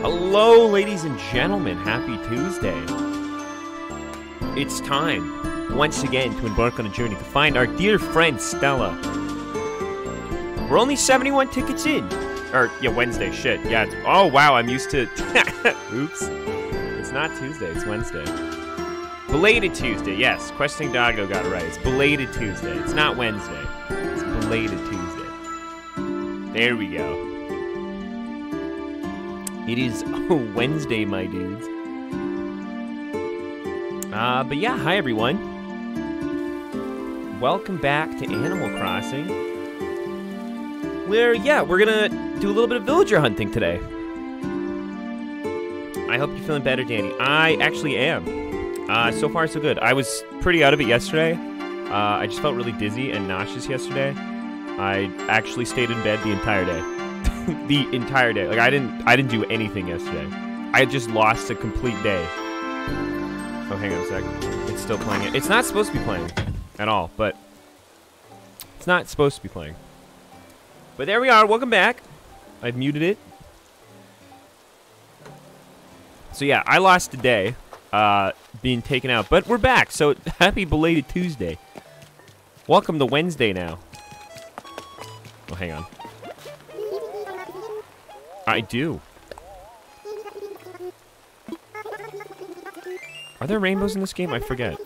Hello, ladies and gentlemen. Happy Tuesday. It's time, once again, to embark on a journey to find our dear friend, Stella. We're only 71 tickets in. Or, yeah, Wednesday. Shit. Yeah. Oh, wow. I'm used to... Oops. It's not Tuesday. It's Wednesday. Belated Tuesday. Yes. Questing Doggo got it right. It's belated Tuesday. It's not Wednesday. It's belated Tuesday. There we go. It is Wednesday, my dudes. But yeah, hi everyone. Welcome back to Animal Crossing. Where, yeah, we're gonna do a little bit of villager hunting today. I hope you're feeling better, Danny. I actually am. So far, so good. I was pretty out of it yesterday. I just felt really dizzy and nauseous yesterday. I actually stayed in bed the entire day. The entire day. Like, I didn't do anything yesterday. I just lost a complete day. Oh, hang on a sec. It's still playing it. It's not supposed to be playing at all, but it's not supposed to be playing. But there we are. Welcome back. I've muted it. So yeah, I lost a day being taken out, but we're back. So happy belated Tuesday. Welcome to Wednesday now. Oh, hang on. I do. Are there rainbows in this game? I forget.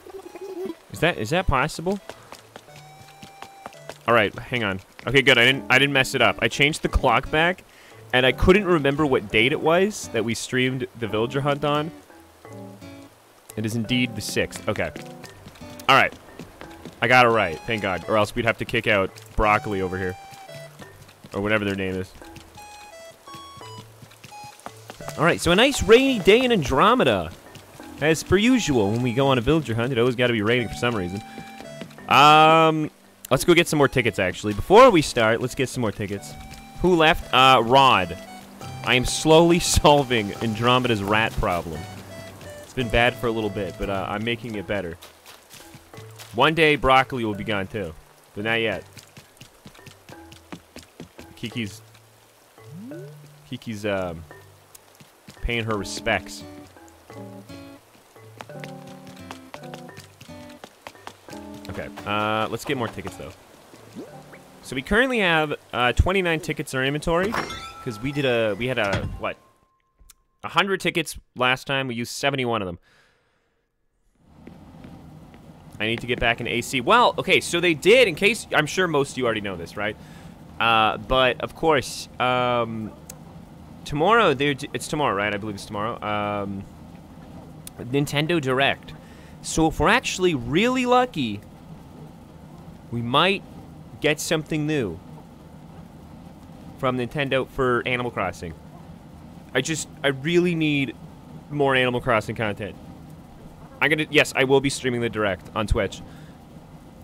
Is that possible? All right, hang on. Okay, good. I didn't mess it up. I changed the clock back, and I couldn't remember what date it was that we streamed the villager hunt on. It is indeed the 6th. Okay. All right. I got it right. Thank God. Or else we'd have to kick out Broccoli over here, or whatever their name is. All right, so a nice rainy day in Andromeda. As per usual, when we go on a villager hunt, it always got to be raining for some reason. Let's go get some more tickets, actually. Before we start, let's get some more tickets. Who left? Rod. I am slowly solving Andromeda's rat problem. It's been bad for a little bit, but I'm making it better. One day, Broccoli will be gone, too. But not yet. Kiki's paying her respects. Okay, let's get more tickets, though. So we currently have 29 tickets in our inventory, because we had 100 tickets last time. We used 71 of them. I need to get back in AC. Well, okay, so they did, in case, I'm sure most of you already know this, right? But, of course, tomorrow, it's tomorrow, right? I believe it's tomorrow. Nintendo Direct. So if we're actually really lucky, we might get something new from Nintendo for Animal Crossing. I really need more Animal Crossing content. Yes, I will be streaming the Direct on Twitch.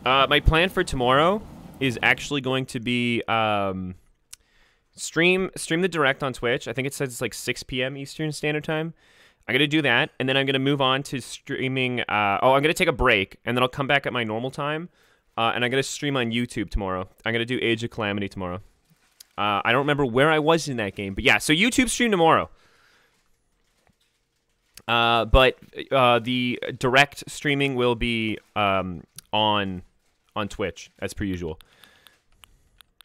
My plan for tomorrow is actually going to be, stream the Direct on Twitch. I think it says it's like 6 p.m. Eastern Standard Time. I'm going to do that, and then I'm going to move on to streaming... I'm going to take a break, and then I'll come back at my normal time, and I'm going to stream on YouTube tomorrow. I'm going to do Age of Calamity tomorrow. I don't remember where I was in that game, but yeah, so YouTube stream tomorrow. But the Direct streaming will be on Twitch, as per usual.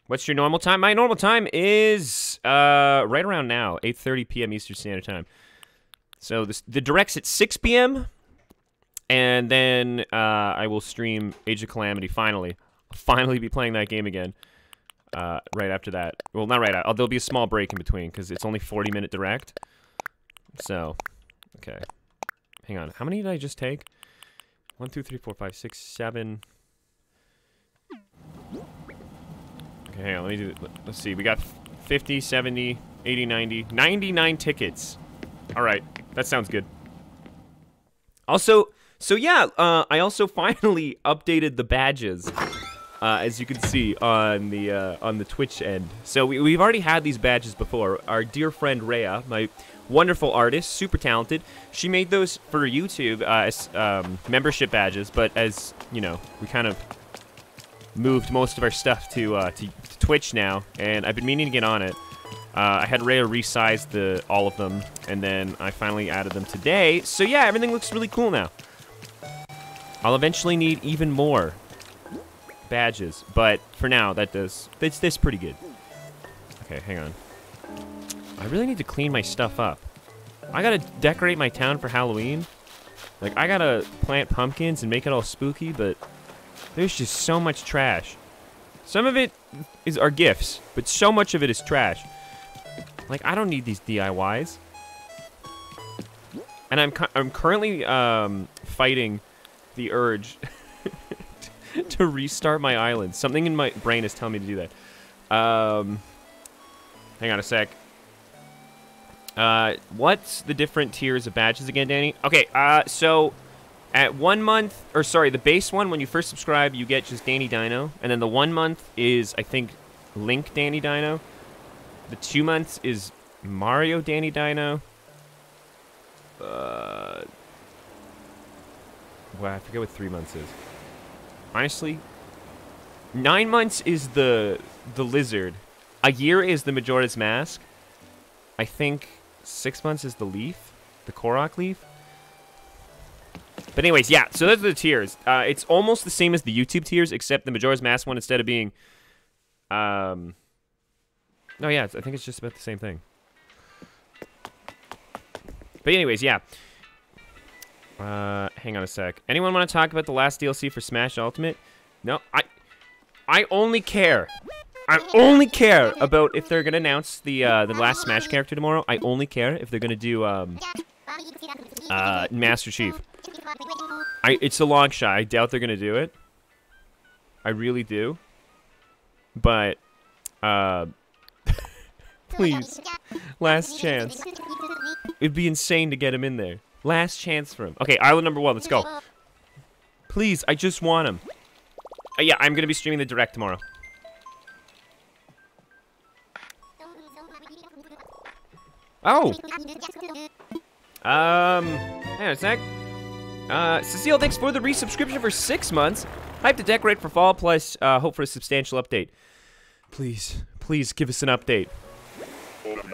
What's your normal time? My normal time is right around now, 8:30 p.m. Eastern Standard Time. So the Direct's at 6 p.m. And then I will stream Age of Calamity, finally. I'll finally be playing that game again right after that. Well, not right after. There'll be a small break in between, because it's only 40-minute Direct. So, okay. Hang on. How many did I just take? 1, 2, 3, 4, 5, 6, 7... Okay, hang on, let me do it. Let's see, we got 50, 70, 80, 90, 99 tickets. All right, that sounds good. Also, so yeah, I also finally updated the badges, as you can see on the Twitch end. So we've already had these badges before. Our dear friend Rhea, my wonderful artist, super talented, she made those for YouTube as membership badges. But as you know, we kind of moved most of our stuff to Twitch now, and I've been meaning to get on it. I had Rhea resize all of them, and then I finally added them today. So yeah, everything looks really cool now. I'll eventually need even more badges, but for now, that's pretty good. Okay, hang on. I really need to clean my stuff up. I gotta decorate my town for Halloween. Like, I gotta plant pumpkins and make it all spooky, but there's just so much trash. Some of it are gifts, but so much of it is trash. Like, I don't need these DIYs. And I'm currently fighting the urge to restart my island. Something in my brain is telling me to do that. Hang on a sec. What's the different tiers of badges again, Danny? Okay, so at 1 month, or sorry, the base one, when you first subscribe, you get just Danny Dino. And then the 1 month is, I think, Link Danny Dino. The 2 months is Mario Danny Dino. Well, I forget what 3 months is. Honestly, 9 months is the lizard. A year is the Majora's Mask. I think 6 months is the leaf, the Korok leaf. But anyways, yeah, so those are the tiers. It's almost the same as the YouTube tiers, except the Majora's Mask one, instead of being... No, yeah, I think it's just about the same thing. But anyways, yeah. Hang on a sec. Anyone want to talk about the last DLC for Smash Ultimate? No, I only care. I only care about if they're gonna announce the last Smash character tomorrow. I only care if they're gonna do Master Chief. It's a long shot. I doubt they're gonna do it. I really do. But please, last chance. It'd be insane to get him in there. Last chance for him. Okay, island number 1. Let's go. Please, I just want him. Yeah, I'm gonna be streaming the direct tomorrow. Oh! Hang on a sec. Cecile, thanks for the resubscription for 6 months. Hype to decorate for fall, plus hope for a substantial update. Please, please give us an update.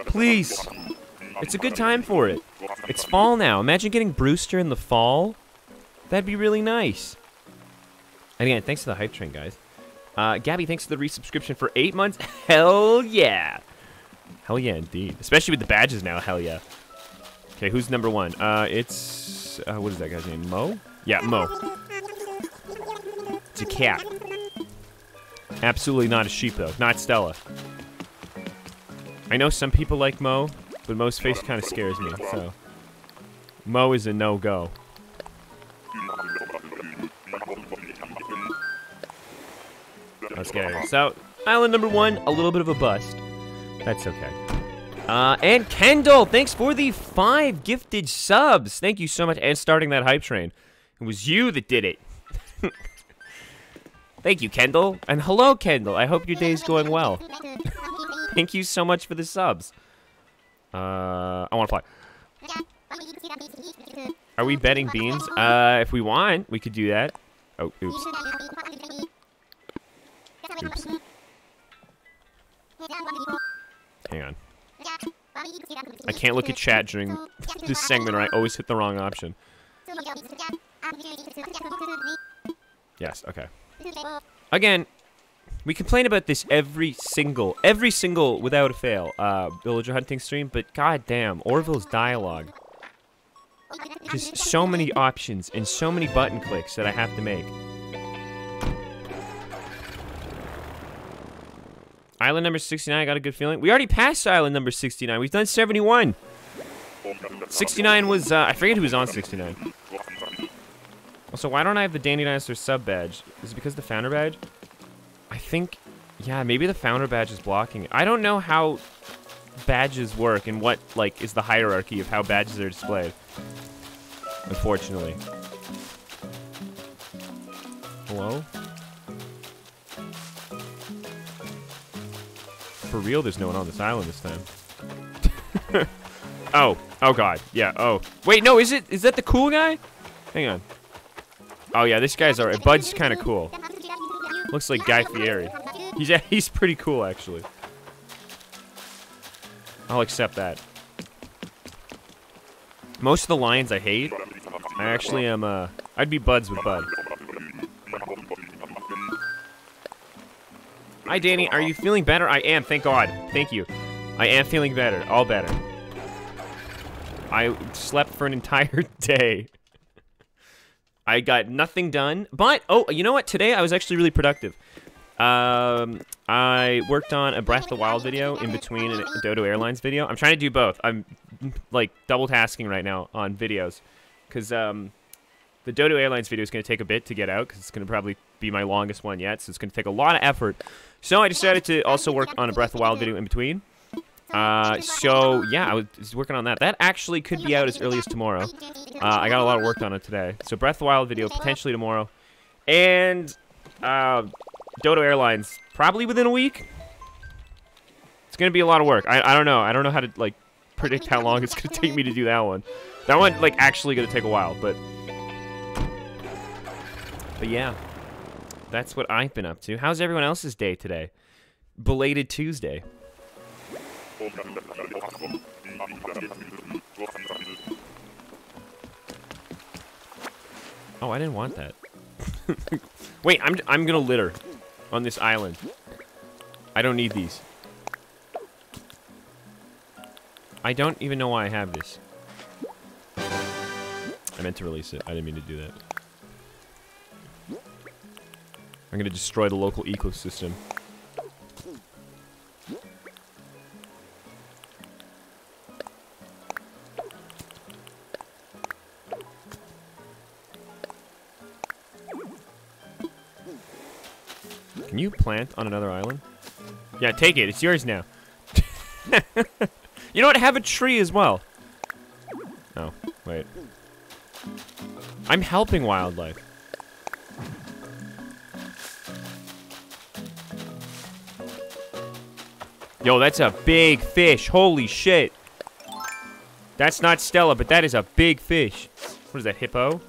Please! It's a good time for it. It's fall now. Imagine getting Brewster in the fall. That'd be really nice. And again, thanks to the hype train, guys. Gabby, thanks for the resubscription for 8 months. Hell yeah! Hell yeah, indeed. Especially with the badges now, hell yeah. Okay, who's number 1? It's... what is that guy's name? Mo? Yeah, Mo. It's a cat. Absolutely not a sheep, though. Not Stella. I know some people like Mo, but Mo's face kind of scares me, so... Mo is a no-go. Let's get it. So, island number 1, a little bit of a bust. That's okay. And Kendall, thanks for the 5 gifted subs. Thank you so much. And starting that hype train. It was you that did it. Thank you, Kendall. And hello, Kendall. I hope your day's going well. Thank you so much for the subs. I want to fly. Are we betting beans? If we want, we could do that. Oh, oops. Oops. Hang on. I can't look at chat during this segment or I always hit the wrong option. Yes, okay. Again, we complain about this every single, without a fail, villager hunting stream, but goddamn, Orville's dialogue. Just so many options and so many button clicks that I have to make. Island number 69, I got a good feeling. We already passed island number 69. We've done 71. 69 was, I forget who was on 69. Also, why don't I have the Danny Dinosaur sub badge? Is it because of the founder badge? I think, yeah, maybe the founder badge is blocking it. I don't know how badges work and what, like, is the hierarchy of how badges are displayed. Unfortunately. Hello? For real, there's no one on this island this time. Oh god, yeah, oh. Wait, no, is that the cool guy? Hang on. Oh yeah, this guy's alright. Bud's kind of cool. Looks like Guy Fieri. He's pretty cool, actually. I'll accept that. Most of the lions I hate. I actually am, I'd be buds with Bud. Hi, Danny. Are you feeling better? I am, thank God. Thank you. I am feeling better. All better. I slept for an entire day. I got nothing done, but, oh, you know what? Today I was actually really productive. I worked on a Breath of the Wild video in between a Dodo Airlines video. I'm trying to do both. I'm, like, double tasking right now on videos. Because, the Dodo Airlines video is going to take a bit to get out, because it's going to probably be my longest one yet, so it's going to take a lot of effort. So I decided to also work on a Breath of the Wild video in between. So, yeah, I was working on that. That actually could be out as early as tomorrow. I got a lot of work on it today. So, Breath of the Wild video potentially tomorrow. And, Dodo Airlines probably within a week. It's going to be a lot of work. I don't know. I don't know how to, like, predict how long it's going to take me to do that one. That one, like, actually going to take a while, but yeah. That's what I've been up to. How's everyone else's day today? Belated Tuesday. Oh, I didn't want that. Wait, I'm gonna litter on this island. I don't need these. I don't even know why I have this. I meant to release it. I didn't mean to do that. I'm gonna destroy the local ecosystem. Can you plant on another island? Yeah, take it. It's yours now. You know what? Have a tree as well. Oh, wait. I'm helping wildlife. Yo, that's a big fish. Holy shit. That's not Stella, but that is a big fish. What is that, hippo?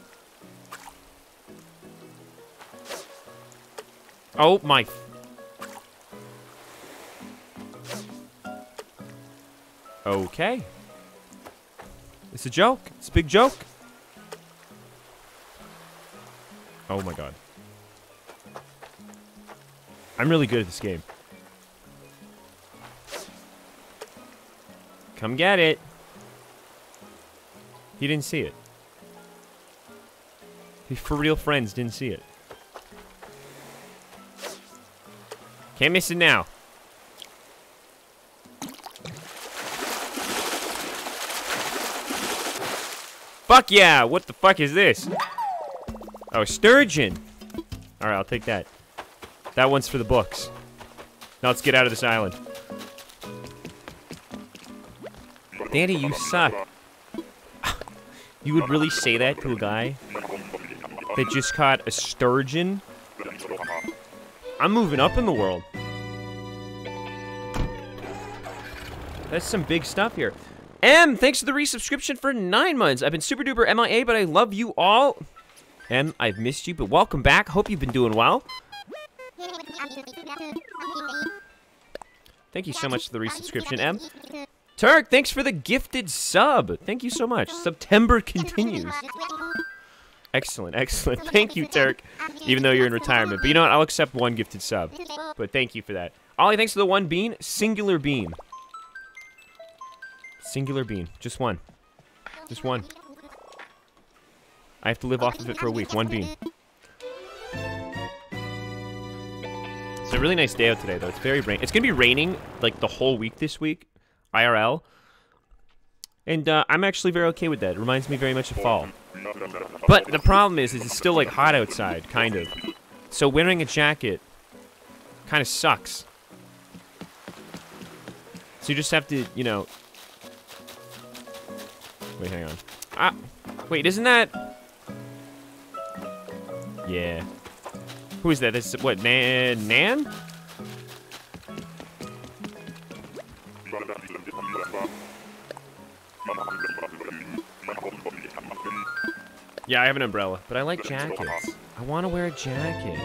Oh my. Okay. It's a joke. It's a big joke. Oh my god. I'm really good at this game. Come get it. He didn't see it. His for real friends didn't see it. Can't miss it now. Fuck yeah! What the fuck is this? Oh, sturgeon. Alright, I'll take that. That one's for the books. Now let's get out of this island. Danny, you suck. You would really say that to a guy that just caught a sturgeon? I'm moving up in the world. That's some big stuff here. M, thanks for the resubscription for 9 months. I've been super duper MIA, but I love you all. M, I've missed you, but welcome back. Hope you've been doing well. Thank you so much for the resubscription, M. Turk, thanks for the gifted sub. Thank you so much. September continues. Excellent, excellent. Thank you, Turk. Even though you're in retirement. But you know what? I'll accept one gifted sub. But thank you for that. Ollie, thanks for the 1 bean. Singular bean. Singular bean. Just one. Just one. I have to live off of it for a week. 1 bean. It's a really nice day out today, though. It's very rainy. It's going to be raining, like, the whole week this week. IRL. And I'm actually very okay with that. It reminds me very much of fall. But the problem is it's still, like, hot outside, kind of. So wearing a jacket kind of sucks. So you just have to, you know... Wait, hang on. Ah! Wait, isn't that... Yeah. Who is that? This is, what, Nan? Yeah, I have an umbrella, but I like jackets. I want to wear a jacket.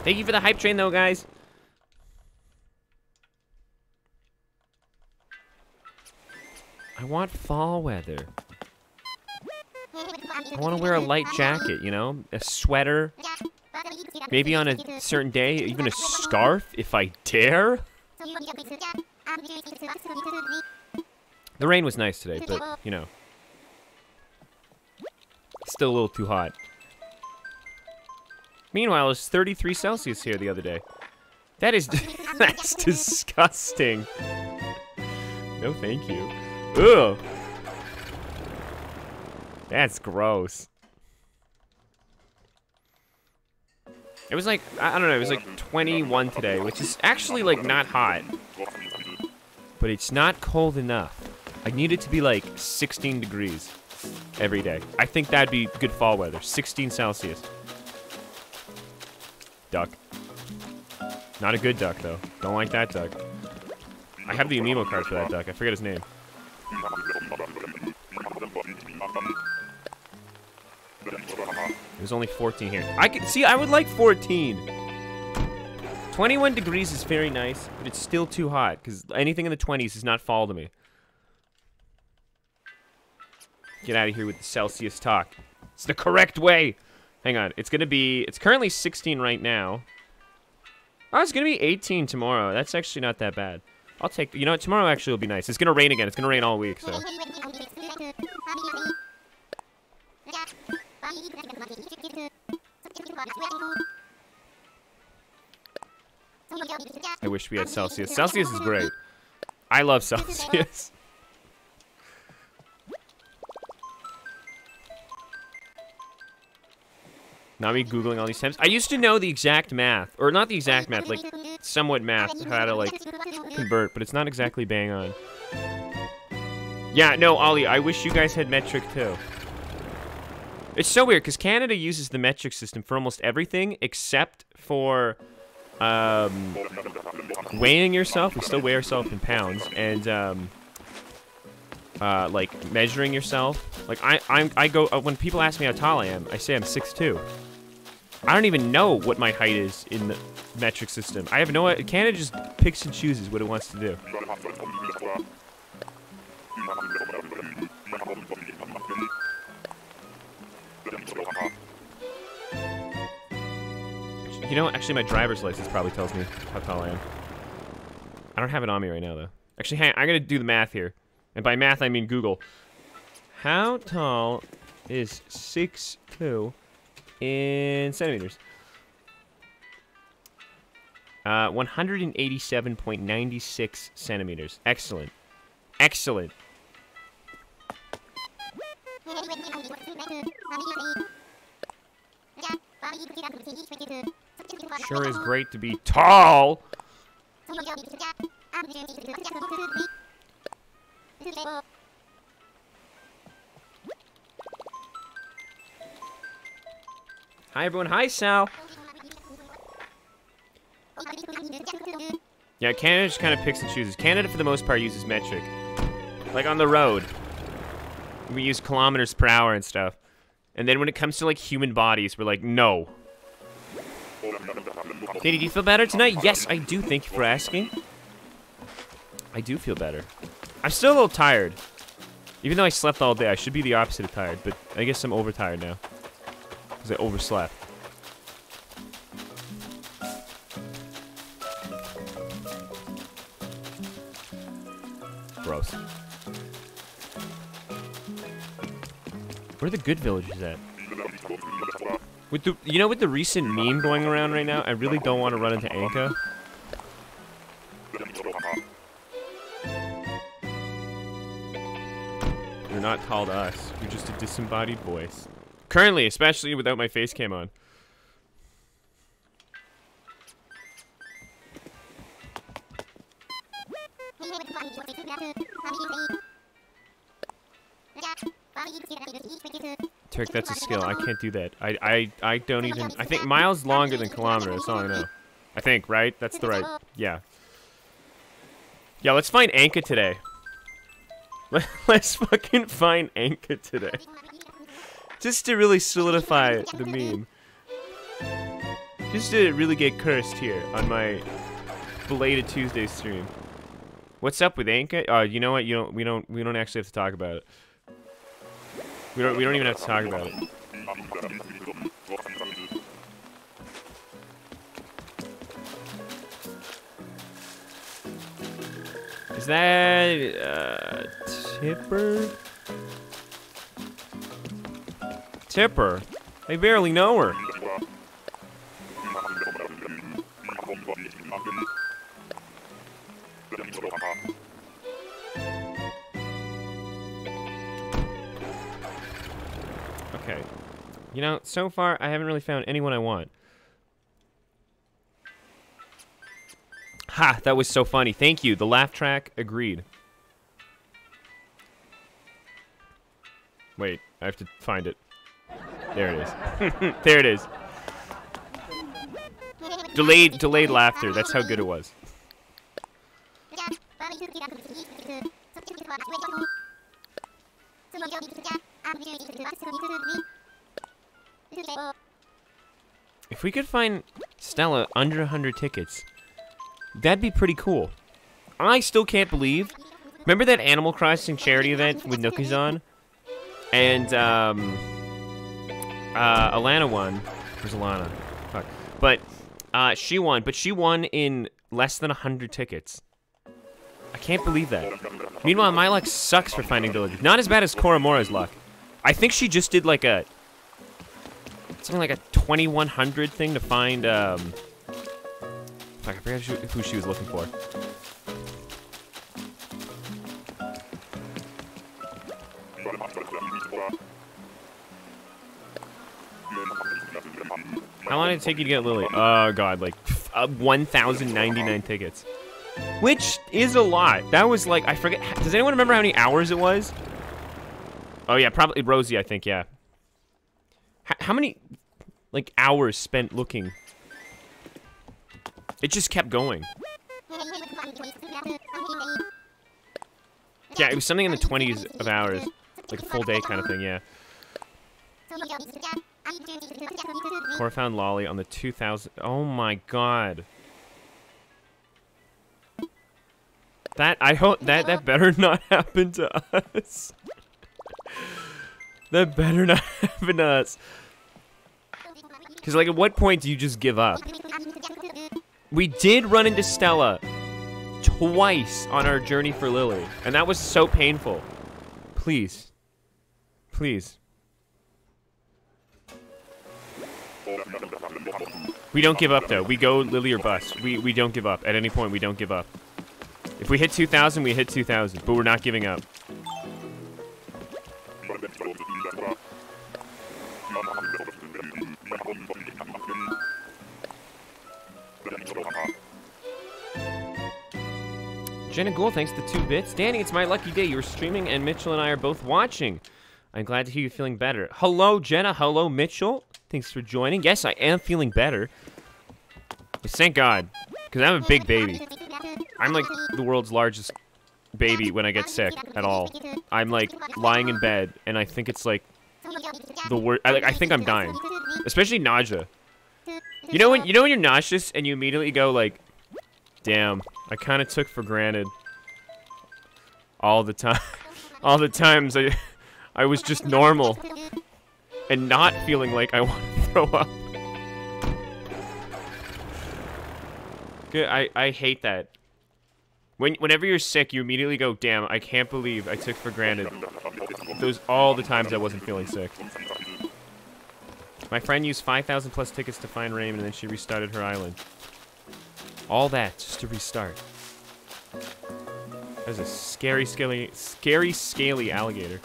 Thank you for the hype train, though, guys. I want fall weather. I want to wear a light jacket, you know? A sweater. Maybe on a certain day, even a scarf, if I dare. The rain was nice today, but, you know. Still a little too hot. Meanwhile, it was 33 Celsius here the other day. That is... that's disgusting. No, thank you. Ugh. That's gross. It was like, I don't know, it was like 21 today, which is actually like not hot. But it's not cold enough. I need it to be like 16 degrees every day. I think that'd be good fall weather. 16 Celsius. Duck. Not a good duck, though. Don't like that duck. I have the amiibo card for that duck. I forget his name. There's only 14 here. I would like 14. 21 degrees is very nice, but it's still too hot, because anything in the 20s is not fall to me. Get out of here with the Celsius talk. It's the correct way. Hang on. It's currently 16 right now. Oh, it's going to be 18 tomorrow. That's actually not that bad. I'll take... You know what? Tomorrow actually will be nice. It's going to rain again. It's going to rain all week, so... I wish we had Celsius. Celsius is great. I love Celsius. Now me Googling all these times. I used to know the exact math. Or not the exact math, like somewhat math, how to like convert, but it's not exactly bang on. Yeah, no, Ollie, I wish you guys had metric too. It's so weird, because Canada uses the metric system for almost everything except for weighing yourself. We still weigh ourselves in pounds, and like measuring yourself. Like I go when people ask me how tall I am, I say I'm 6'2". I don't even know what my height is in the metric system. I have no idea. Canada just picks and chooses what it wants to do. You know, actually my driver's license probably tells me how tall I am. I don't have it on me right now, though. Actually, hang on, I'm gonna do the math here. And by math, I mean Google. How tall is 6'2" in centimeters? 187.96 centimeters. Excellent. Excellent. Sure is great to be tall. Hi everyone, hi Sal. Yeah, Canada just kind of picks and chooses. Canada, for the most part, uses metric. Like on the road, we use kilometers per hour and stuff. And then when it comes to like human bodies, we're like, no. Katie, do you feel better tonight? Yes, I do. Thank you for asking. I do feel better. I'm still a little tired. Even though I slept all day, I should be the opposite of tired, but I guess I'm overtired now. Because I overslept. Gross. Where are the good villages at? With the, you know, with the recent meme going around right now, I really don't want to run into Anka. You're not tall to us. You're just a disembodied voice. Currently, especially without my face cam on. Turk, that's a skill. I can't do that. I don't even... I think miles longer than kilometer. That's all I know. I think, right? That's the right... Yeah. Yeah, let's find Anka today. Let's fucking find Anka today. Just to really solidify the meme. Just to really get cursed here on my belated Tuesday stream. What's up with Anka? You know what? We don't actually have to talk about it. We don't even have to talk about it. Is that Tipper? Tipper? I barely know her. Okay. You know, so far I haven't really found anyone I want. Ha! That was so funny. Thank you. The laugh track agreed. Wait, I have to find it. There it is. There it is. Delayed laughter. That's how good it was. If we could find Stella under 100 tickets, that'd be pretty cool. I still can't believe. Remember that Animal Crossing charity event with Nookies on? And Alana won. Where's Alana? Fuck. But she won. But she won in less than 100 tickets. I can't believe that. Meanwhile, my luck sucks for finding villagers. Not as bad as Koromura's luck. I think she just did like a something like a 2100 thing to find. Fuck, I forgot who she was looking for. How long did it take you to get Lily? Oh god, like 1,099 tickets. Which is a lot. That was like, I forget. Does anyone remember how many hours it was? Oh yeah, probably Rosie, I think, yeah. How many, like, hours spent looking? It just kept going. Yeah, it was something in the 20s of hours. Like a full day kind of thing, yeah. Cora found Lolly on the 2000. Oh my god. I hope that better not happen to us. That better not happen to us. Because, like, at what point do you just give up? We did run into Stella twice on our journey for Lily, and that was so painful. Please. Please. We don't give up, though. We go Lily or bust. We don't give up. At any point, we don't give up. If we hit 2,000, we hit 2,000, but we're not giving up. Jenna Gould, thanks to 2 bits. Danny, it's my lucky day. You're streaming, and Mitchell and I are both watching. I'm glad to hear you're feeling better. Hello, Jenna. Hello, Mitchell. Thanks for joining. Yes, I am feeling better. Thank God, because I'm a big baby. I'm like the world's largest baby when I get sick at all. I'm like lying in bed, and I think it's like the worst. I think I'm dying, especially nausea. You know when you're nauseous and you immediately go like, "Damn, I kind of took for granted all the time, all the times I was just normal and not feeling like I want to throw up." Good. I hate that. Whenever you're sick, you immediately go, "Damn, I can't believe I took for granted those all the times I wasn't feeling sick." My friend used 5,000 plus tickets to find Raymond, and then she restarted her island. All that just to restart. There's a scary, scaly alligator.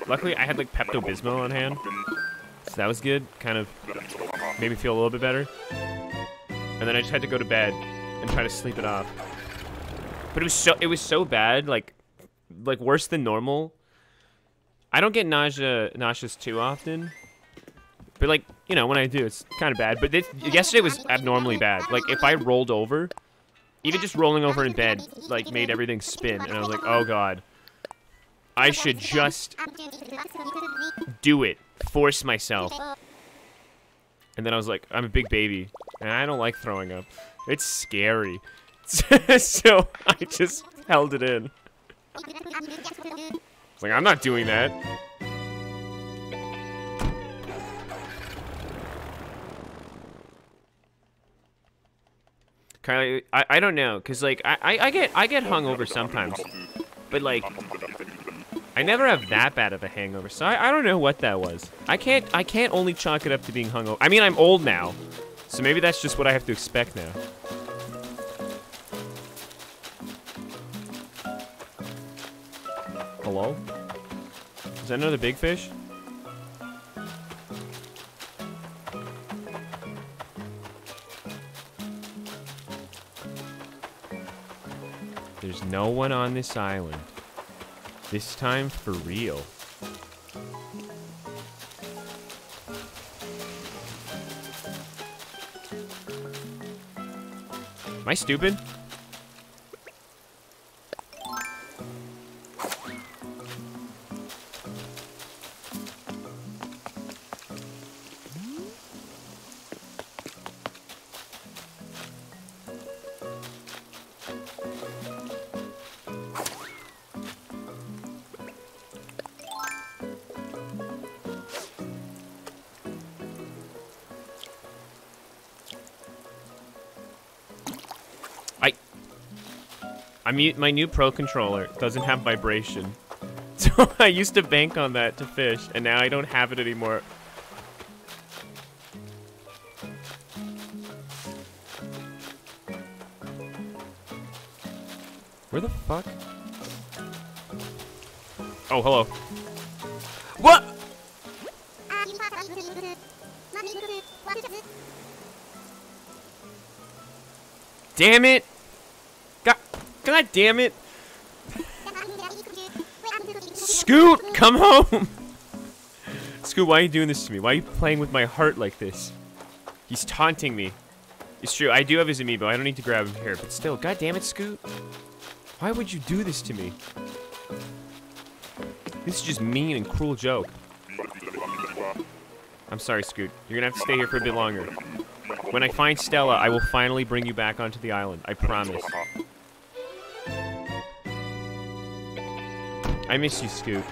Luckily, I had like Pepto-Bismol on hand, so that was good. Kind of made me feel a little bit better. And then I just had to go to bed and try to sleep it off. But it was so bad, like worse than normal. I don't get nauseous too often, but like, you know, when I do, it's kind of bad. But yesterday was abnormally bad. Like if I rolled over, even just rolling over in bed, like made everything spin, and I was like, oh god, I should just do it, force myself. And then I was like, I'm a big baby, and I don't like throwing up. It's scary. So I just held it in. It's like, I'm not doing that. Kylie, I don't know, cause like I get hungover sometimes, but like I never have that bad of a hangover, so I don't know what that was. I can't only chalk it up to being hungover. I mean, I'm old now, so maybe that's just what I have to expect now. Hello? Is that another big fish? There's no one on this island. This time for real. Am I stupid? My new Pro controller doesn't have vibration. So I used to bank on that to fish, and now I don't have it anymore. Where the fuck? Oh, hello. What? Damn it! God damn it! Scoot, come home! Scoot, why are you doing this to me? Why are you playing with my heart like this? He's taunting me. It's true, I do have his amiibo. I don't need to grab him here, but still, god damn it, Scoot. Why would you do this to me? This is just mean and cruel joke. I'm sorry, Scoot. You're gonna have to stay here for a bit longer. When I find Stella, I will finally bring you back onto the island. I promise. I miss you, Scoot.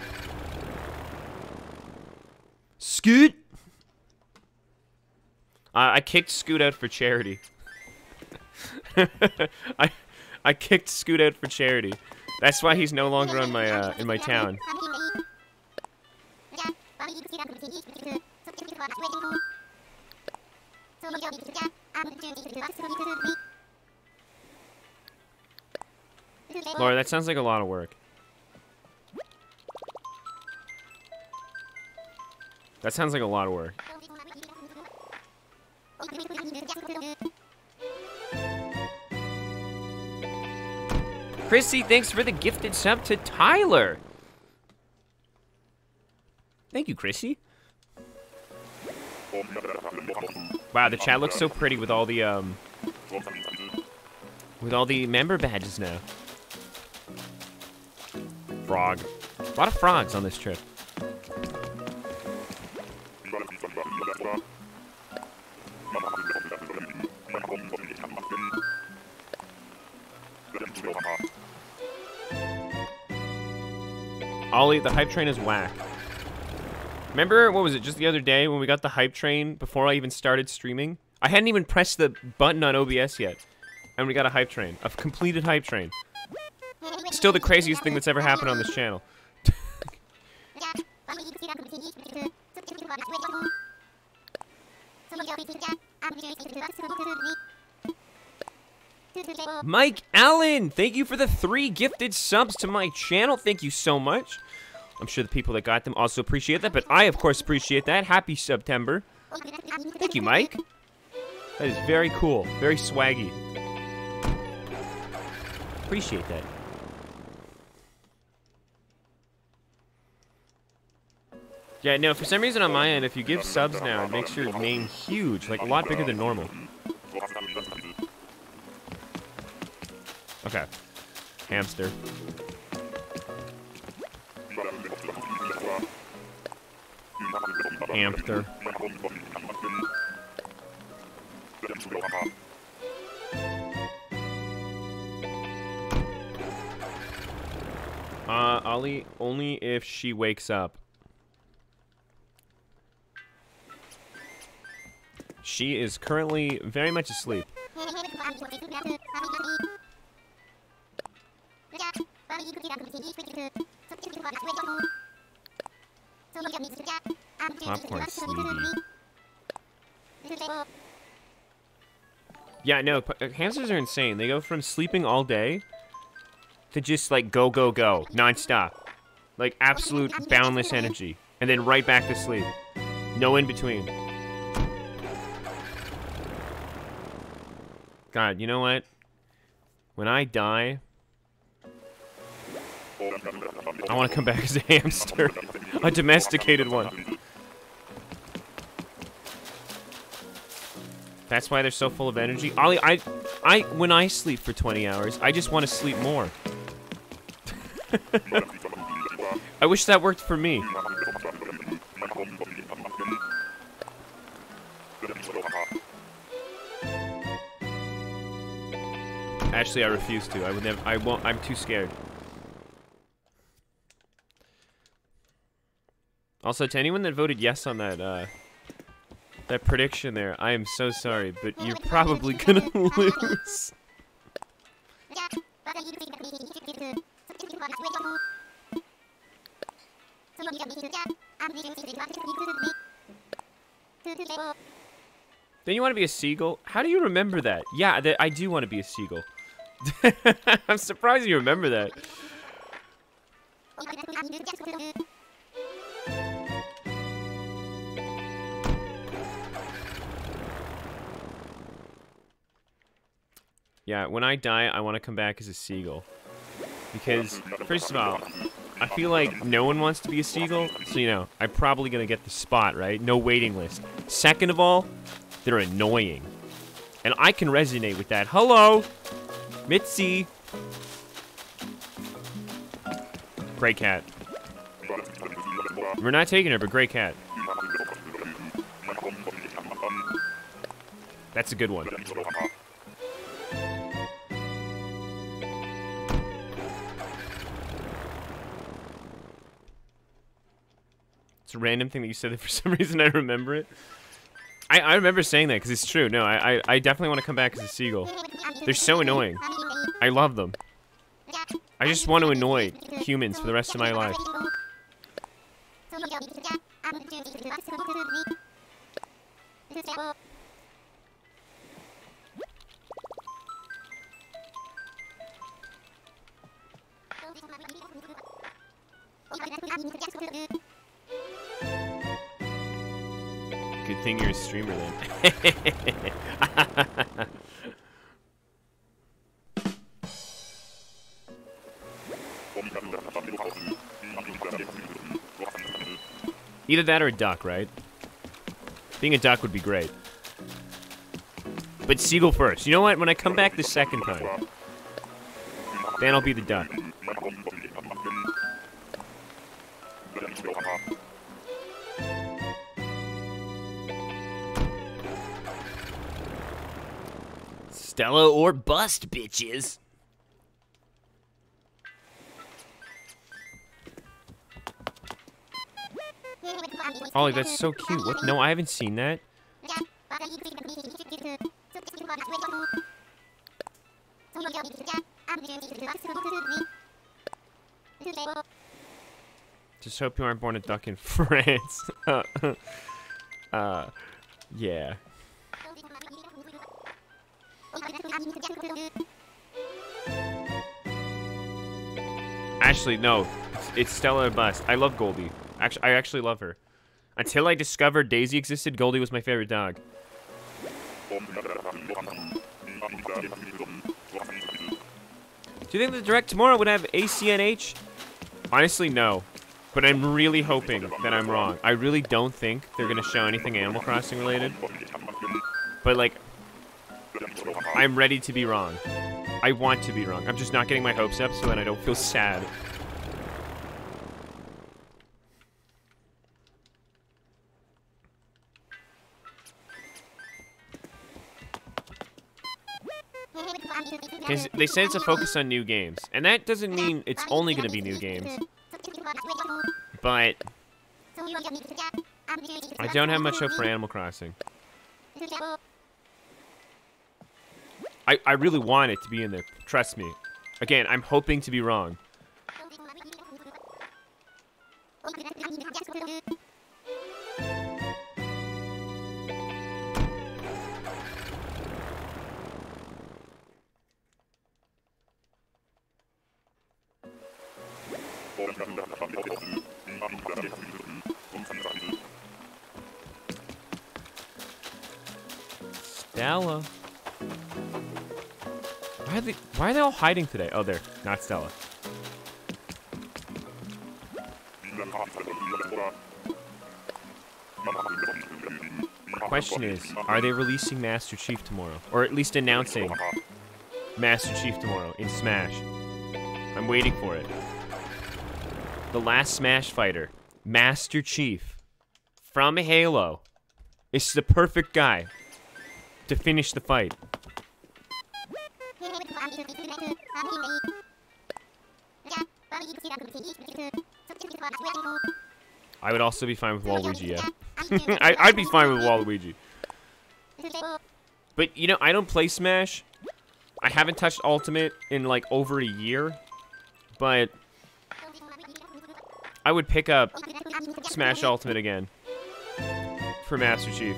Scoot? I kicked Scoot out for charity. I kicked Scoot out for charity. That's why he's no longer on my in my town. Laura, that sounds like a lot of work. That sounds like a lot of work. Chrissy, thanks for the gifted sub to Tyler. Thank you, Chrissy. Wow, the chat looks so pretty with all the member badges now. Frog. A lot of frogs on this trip. Ollie, the hype train is whack. Remember, what was it, just the other day when we got the hype train before I even started streaming? I hadn't even pressed the button on OBS yet. And we got a hype train. A completed hype train. Still the craziest thing that's ever happened on this channel. Mike Allen, thank you for the 3 gifted subs to my channel. Thank you so much. I'm sure the people that got them also appreciate that, but I, of course, appreciate that. Happy September. Thank you, Mike. That is very cool. Very swaggy. Appreciate that. Yeah, no, for some reason on my end, if you give subs now, it makes your name huge, like a lot bigger than normal. Okay. Hamster. Hamster. Ollie, only if she wakes up. She is currently very much asleep. Popcorn sleepy. Yeah, no, hamsters are insane. They go from sleeping all day to just like go, go, go, non-stop. Like absolute boundless energy. And then right back to sleep. No in between. God, you know what? When I die, I want to come back as a hamster. A domesticated one. That's why they're so full of energy. Ollie, when I sleep for 20 hours, I just want to sleep more. I wish that worked for me. Actually, I refuse to. I would never. I won't. I'm too scared. Also, to anyone that voted yes on that that prediction there, I am so sorry, but you're probably gonna lose. Then you want to be a seagull? How do you remember that? Yeah, I do want to be a seagull. I'm surprised you remember that. Yeah, when I die, I want to come back as a seagull. Because, first of all, I feel like no one wants to be a seagull, so, you know, I'm probably going to get the spot, right? No waiting list. Second of all, they're annoying. And I can resonate with that. Hello! Mitzi! Great cat. We're not taking her, but great cat. That's a good one. It's a random thing that you said that for some reason I remember it. I remember saying that because it's true. No, I definitely want to come back as a seagull. They're so annoying. I love them. I just want to annoy humans for the rest of my life. Good thing you're a streamer then. Either that or a duck, right? Being a duck would be great. But seagull first. You know what? When I come back the second time, then I'll be the duck. Stella or bust, bitches. Ollie, that's so cute. What? No, I haven't seen that. Just hope you aren't born a duck in France. Yeah. Actually, no. It's Stella or bust. I love Goldie. I actually love her. Until I discovered Daisy existed, Goldie was my favorite dog. Do you think the direct tomorrow would have ACNH? Honestly, no. But I'm really hoping that I'm wrong. I really don't think they're going to show anything Animal Crossing related. But, like, I'm ready to be wrong. I want to be wrong. I'm just not getting my hopes up so that I don't feel sad. Because they said it's a focus on new games. And that doesn't mean it's only going to be new games. But I don't have much hope for Animal Crossing. I really want it to be in there. Trust me. Again, I'm hoping to be wrong. Stella. Why are they all hiding today? Oh, they're not Stella. Question is, are they releasing Master Chief tomorrow? Or at least announcing Master Chief tomorrow in Smash? I'm waiting for it. The last Smash fighter, Master Chief, from Halo, is the perfect guy to finish the fight. I would also be fine with Waluigi, yeah. I'd be fine with Waluigi. But, you know, I don't play Smash. I haven't touched Ultimate in, like, over a year. But I would pick up Smash Ultimate again for Master Chief.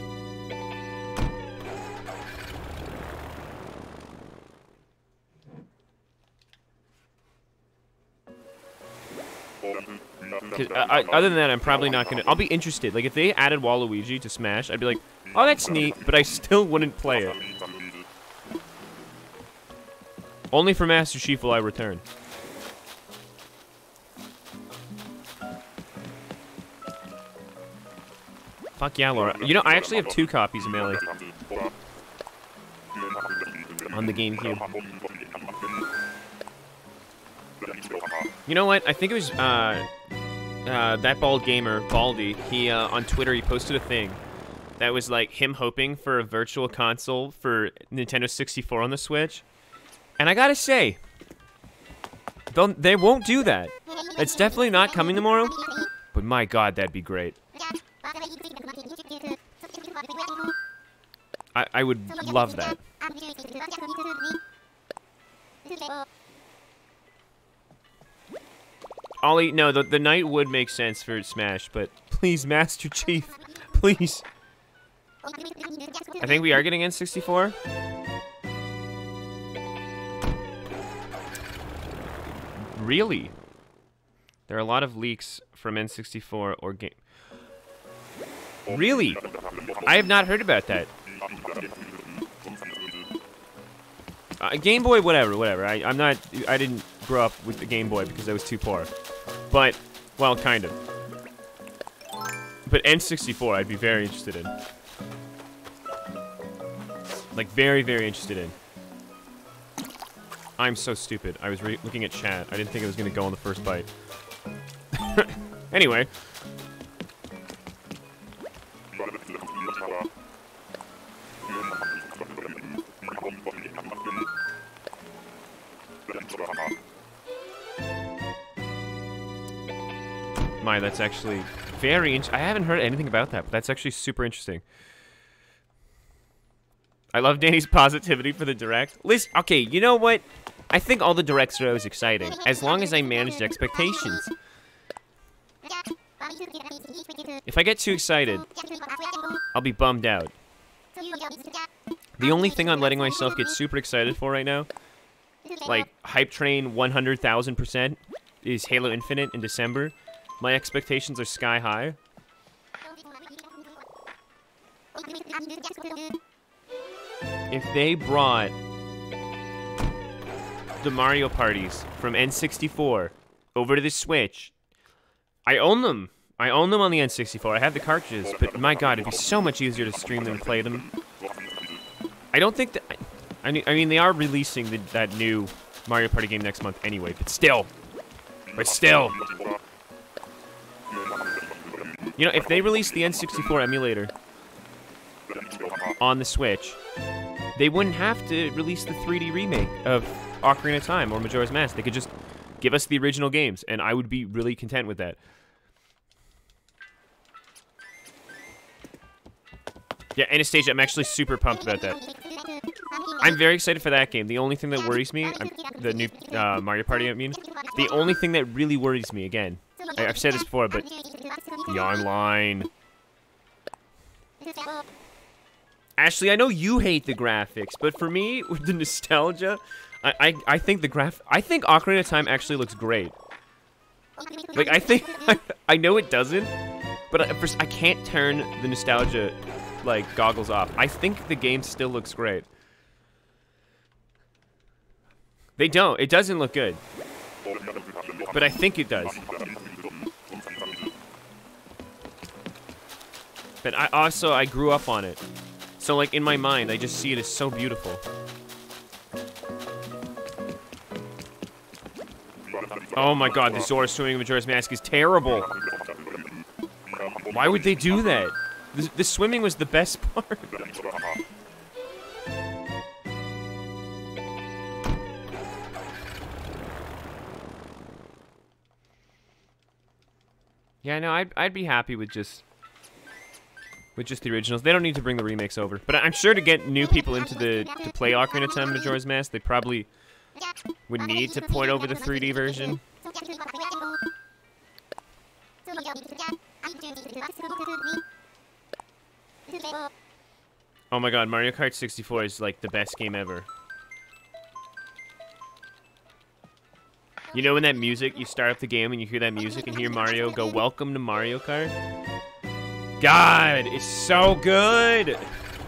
Other than that, I'm probably not gonna. I'll be interested. Like, if they added Waluigi to Smash, I'd be like, oh, that's neat, but I still wouldn't play it. Only for Master Chief will I return. Fuck yeah, Laura. You know, I actually have 2 copies of Melee on the GameCube. You know what? I think it was that bald gamer, Baldy. He on Twitter he posted a thing that was like him hoping for a virtual console for Nintendo 64 on the Switch, and I gotta say, they won't do that. It's definitely not coming tomorrow. But my God, that'd be great. I would love that. Ollie, no, the knight would make sense for Smash, but please, Master Chief, please. I think we are getting N64. Really? There are a lot of leaks from N64 or game. Really? I have not heard about that. Game Boy, whatever. I didn't grow up with the Game Boy because I was too poor. But, well, kind of. But N64, I'd be very interested in. Like, very, very interested in. I'm so stupid. I was looking at chat. I didn't think it was going to go on the first bite. Anyway. My, that's actually very I haven't heard anything about that, but that's actually super interesting. I love Danny's positivity for the Direct. Listen, okay, you know what? I think all the Directs are always exciting, as long as I manage expectations. If I get too excited, I'll be bummed out. The only thing I'm letting myself get super excited for right now, like Hype Train 100,000%, is Halo Infinite in December. My expectations are sky high. If they brought the Mario parties from N64 over to the Switch, I own them. I own them on the N64. I have the cartridges, but my God, it'd be so much easier to stream them and play them. I don't think that... I mean, they are releasing that new Mario Party game next month anyway, but still. You know, if they release the N64 emulator on the Switch, they wouldn't have to release the 3D remake of Ocarina of Time or Majora's Mask. They could just give us the original games, and I would be really content with that. Yeah, Anastasia, I'm actually super pumped about that. I'm very excited for that game. The only thing that worries me, the new Mario Party, I mean, the only thing that really worries me, again, I've said this before, but the online. Ashley, I know you hate the graphics, but for me, with the nostalgia, I think I think Ocarina of Time actually looks great. Like, I think, I know it doesn't, but I can't turn the nostalgia, like, goggles off. I think the game still looks great. They don't. It doesn't look good. But I think it does. But I grew up on it. So, like, in my mind, I just see it as so beautiful. Oh my god, the Zora swimming in Majora's Mask is terrible. Why would they do that? The swimming was the best part. Yeah, no, I'd be happy with just the originals. They don't need to bring the remakes over. But I'm sure to get new people into to play Ocarina of Time Majora's Mask, they probably would need to port over the 3D version. Oh my god, Mario Kart 64 is like the best game ever. You know when that music, you start up the game and you hear that music and hear Mario go, "Welcome to Mario Kart"? God, it's so good!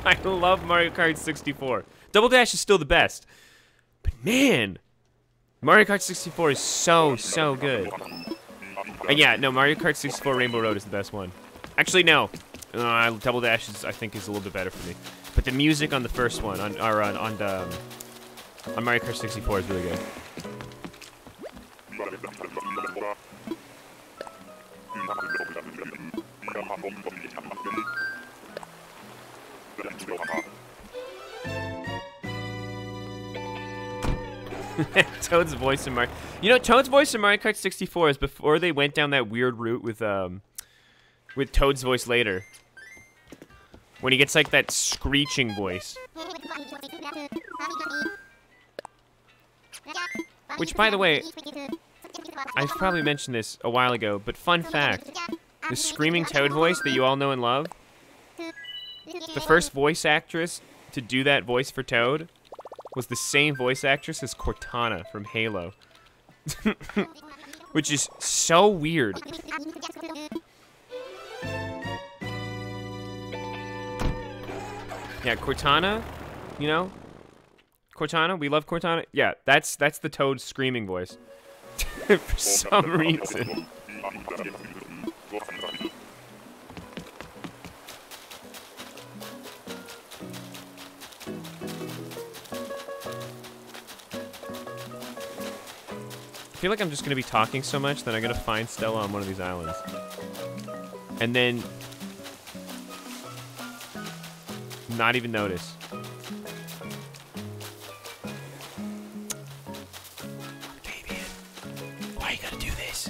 I love Mario Kart 64. Double Dash is still the best. But man, Mario Kart 64 is so good. And yeah, no, Mario Kart 64 Rainbow Road is the best one. Actually, no. Double Dash is, I think, is a little bit better for me. But the music on the first one, on Mario Kart 64 is really good. Toad's voice in Mario... You know, Toad's voice in Mario Kart 64 is before they went down that weird route with Toad's voice later. When he gets, like, that screeching voice. Which, by the way, I've probably mentioned this a while ago, but fun fact. The screaming Toad voice that you all know and love, the first voice actress to do that voice for Toad was the same voice actress as Cortana from Halo. Which is so weird. Yeah, Cortana, you know? Cortana, we love Cortana. Yeah, that's the Toad screaming voice. For some reason. I feel like I'm just going to be talking so much that I'm going to find Stella on one of these islands. And then not even notice. Damien, why you gotta do this?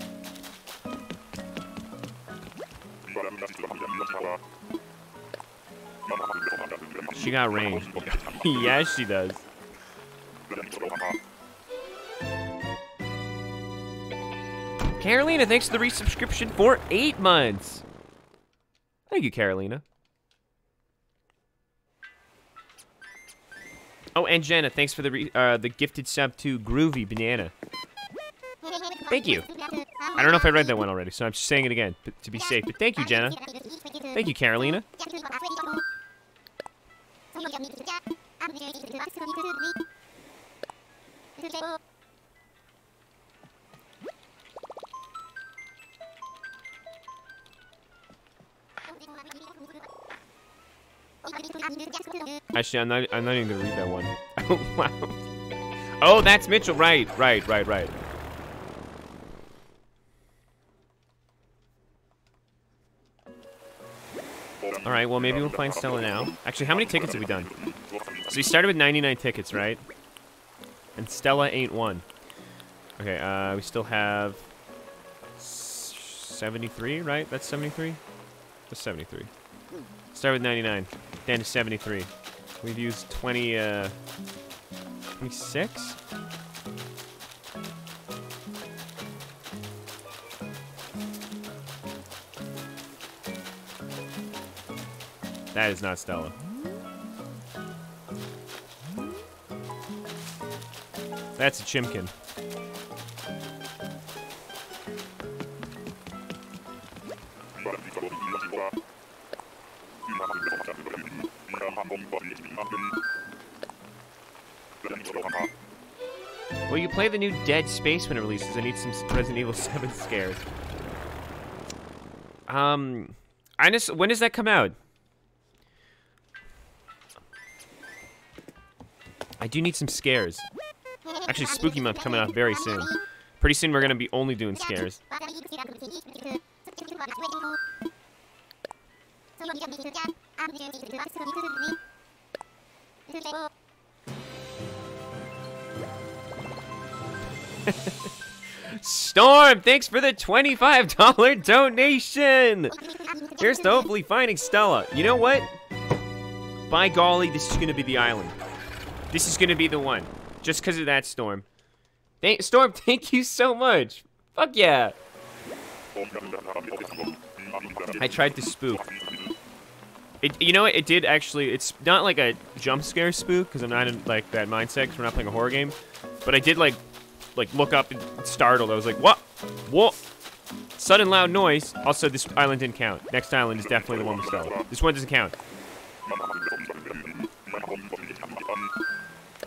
She got range. Yes, she does. Carolina, thanks for the resubscription for 8 months. Thank you, Carolina. Oh, and Jenna, thanks for the gifted sub to Groovy Banana. Thank you. I don't know if I read that one already, so I'm just saying it again to be safe. But thank you, Jenna. Thank you, Carolina. Actually, I'm not even gonna read that one. Wow. Oh, that's Mitchell. Right. All right. Well, maybe we'll find Stella now. Actually, how many tickets have we done? So we started with 99 tickets, right? And Stella ain't one. Okay, we still have 73, right? That's 73? That's 73. Start with 99, down to 73. We've used 26? That is not Stella. That's a chimkin. Will you play the new Dead Space when it releases? I need some Resident Evil 7 scares. When does that come out? I do need some scares. Actually, Spooky Month coming out very soon. Pretty soon we're gonna be only doing scares. Storm, thanks for the $25 donation! Here's to hopefully finding Stella. You know what? By golly, this is gonna be the island. This is gonna be the one. Just because of that, Storm. Storm, thank you so much. Fuck yeah. I tried to spook. You know what? It did actually. It's not like a jump scare spook because I'm not in like that mindset because we're not playing a horror game. But I did like look up and startled. I was like, what? What? Sudden loud noise. Also, this island didn't count. Next island is definitely the one with Stella. This one doesn't count.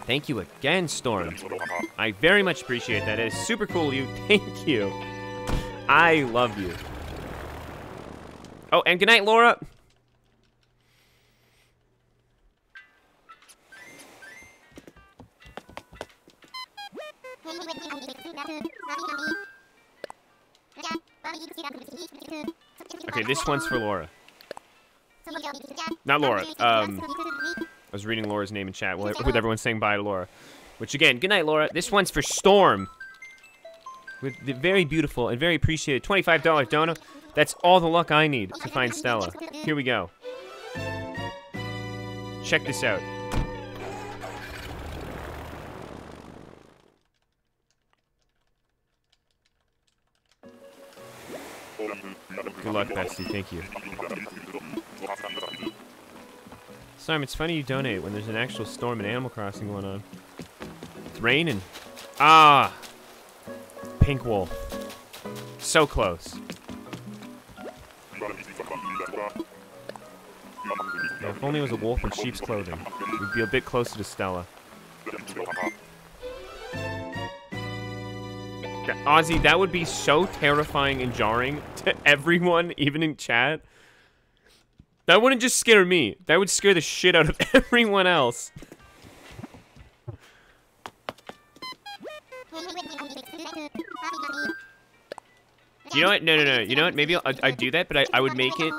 Thank you again, Storm. I very much appreciate that. It is super cool of you. Thank you. I love you. Oh, and good night, Laura. Okay, this one's for Laura. Not Laura. I was reading Laura's name in chat with everyone saying bye to Laura. Which, again, good night, Laura. This one's for Storm. With the very beautiful and very appreciated $25 dono. That's all the luck I need to find Stella. Here we go. Check this out. Good luck, Bestie. Thank you. Simon, it's funny you donate when there's an actual storm in Animal Crossing going on. It's raining. Ah! Pink wolf. So close. Yeah, if only it was a wolf in sheep's clothing, we'd be a bit closer to Stella. Ozzy, that would be so terrifying and jarring to everyone, even in chat. That wouldn't just scare me. That would scare the shit out of everyone else. You know what? No. You know what? Maybe I'd do that, but I would make it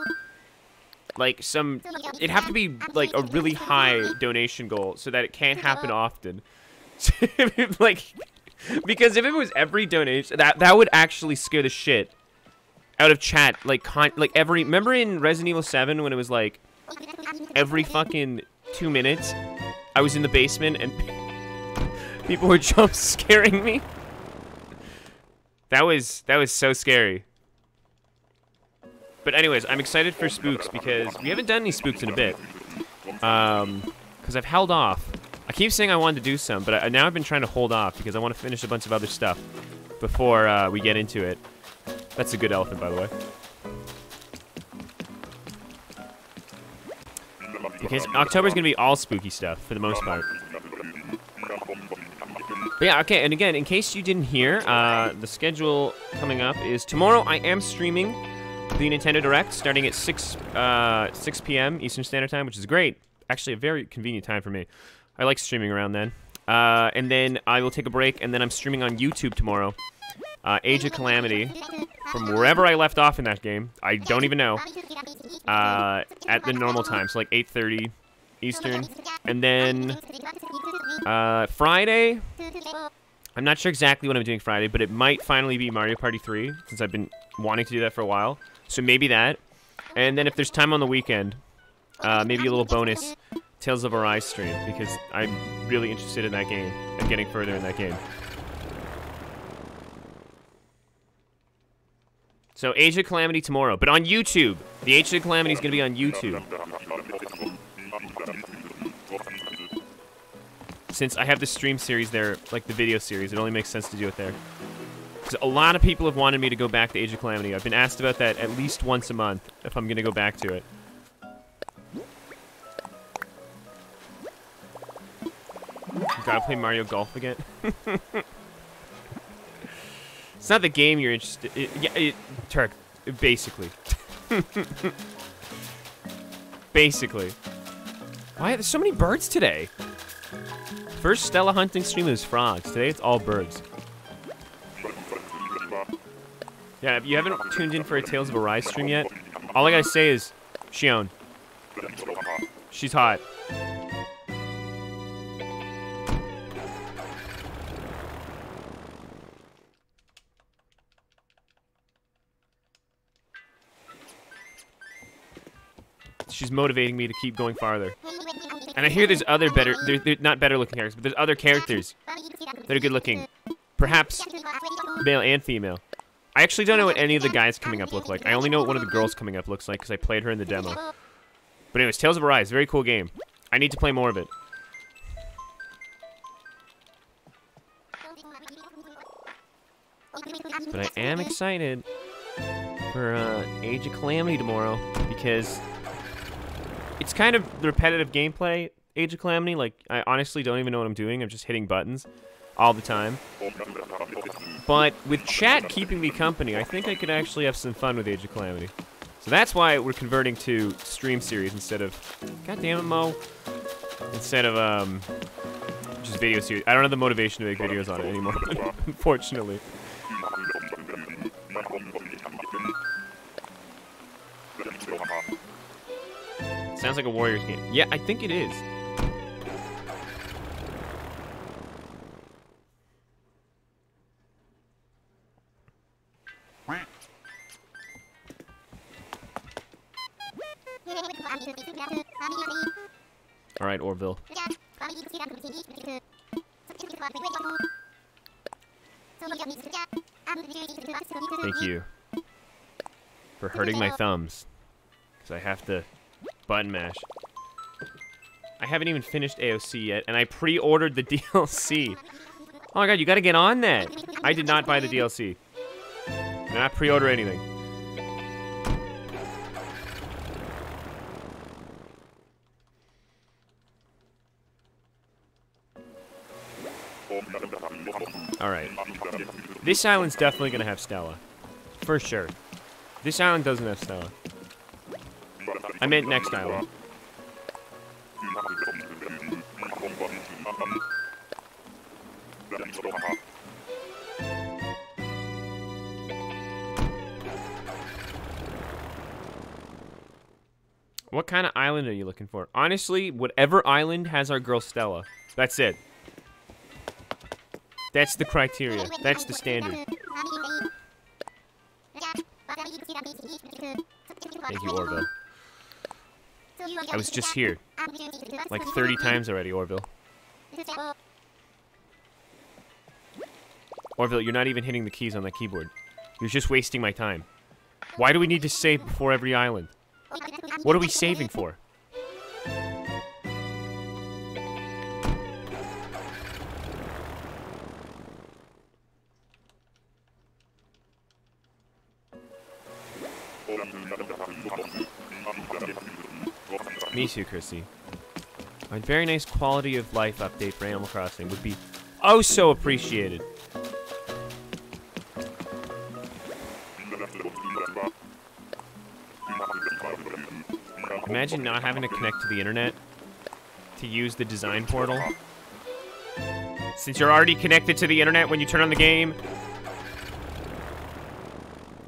like some... It'd have to be like a really high donation goal so that it can't happen often. Like... Because if it was every donation, that would actually scare the shit out of chat. Like every... Remember in Resident Evil 7 when it was like every fucking 2 minutes I was in the basement and people were jump scaring me? That was so scary. But anyways, I'm excited for spooks because we haven't done any spooks in a bit. Because I've held off. I keep saying I wanted to do some, but now I've been trying to hold off because I want to finish a bunch of other stuff before we get into it. That's a good elephant, by the way. Because October's going to be all spooky stuff, for the most part. But yeah, okay, and again, in case you didn't hear, the schedule coming up is tomorrow I am streaming the Nintendo Direct starting at 6 p.m. Eastern Standard Time, which is great. Actually, a very convenient time for me. I like streaming around then. And then I will take a break, and then I'm streaming on YouTube tomorrow. Age of Calamity, from wherever I left off in that game. I don't even know. At the normal time, so like 8:30 Eastern. And then Friday, I'm not sure exactly what I'm doing Friday, but it might finally be Mario Party 3, since I've been wanting to do that for a while. So maybe that. And then if there's time on the weekend, maybe a little bonus Tales of Arise stream, because I'm really interested in that game and getting further in that game. So Age of Calamity tomorrow, but on YouTube. The Age of Calamity is going to be on YouTube. Since I have the stream series there, like the video series, it only makes sense to do it there. Because a lot of people have wanted me to go back to Age of Calamity. I've been asked about that at least once a month, if I'm going to go back to it. Gotta play Mario Golf again. It's not the game you're interested in. Yeah, Turk, basically. Basically. Why are there so many birds today? First Stella hunting stream is frogs. Today it's all birds. Yeah, if you haven't tuned in for a Tales of Arise stream yet, all I gotta say is, Shion. She's hot. She's motivating me to keep going farther. And I hear there's other better, they're not better looking characters, but there's other characters that are good looking. Perhaps male and female. I actually don't know what any of the guys coming up look like. I only know what one of the girls coming up looks like because I played her in the demo. But anyways, Tales of Arise, very cool game. I need to play more of it. But I am excited for Age of Calamity tomorrow because it's kind of repetitive gameplay, Age of Calamity. Like, I honestly don't even know what I'm doing. I'm just hitting buttons all the time. But with chat keeping me company, I think I could actually have some fun with Age of Calamity. So that's why we're converting to stream series instead of... God damn it, Mo. Instead of, just video series. I don't have the motivation to make videos on it anymore, unfortunately. Sounds like a Warriors game. Yeah, I think it is. All right, Orville. Thank you for hurting my thumbs, because I have to button mash. I haven't even finished AOC yet, and I pre-ordered the DLC. Oh my god, you gotta get on that. I did not buy the DLC. I did not pre-order anything. Alright. This island's definitely gonna have Stella. For sure. This island doesn't have Stella. I meant next island. What kind of island are you looking for? Honestly, whatever island has our girl Stella. That's it. That's the criteria. That's the standard. Thank you, Orville. I was just here. Like 30 times already, Orville. Orville, you're not even hitting the keys on that keyboard. You're just wasting my time. Why do we need to save before every island? What are we saving for? Me too, Chrissy. A very nice quality of life update for Animal Crossing would be oh so appreciated. Imagine not having to connect to the internet to use the design portal. Since you're already connected to the internet when you turn on the game.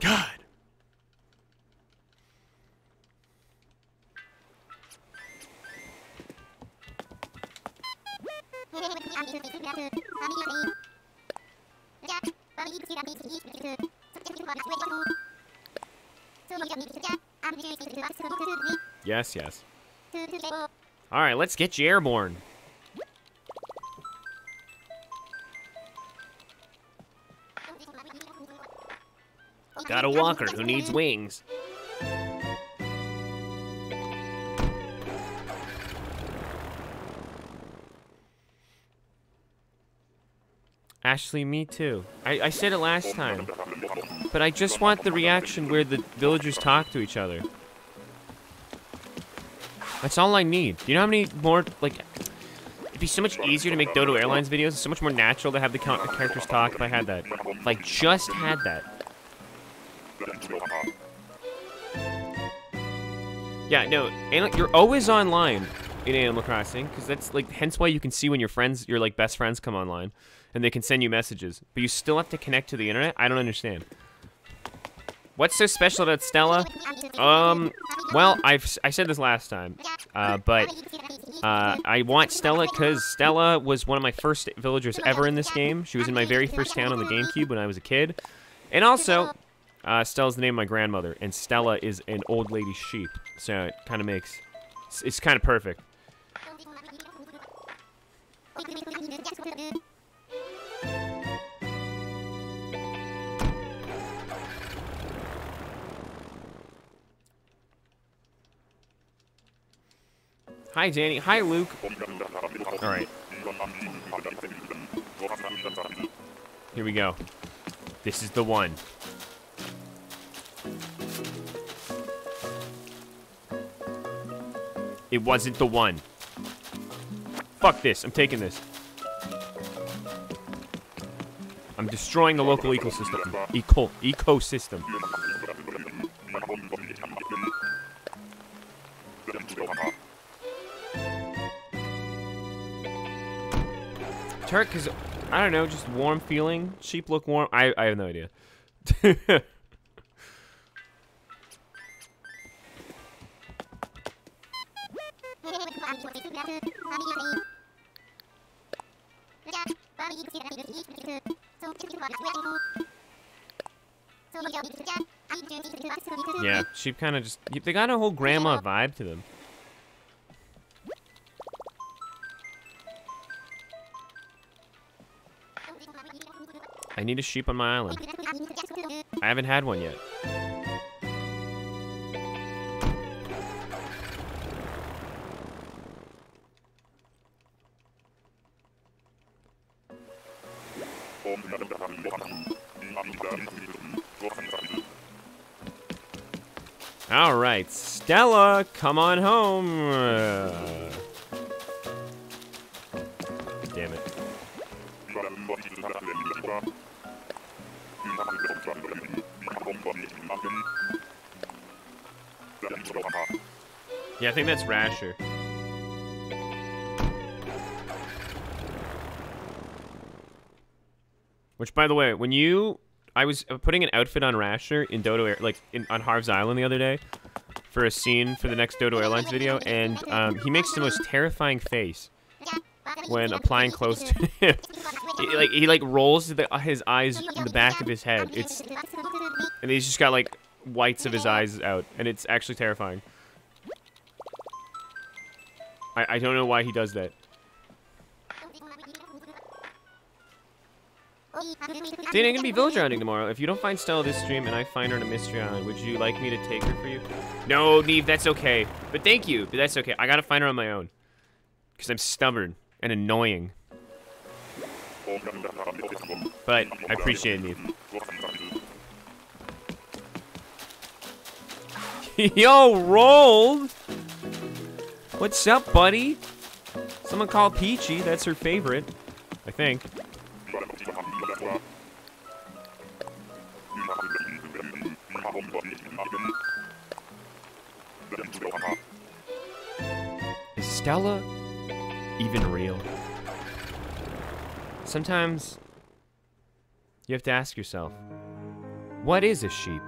God. Yes, yes. Alright, let's get you airborne. Got a walker who needs wings. Ashley, me too. I said it last time. But I just want the reaction where the villagers talk to each other. That's all I need. You know how many more, like... It'd be so much easier to make Dodo Airlines videos. It's so much more natural to have the characters talk if I had that. If I just had that. Yeah, no, you're always online in Animal Crossing, because that's, like, hence why you can see when your friends, your, like, best friends come online, and they can send you messages. But you still have to connect to the internet? I don't understand. What's so special about Stella? Well, I said this last time, but I want Stella because Stella was one of my first villagers ever in this game. She was in my very first town on the GameCube when I was a kid. And also, Stella's the name of my grandmother, and Stella is an old lady sheep. So it kind of makes... It's kind of perfect. Hi, Danny. Hi, Luke. All right. Here we go. This is the one. It wasn't the one. Fuck this. I'm taking this. I'm destroying the local ecosystem. Ecosystem. Turk, because, I don't know, just warm feeling. Sheep look warm. I have no idea. Yeah, sheep kind of just... They got a whole grandma vibe to them. I need a sheep on my island. I haven't had one yet. All right, Stella, come on home. Damn it. Yeah, I think that's Rasher. Which, by the way, when I was putting an outfit on Rasher in Dodo Air, on Harv's Island the other day for a scene for the next Dodo Airlines video, and he makes the most terrifying face when applying clothes to him. he rolls his eyes in the back of his head. And he's just got like whites of his eyes out, and it's actually terrifying. I don't know why he does that. Dana, I'm gonna be villager hunting tomorrow. If you don't find Stella this stream and I find her in a mystery island, would you like me to take her for you? No, Neve, that's okay. But thank you, but that's okay. I gotta find her on my own. Because I'm stubborn and annoying. But I appreciate it, Neve. Yo, rolled! What's up, buddy? Someone called Peachy. That's her favorite, I think. Is Stella even real? Sometimes you have to ask yourself, what is a sheep?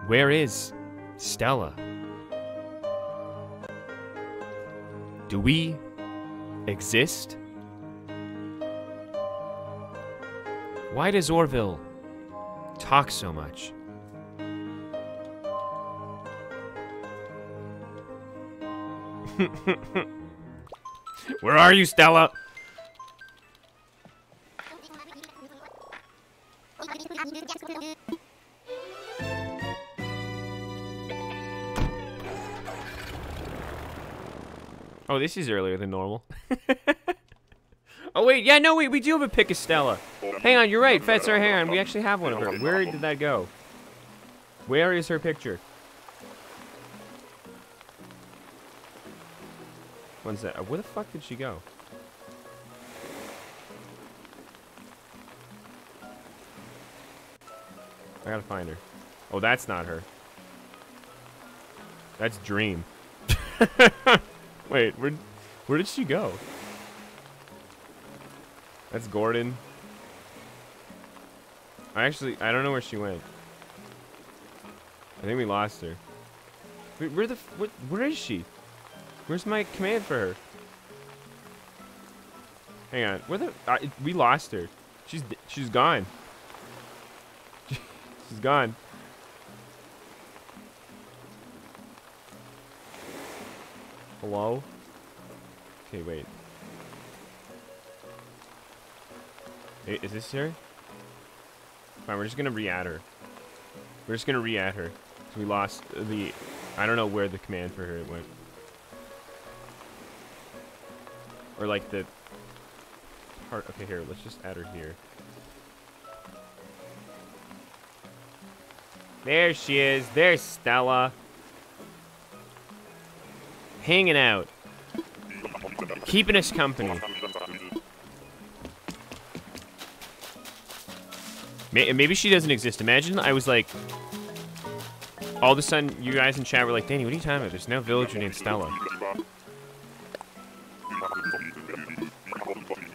Where is Stella? Do we exist? Why does Orville talk so much? Where are you, Stella? Oh, this is earlier than normal. Oh, wait. Yeah, no, wait. We do have a pic of Stella. Hang on. You're right. Fetzer, hang on. We actually have one of her. Where did that go? Where is her picture? When's that? Where the fuck did she go? I gotta find her. Oh, that's not her. That's Dream. Wait, where did she go? That's Gordon. I don't know where she went. I think we lost her. Wait, where is she? Where's my command for her? Hang on. We lost her. She's gone. She's gone. Hello? Okay, wait. Hey, is this her? Fine, we're just gonna re-add her. We're just gonna re-add her. So we lost the... I don't know where the command for her went. Or like the... part... Okay, here, let's just add her here. There she is. There's Stella. Hanging out. Keeping us company. Maybe she doesn't exist. Imagine I was like... All of a sudden, you guys in chat were like, Danny, what are you talking about? There's no villager named Stella.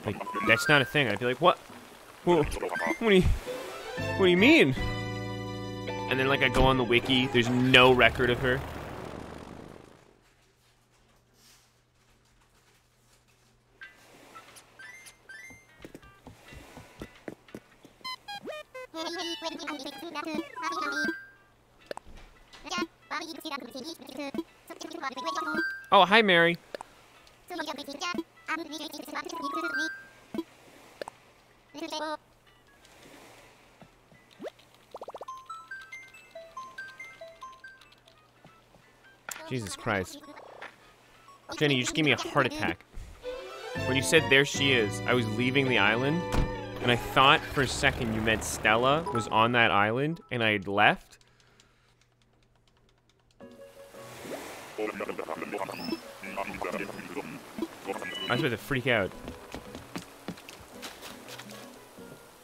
Like, that's not a thing. I'd be like, what? What do you mean? And then, like, I go on the wiki. There's no record of her. Oh, hi, Mary. Jesus Christ. Jenny, you just gave me a heart attack. When you said there she is, I was leaving the island, and I thought for a second you meant Stella was on that island, and I had left. I was about to freak out.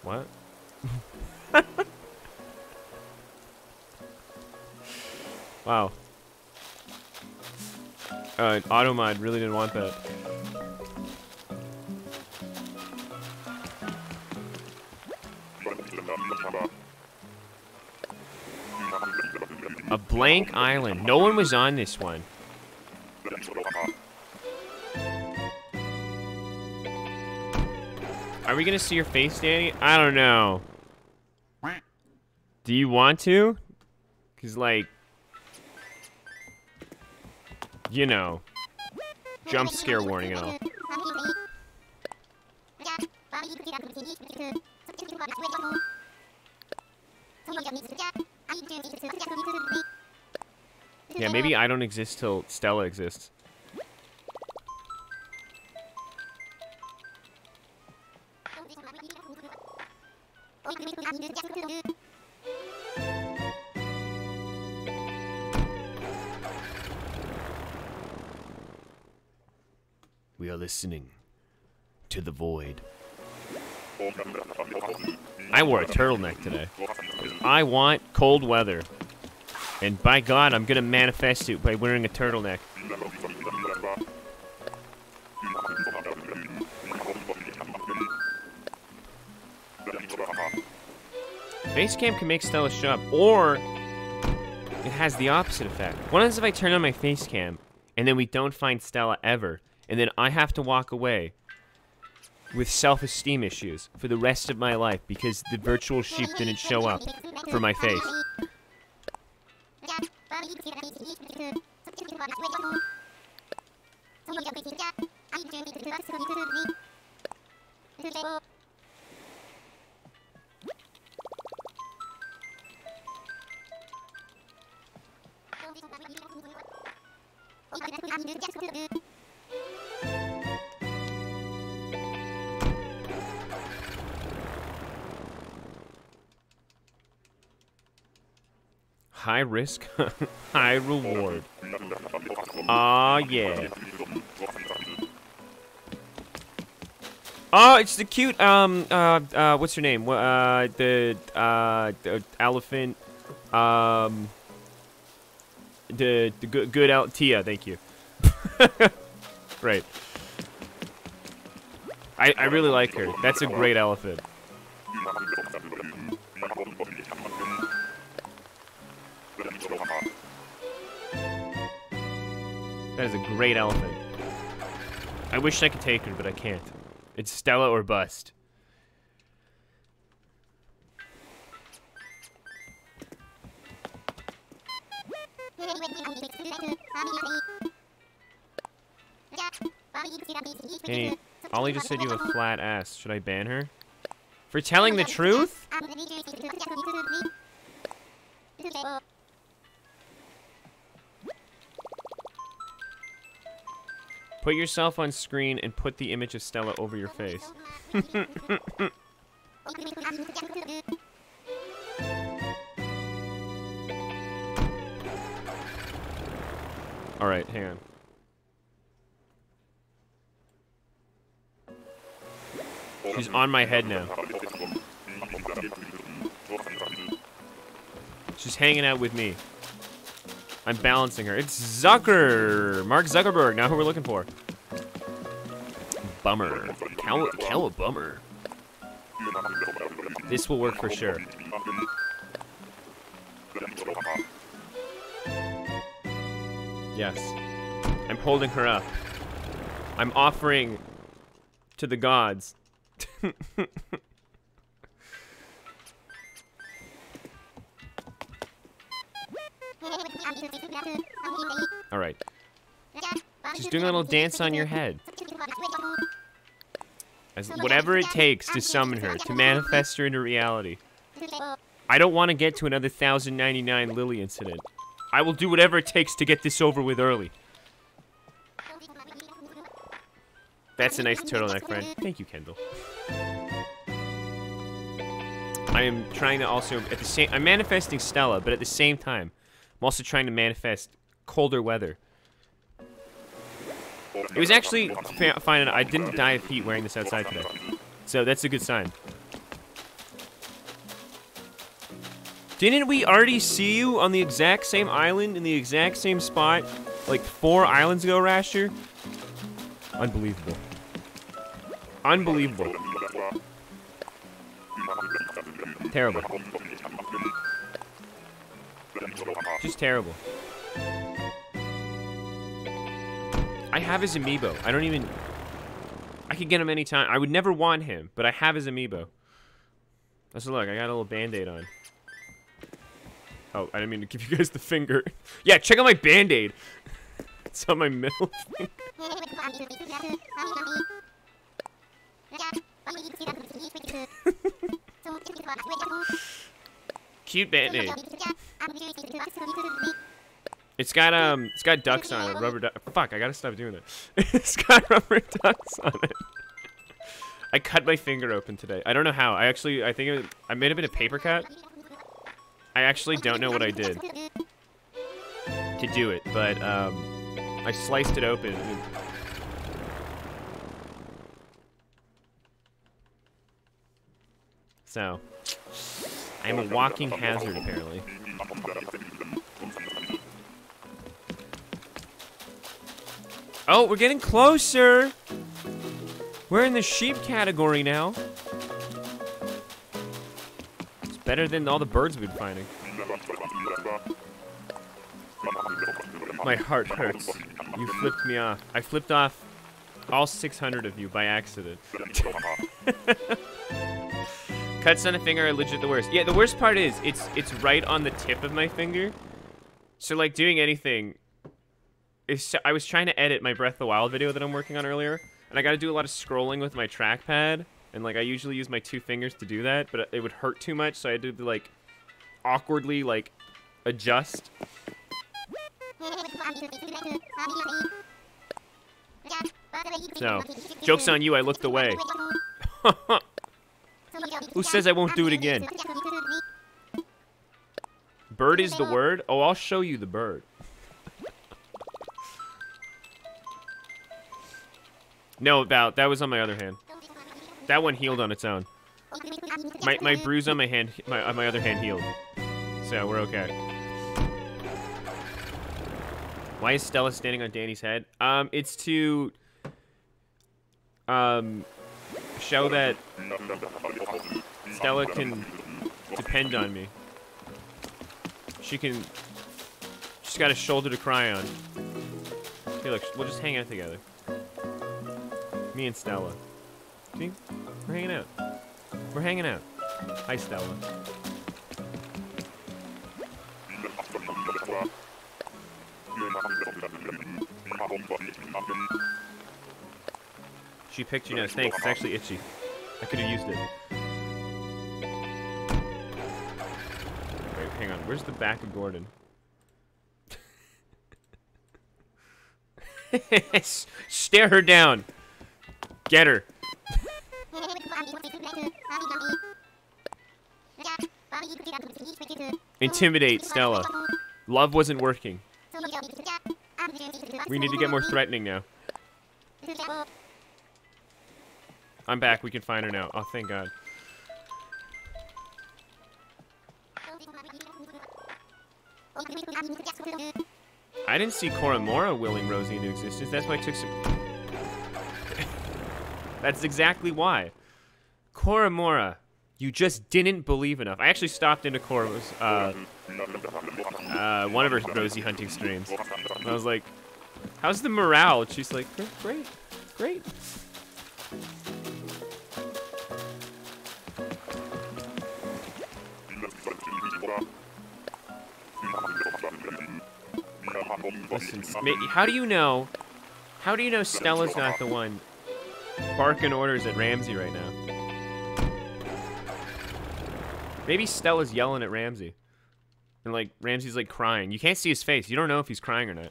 What? Wow. Automod really didn't want that. A blank island. No one was on this one. Are we gonna see your face, Danny? I don't know. Do you want to? Cause like, you know, jump scare warning and all. Yeah, maybe I don't exist till Stella exists. We are listening to the void. I wore a turtleneck today. I want cold weather. And by God, I'm gonna manifest it by wearing a turtleneck. Facecam can make Stella show up, or it has the opposite effect. What happens if I turn on my facecam and then we don't find Stella ever, and then I have to walk away with self-esteem issues for the rest of my life because the virtual sheep didn't show up for my face. High risk, high reward. Aw, yeah. Oh, it's the cute, what's her name? The elephant, the good Tia, thank you. Right. I really like her. That's a great elephant. That is a great elephant. I wish I could take her, but I can't. It's Stella or bust. Hey, Ollie just said you have a flat ass. Should I ban her? For telling the truth? Put yourself on screen and put the image of Stella over your face. Alright, hang on. She's on my head now. She's hanging out with me. I'm balancing her. It's Mark Zuckerberg. Now who we're looking for. Bummer. Cow a bummer. This will work for sure. Yes. I'm holding her up. I'm offering to the gods. Alright. Just doing a little dance on your head. Whatever it takes to summon her, to manifest her into reality. I don't want to get to another 1099 Lily incident. I will do whatever it takes to get this over with early. That's a nice turtleneck, friend. Thank you, Kendall. I am trying to also, at the same, I'm manifesting Stella, but at the same time, I'm also trying to manifest colder weather. It was actually fine. I didn't die of heat wearing this outside today, so that's a good sign. Didn't we already see you on the exact same island in the exact same spot like 4 islands ago, Rasher? Unbelievable. Unbelievable. Terrible. Just terrible. I have his amiibo. I don't even... I could get him anytime. I would never want him, but I have his amiibo. Let's look. I got a little band-aid on. Oh, I didn't mean to give you guys the finger. Yeah, check out my band-aid. It's on my middle finger. Cute band-aid. It's got ducks on it, rubber duck. Fuck, I gotta stop doing that. It's got rubber ducks on it. I cut my finger open today. I don't know how. I think I made a bit of paper cut. I actually don't know what I did to do it, but I sliced it open. So, I am a walking hazard, apparently. Oh, we're getting closer! We're in the sheep category now. It's better than all the birds we've been finding. My heart hurts. You flipped me off. I flipped off All 600 of you by accident. Cuts on a finger are legit the worst. Yeah, the worst part is it's right on the tip of my finger. So like doing anything is, I was trying to edit my Breath of the Wild video that I'm working on earlier, and I got to do a lot of scrolling with my trackpad, and like I usually use my 2 fingers to do that, but it would hurt too much, so I had to like awkwardly like adjust. So, joke's on you, I looked away. Who says I won't do it again? Bird is the word? Oh, I'll show you the bird. No, that was on my other hand. That one healed on its own. My bruise on my hand, my other hand healed. So, we're okay. Why is Stella standing on Danny's head? It's to show that Stella can depend on me. She's got a shoulder to cry on. Hey, look, we'll just hang out together. Me and Stella. See? We're hanging out. We're hanging out. Hi, Stella. She picked your nose. Thanks, it's actually itchy. I could have used it. Wait, hang on. Where's the back of Gordon? Stare her down. Get her. Intimidate Stella. Love wasn't working. We need to get more threatening now. I'm back. We can find her now. Oh, thank God. I didn't see Koromora willing Rosie into existence. That's why I took some... That's exactly why. Koromora, you just didn't believe enough. I actually stopped into Koromora's, one of her Rosie hunting streams. And I was like, how's the morale? And she's like, great, great. Listen, how do you know Stella's not the one barking orders at Ramsey right now? Maybe Stella's yelling at Ramsey. And like, Ramsey's like crying. You can't see his face. You don't know if he's crying or not.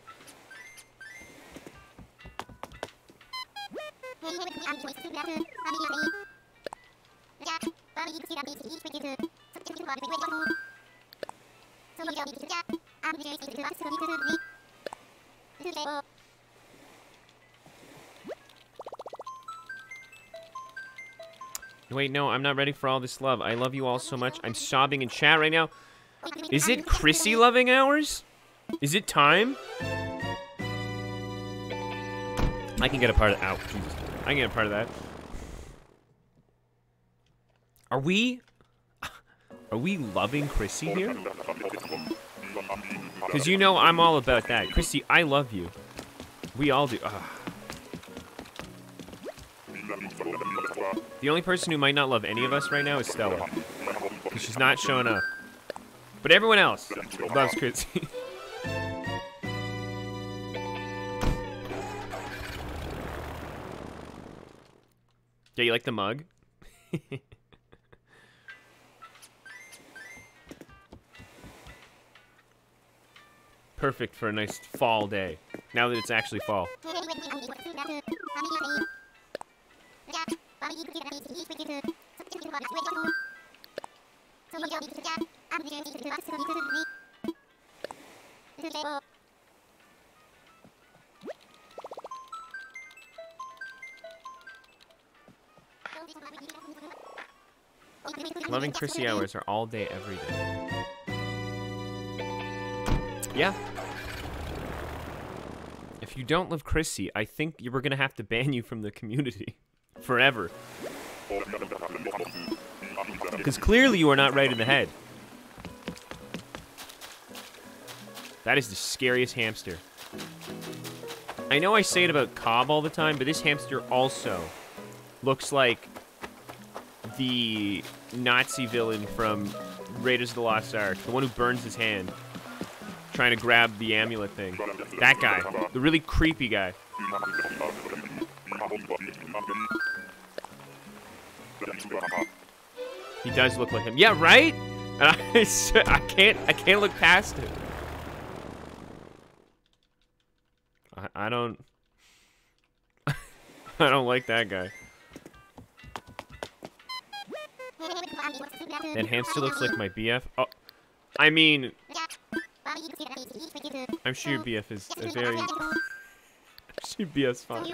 Wait, no, I'm not ready for all this love. I love you all so much. I'm sobbing in chat right now. Is it Chrissy loving hours? Is it time? I can get a part of... Ow, Jesus. I can get a part of that. Are we loving Chrissy here? Because you know I'm all about that. Chrissy, I love you. We all do. Ugh. The only person who might not love any of us right now is Stella. Because she's not showing up. But everyone else loves Chrissy. Yeah, you like the mug? Perfect for a nice fall day. Now that it's actually fall. Loving Chrissy hours are all day, every day. Yeah. If you don't love Chrissy, I think we're gonna have to ban you from the community. Forever. Because clearly you are not right in the head. That is the scariest hamster. I know I say it about Cobb all the time, but this hamster also looks like the Nazi villain from Raiders of the Lost Ark, the one who burns his hand trying to grab the amulet thing. That guy, the really creepy guy. He does look like him. Yeah, right? And I can't look past it. I don't I don't like that guy. That hamster looks like my BF. Oh, I mean, I'm sure your BF is a very. I'm sure BF's fine.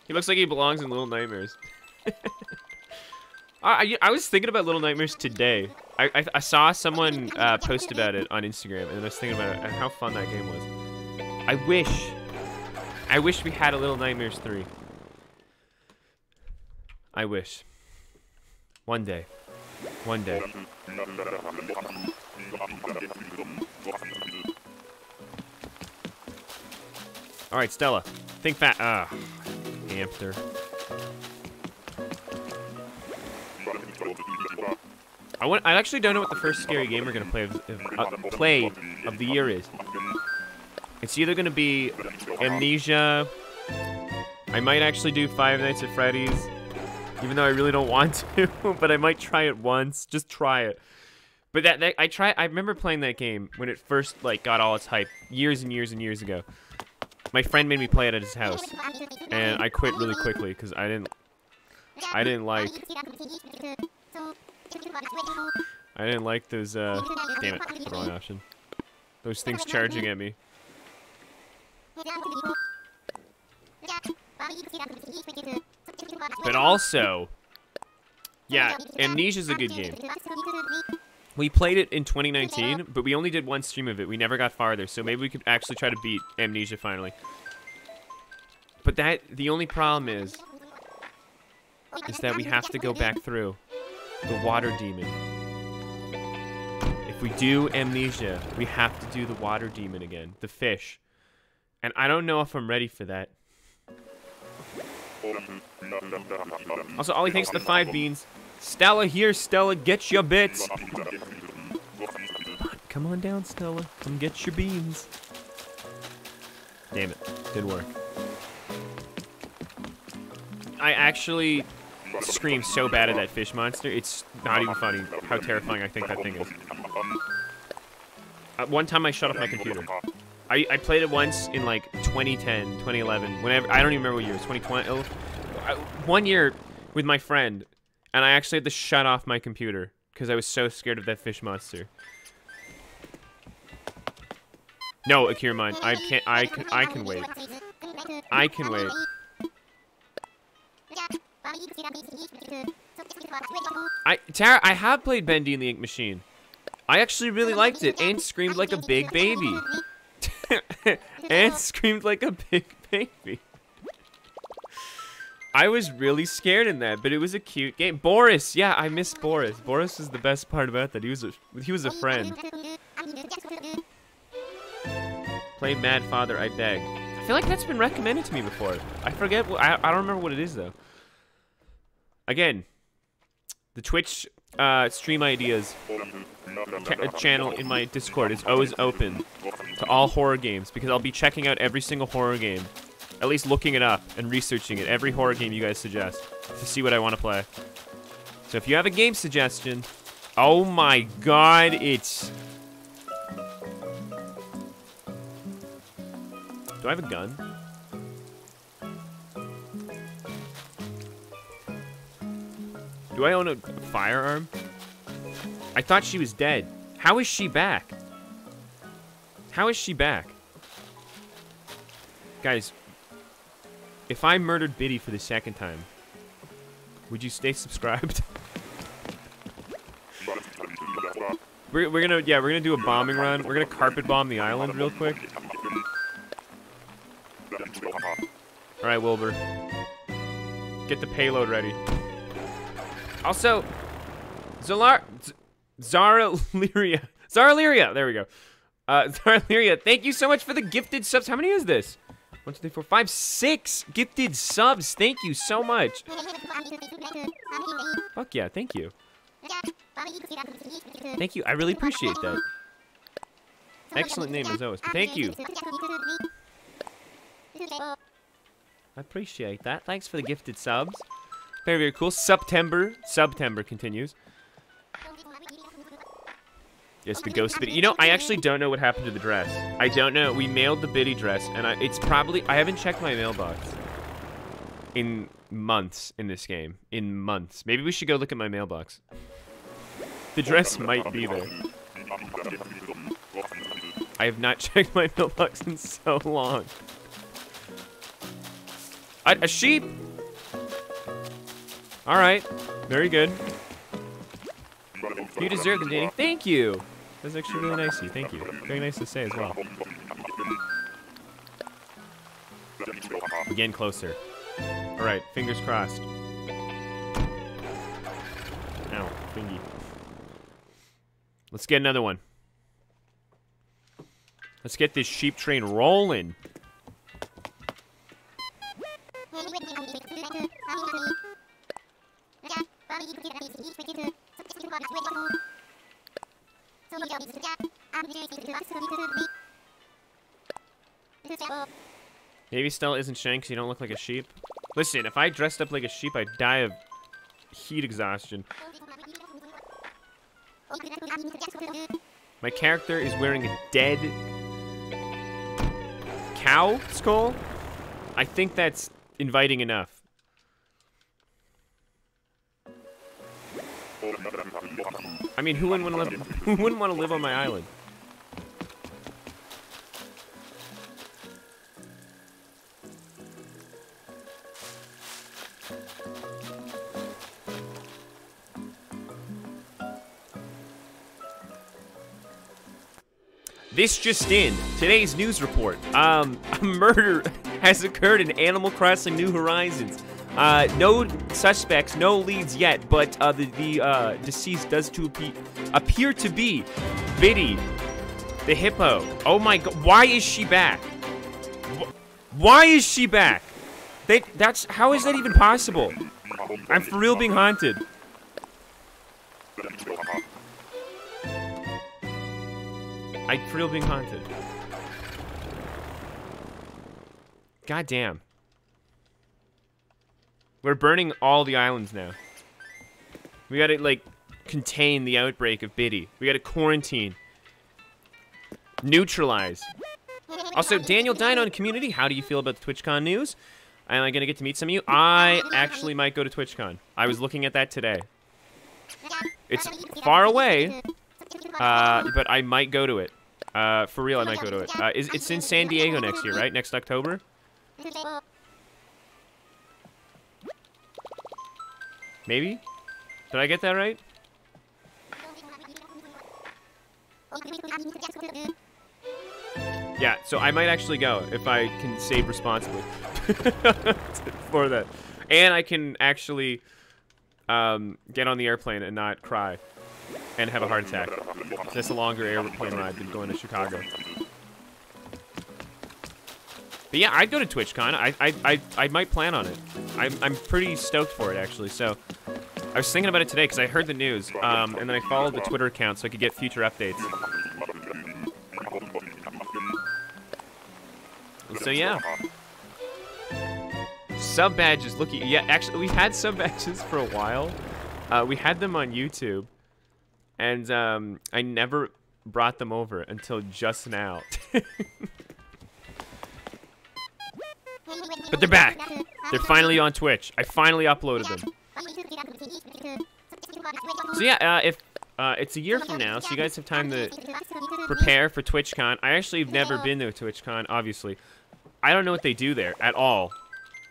He looks like he belongs in Little Nightmares. I was thinking about Little Nightmares today. I saw someone post about it on Instagram, and I was thinking about it and how fun that game was. I wish we had a Little Nightmares 3. I wish. One day. One day. Alright, Stella. Think fast. Hamster. I actually don't know what the first scary game we're gonna play of the year is. It's either gonna be Amnesia. I might actually do Five Nights at Freddy's, even though I really don't want to. But I might try it once. Just try it. But I remember playing that game when it first got all its hype years and years and years ago. My friend made me play it at his house, and I quit really quickly because I didn't like those. Damn it, the wrong option. Those things charging at me. But also, yeah, Amnesia's a good game. We played it in 2019, but we only did one stream of it. We never got farther, so maybe we could actually try to beat Amnesia finally. But the only problem is that we have to go back through the water demon. If we do Amnesia, we have to do the water demon again, the fish. And I don't know if I'm ready for that. Also, Ollie, thanks for the 5 beans. Stella here, Stella, get your bits. Come on down, Stella. Come get your beans. Damn it, didn't work. I actually scream so bad at that fish monster. It's not even funny how terrifying I think that thing is. One time I shut off my computer. I played it once in 2010, 2011, whenever, I don't even remember what year, it was 2020. One year with my friend, and I actually had to shut off my computer because I was so scared of that fish monster. No, Akira mine. I can wait. I can wait. Tara, I have played Bendy and the Ink Machine. I actually really liked it and screamed like a big baby. And screamed like a big baby. I was really scared in that, but it was a cute game. Boris, yeah, I miss Boris. Boris was the best part about that. He was a friend. Play Mad Father, I beg. I feel like that's been recommended to me before. I forget. I don't remember what it is though. Again, the Twitch stream ideas channel in my Discord is always open to all horror games because I'll be checking out every single horror game, at least looking it up and researching it, every horror game you guys suggest to see what I want to play. So if you have a game suggestion, oh my god, it's... Do I have a gun? Do I own a firearm? I thought she was dead. How is she back? How is she back? Guys, if I murdered Biddy for the second time, would you stay subscribed? we're gonna do a bombing run. We're gonna carpet bomb the island real quick. All right, Wilbur, get the payload ready. Also, Zara Lyria. Zara Lyria. There we go. Zara Lyria, thank you so much for the gifted subs. How many is this? 1, 2, 3, 4, 5, 6 gifted subs. Thank you so much. Fuck yeah, thank you. Thank you. I really appreciate that. Excellent name as always. But thank you. I appreciate that. Thanks for the gifted subs. Very, very cool. September continues. Yes, the ghost Biddy. You know, I actually don't know what happened to the dress. I don't know. We mailed the Biddy dress, and it's probably... I haven't checked my mailbox in months in this game. In months. Maybe we should go look at my mailbox. The dress might be there. I have not checked my mailbox in so long. A sheep! Alright. Very good. You deserve them, Danny. Thank you! That's actually really nice of you. Thank you. Very nice to say as well. Again, closer. Alright, fingers crossed. Ow, fingy. Let's get another one. Let's get this sheep train rolling. Maybe Stella isn't Shank because you don't look like a sheep. Listen, if I dressed up like a sheep, I'd die of heat exhaustion. My character is wearing a dead cow skull. I think that's inviting enough. I mean, who wouldn't want to live on my island? This just in. Today's news report. A murder has occurred in Animal Crossing New Horizons. No suspects, no leads yet, but the deceased does appear to be Biddy, the hippo. Oh my god, why is she back? Why is she back? How is that even possible? I'm for real being haunted. I'm for real being haunted. God damn. We're burning all the islands now. We gotta, like, contain the outbreak of Biddy. We gotta quarantine. Neutralize. Also, Daniel Dino in community, how do you feel about the TwitchCon news? Am I gonna get to meet some of you? I actually might go to TwitchCon. I was looking at that today. It's far away, but I might go to it. For real, I might go to it. It's in San Diego next year, right? Next October? Maybe? Did I get that right? Yeah, so I might actually go if I can save responsibly for that. And I can actually get on the airplane and not cry and have a heart attack. That's a longer airplane ride than going to Chicago. But yeah, I'd go to TwitchCon. I might plan on it. I'm pretty stoked for it, actually. So I was thinking about it today because I heard the news, and then I followed the Twitter account so I could get future updates. So yeah. Sub badges, looky. Yeah, actually, we've had sub badges for a while. We had them on YouTube, and I never brought them over until just now. But they're back. They're finally on Twitch. I finally uploaded them. So yeah, if it's a year from now, so you guys have time to prepare for TwitchCon. I actually have never been to a TwitchCon, obviously. I don't know what they do there at all,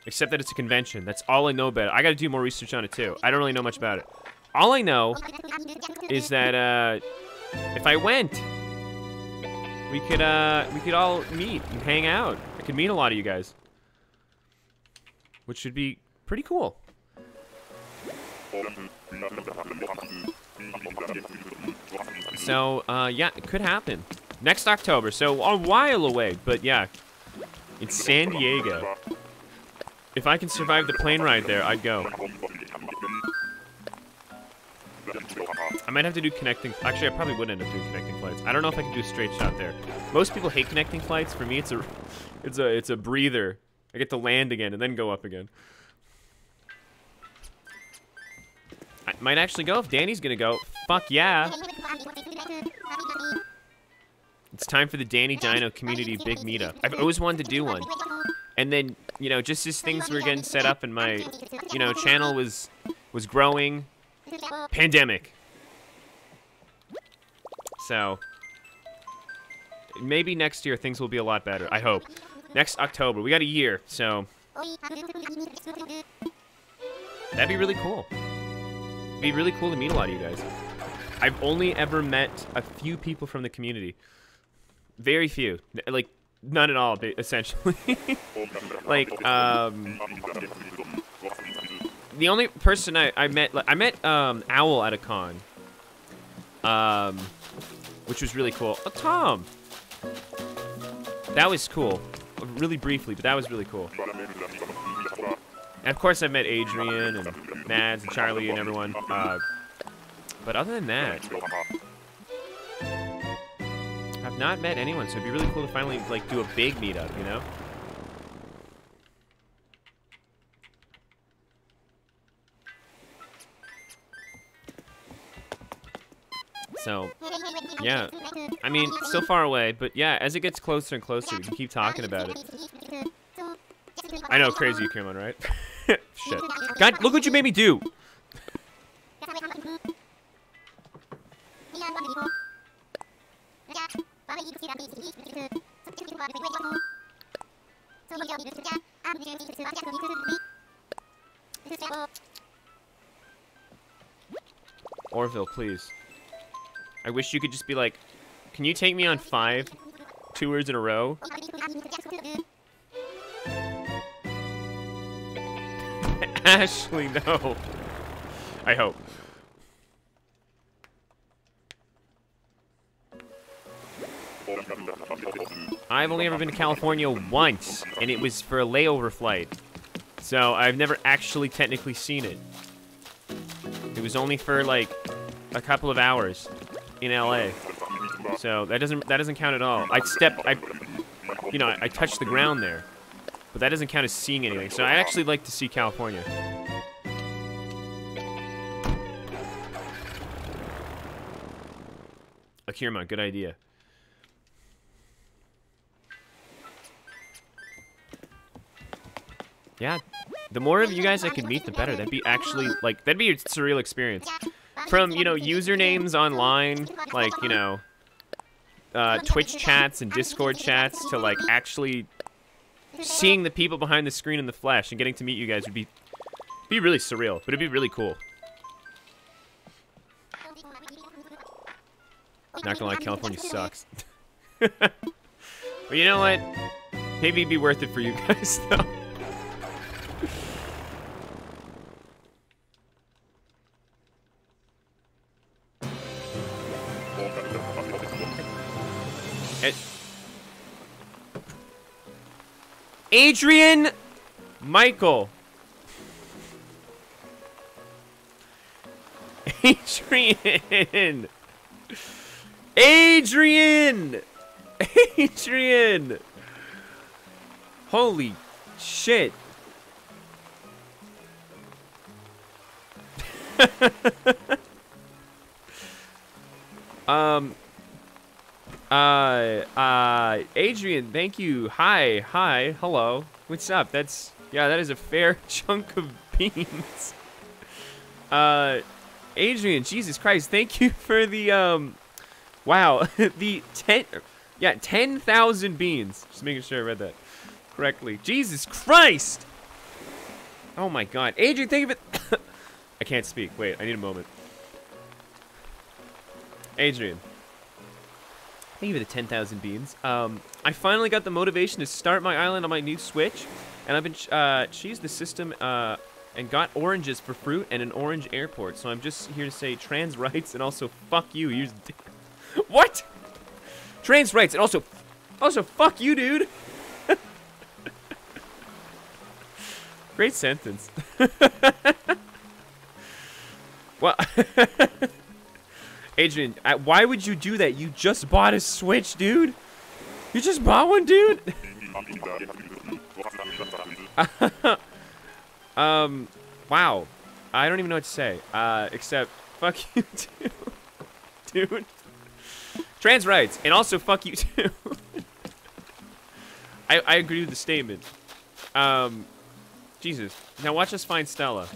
except that it's a convention. That's all I know about it. I got to do more research on it too. I don't really know much about it. All I know is that if I went, we could all meet and hang out. I could meet a lot of you guys, which should be pretty cool. So, yeah, it could happen. Next October, so a while away, but yeah. It's San Diego. If I can survive the plane ride there, I'd go. I might have to do connecting. Actually, I probably would end up doing connecting flights. I don't know if I can do a straight shot there. Most people hate connecting flights. For me, it's a breather. I get to land again and then go up again. I might actually go if Danny's gonna go. Fuck yeah! It's time for the Danny Dino Community Big Meetup. I've always wanted to do one. And then, you know, just as things were getting set up and my, you know, channel was growing, pandemic. So, maybe next year things will be a lot better, I hope. Next October, we got a year, so. That'd be really cool. It'd be really cool to meet a lot of you guys. I've only ever met a few people from the community. Very few. Like, none at all, essentially. Like, the only person I met Owl at a con. Which was really cool. Oh, Tom! That was cool. Really briefly, but that was really cool. And of course I met Adrian and Mads and Charlie and everyone. But other than that, I've not met anyone, so it'd be really cool to finally, like, do a big meetup, you know? So, yeah. I mean, so far away, but yeah, as it gets closer and closer, we can keep talking about it. I know, crazy you came on, right? Shit. God, look what you made me do! Orville, please. I wish you could just be like, can you take me on 5 tours in a row? Ashley, no. I hope. I've only ever been to California once, and it was for a layover flight. So I've never actually technically seen it. It was only for like a couple of hours in LA. So that doesn't count at all. I touched the ground there. But that doesn't count as seeing anything. So I'd actually like to see California. Akirma, good idea. Yeah, the more of you guys I can meet, the better. That'd be actually, like, that'd be a surreal experience. From, you know, usernames online, like, you know, Twitch chats and Discord chats, to, like, actually seeing the people behind the screen in the flesh and getting to meet you guys would be really surreal, but it'd be really cool. Not gonna lie, California sucks. But you know what? Maybe it'd be worth it for you guys, though. Adrian Michael. Adrian. Adrian. Adrian. Holy shit. Adrian, thank you. Hi, hello. What's up? that is a fair chunk of beans. Adrian, Jesus Christ, thank you for the, wow, the 10,000 beans. Just making sure I read that correctly. Jesus Christ! Oh my God. Adrian, thank you for, I can't speak. Wait, I need a moment. Adrian. Thank you for the 10,000 beans. I finally got the motivation to start my island on my new Switch, and I've been, the system, and got oranges for fruit and an orange airport. So I'm just here to say trans rights and also fuck you. Here's what? Trans rights and also fuck you, dude. Great sentence. Well, Adrian, why would you do that? You just bought a Switch, dude. You just bought one, dude. Wow. I don't even know what to say. Except fuck you too, dude. Trans rights and also fuck you too. I agree with the statement. Jesus. Now watch us find Stella.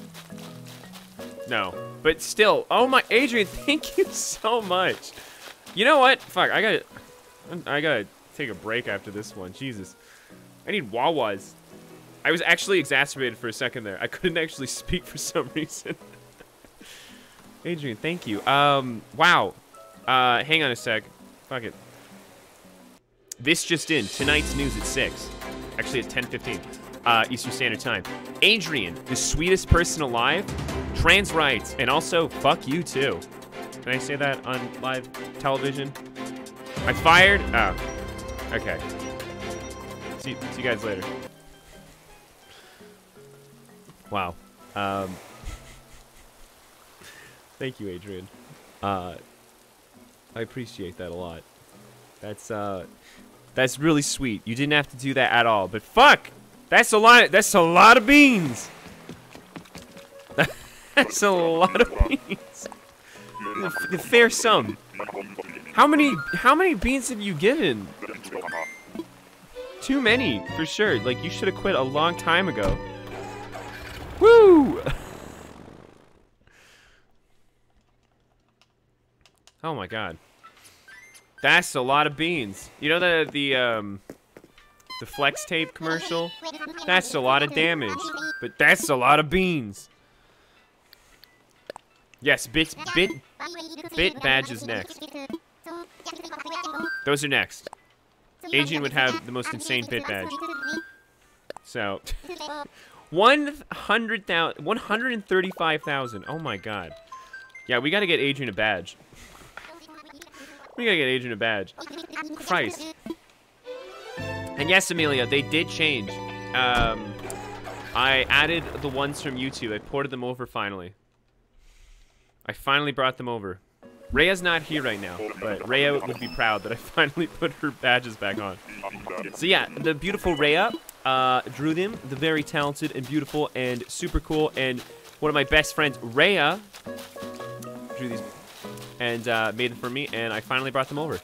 No. But still. Oh my, Adrian, thank you so much. You know what? Fuck, I gotta take a break after this one. Jesus. I need Wawas. I was actually exacerbated for a second there. I couldn't actually speak for some reason. Adrian, thank you. Wow. Hang on a sec. Fuck it. This just in. Tonight's news at 6. Actually at 10:15. Eastern Standard Time. Adrian, the sweetest person alive, trans rights, and also fuck you too. Can I say that on live television? I fired? Oh. Okay. See you guys later. Wow. Thank you, Adrian. I appreciate that a lot. That's really sweet. You didn't have to do that at all, but fuck! That's a lot of beans. That's a lot of beans. The fair sum. How many beans have you given? Too many, for sure. Like, you should have quit a long time ago. Woo! Oh my god. That's a lot of beans. You know the flex tape commercial? That's a lot of damage, but that's a lot of beans. Yes, bit badge is next. Those are next. Adrian would have the most insane bit badge. So, 135,000. Oh my god. Yeah, we gotta get Adrian a badge. We gotta get Adrian a badge. Christ. And yes, Amelia, they did change. I added the ones from YouTube. I ported them over finally. I finally brought them over. Rhea's not here right now, but Rhea would be proud that I finally put her badges back on. So yeah, the beautiful Rhea drew them. The very talented and beautiful and super cool. And one of my best friends, Rhea, drew these and made them for me, and I finally brought them over.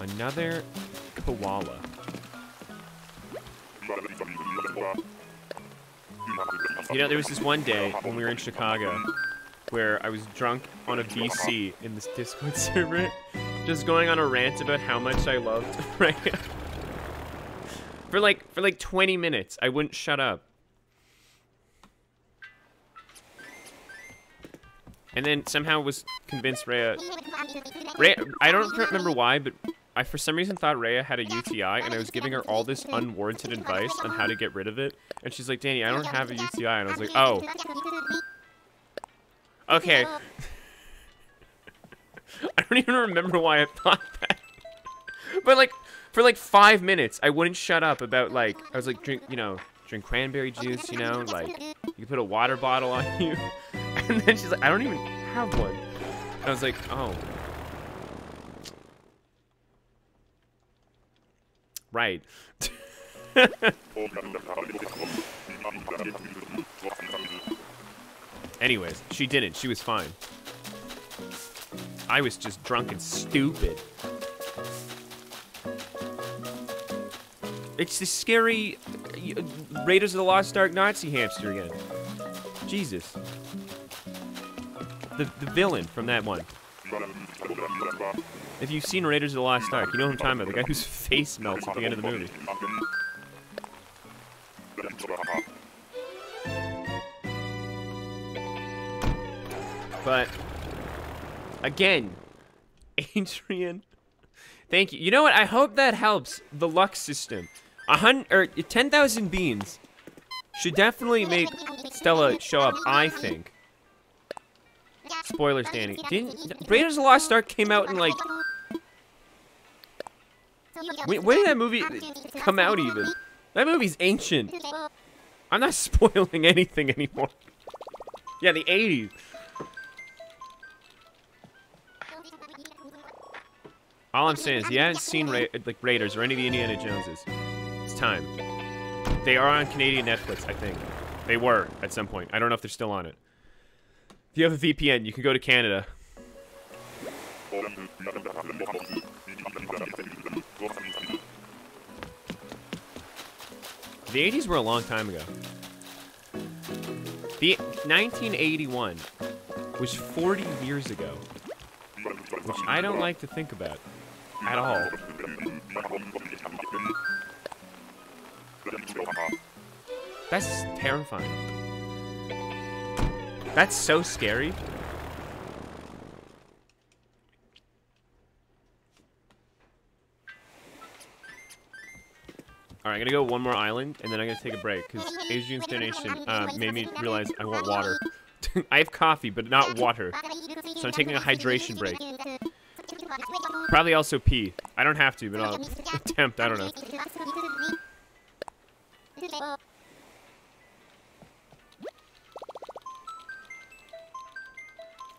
Another koala. You know, there was this one day when we were in Chicago where I was drunk on a VC in this Discord server, just going on a rant about how much I loved Rhea. For like 20 minutes, I wouldn't shut up. And then somehow was convinced Rhea, I don't remember why, but I for some reason thought Rhea had a UTI, and I was giving her all this unwarranted advice on how to get rid of it. And she's like, Danny, I don't have a UTI. And I was like, oh. Okay. I don't even remember why I thought that. But like, for like 5 minutes, I wouldn't shut up about like, I was like, drink cranberry juice, you know, like, you can put a water bottle on you. And then she's like, I don't even have one. And I was like, oh. Right. Anyways, she didn't. She was fine. I was just drunk and stupid. It's the scary Raiders of the Lost Ark Nazi hamster again. Jesus. The villain from that one. If you've seen Raiders of the Lost Ark, you know who I'm talking about. The guy whose face melts at the end of the movie. But, again, Adrian, thank you. You know what? I hope that helps the luck system. 10,000 beans Should definitely make Stella show up, I think. Spoilers, Danny. Raiders of the Lost Ark came out in, like... When did that movie come out, even? That movie's ancient. I'm not spoiling anything anymore. Yeah, the 80s. All I'm saying is, you haven't seen Raiders or any of the Indiana Joneses. It's time. They are on Canadian Netflix, I think. They were at some point. I don't know if they're still on it. If you have a VPN, you can go to Canada. The 80s were a long time ago. The 1981 was 40 years ago, which I don't like to think about at all. That's terrifying. That's so scary. Alright, I'm gonna go one more island, and then I'm gonna take a break, because Adrian's donation made me realize I want water. I have coffee, but not water. So I'm taking a hydration break. Probably also pee. I don't have to, but I'll attempt. I don't know.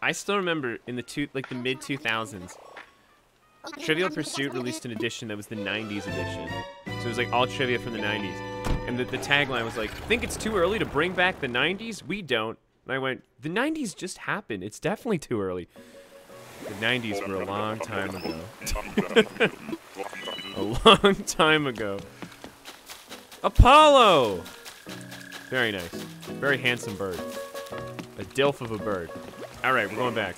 I still remember in the mid 2000s, Trivial Pursuit released an edition that was the 90s edition. So it was like all trivia from the 90s. And the tagline was like, think it's too early to bring back the 90s? We don't. And I went, the 90s just happened. It's definitely too early. The 90s were a long time ago. A long time ago. Apollo! Very nice. Very handsome bird. A dilf of a bird. Alright, we're going back.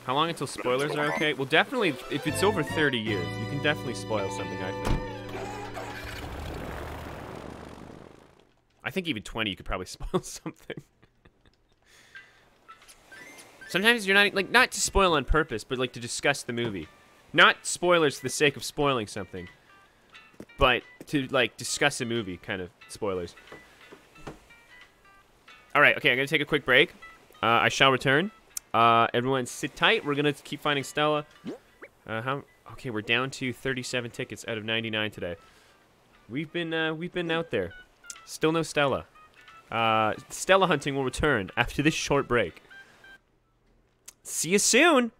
How long until spoilers are okay? Well, definitely, if it's over 30 years, you can definitely spoil something, I think. I think even 20, you could probably spoil something. Sometimes you're not, like, not to spoil on purpose, but, like, to discuss the movie. Not spoilers for the sake of spoiling something, but to, like, discuss a movie, kind of spoilers. Alright, okay, I'm gonna take a quick break. I shall return. Everyone sit tight. We're gonna keep finding Stella. Okay, we're down to 37 tickets out of 99 today. We've been out there. Still no Stella. Stella hunting will return after this short break. See you soon!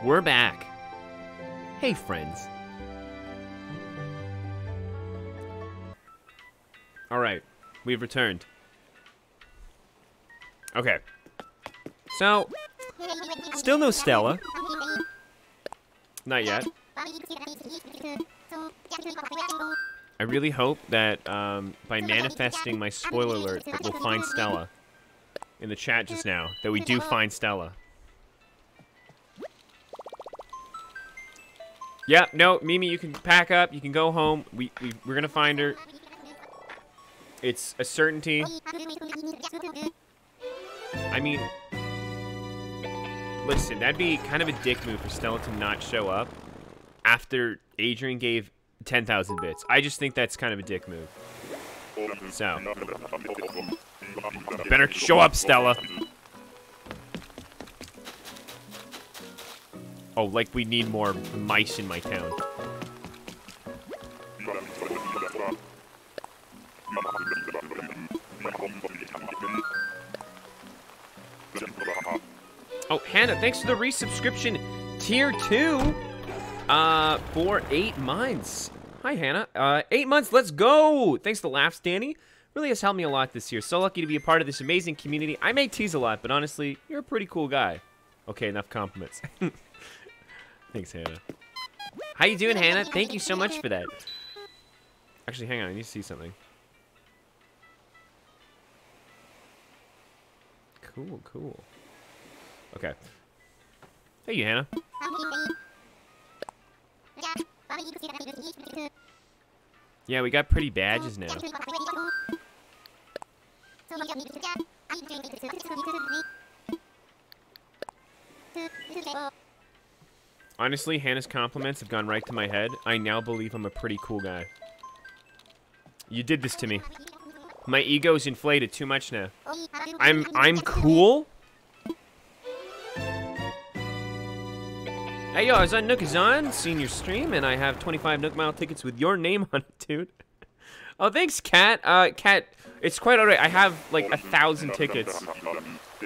We're back. Hey, friends. All right, we've returned. Okay. So, still no Stella. Not yet. I really hope that by manifesting my spoiler alert that we'll find Stella in the chat just now, that we do find Stella. Yeah, no, Mimi, you can pack up. You can go home. We're gonna find her. It's a certainty. I mean, listen, that'd be kind of a dick move for Stella to not show up after Adrian gave 10,000 bits. I just think that's kind of a dick move. So, better show up, Stella. Oh, like we need more mice in my town. Oh, Hannah, thanks for the resubscription. Tier 2 for 8 months. Hi, Hannah. 8 months, let's go. Thanks to Laughs, Danny. Really has helped me a lot this year. So lucky to be a part of this amazing community. I may tease a lot, but honestly, you're a pretty cool guy. Okay, enough compliments. Thanks, Hannah. How you doing, Hannah? Thank you so much for that. Actually, hang on. I need to see something. Cool, cool. Okay. Hey, you, Hannah. Yeah, we got pretty badges now. Honestly, Hannah's compliments have gone right to my head. I now believe I'm a pretty cool guy. You did this to me. My ego's inflated too much now. I'm cool? Hey, yo, I was on Nookazon, seen your stream, and I have 25 Nook Mile tickets with your name on it, dude. Oh, thanks, Kat. Kat, it's quite alright. I have, like, 1,000 tickets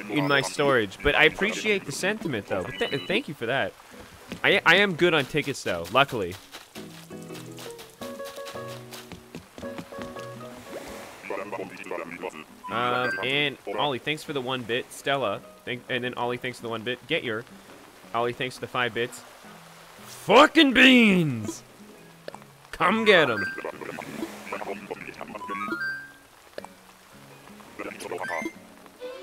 in my storage, but I appreciate the sentiment, though. But thank you for that. I am good on tickets, though, luckily. And Ollie, thanks for the 1 bit. Stella, and then Ollie, thanks for the 1 bit. Get your. Ollie, thanks for the 5 bits. Fucking beans! Come get them.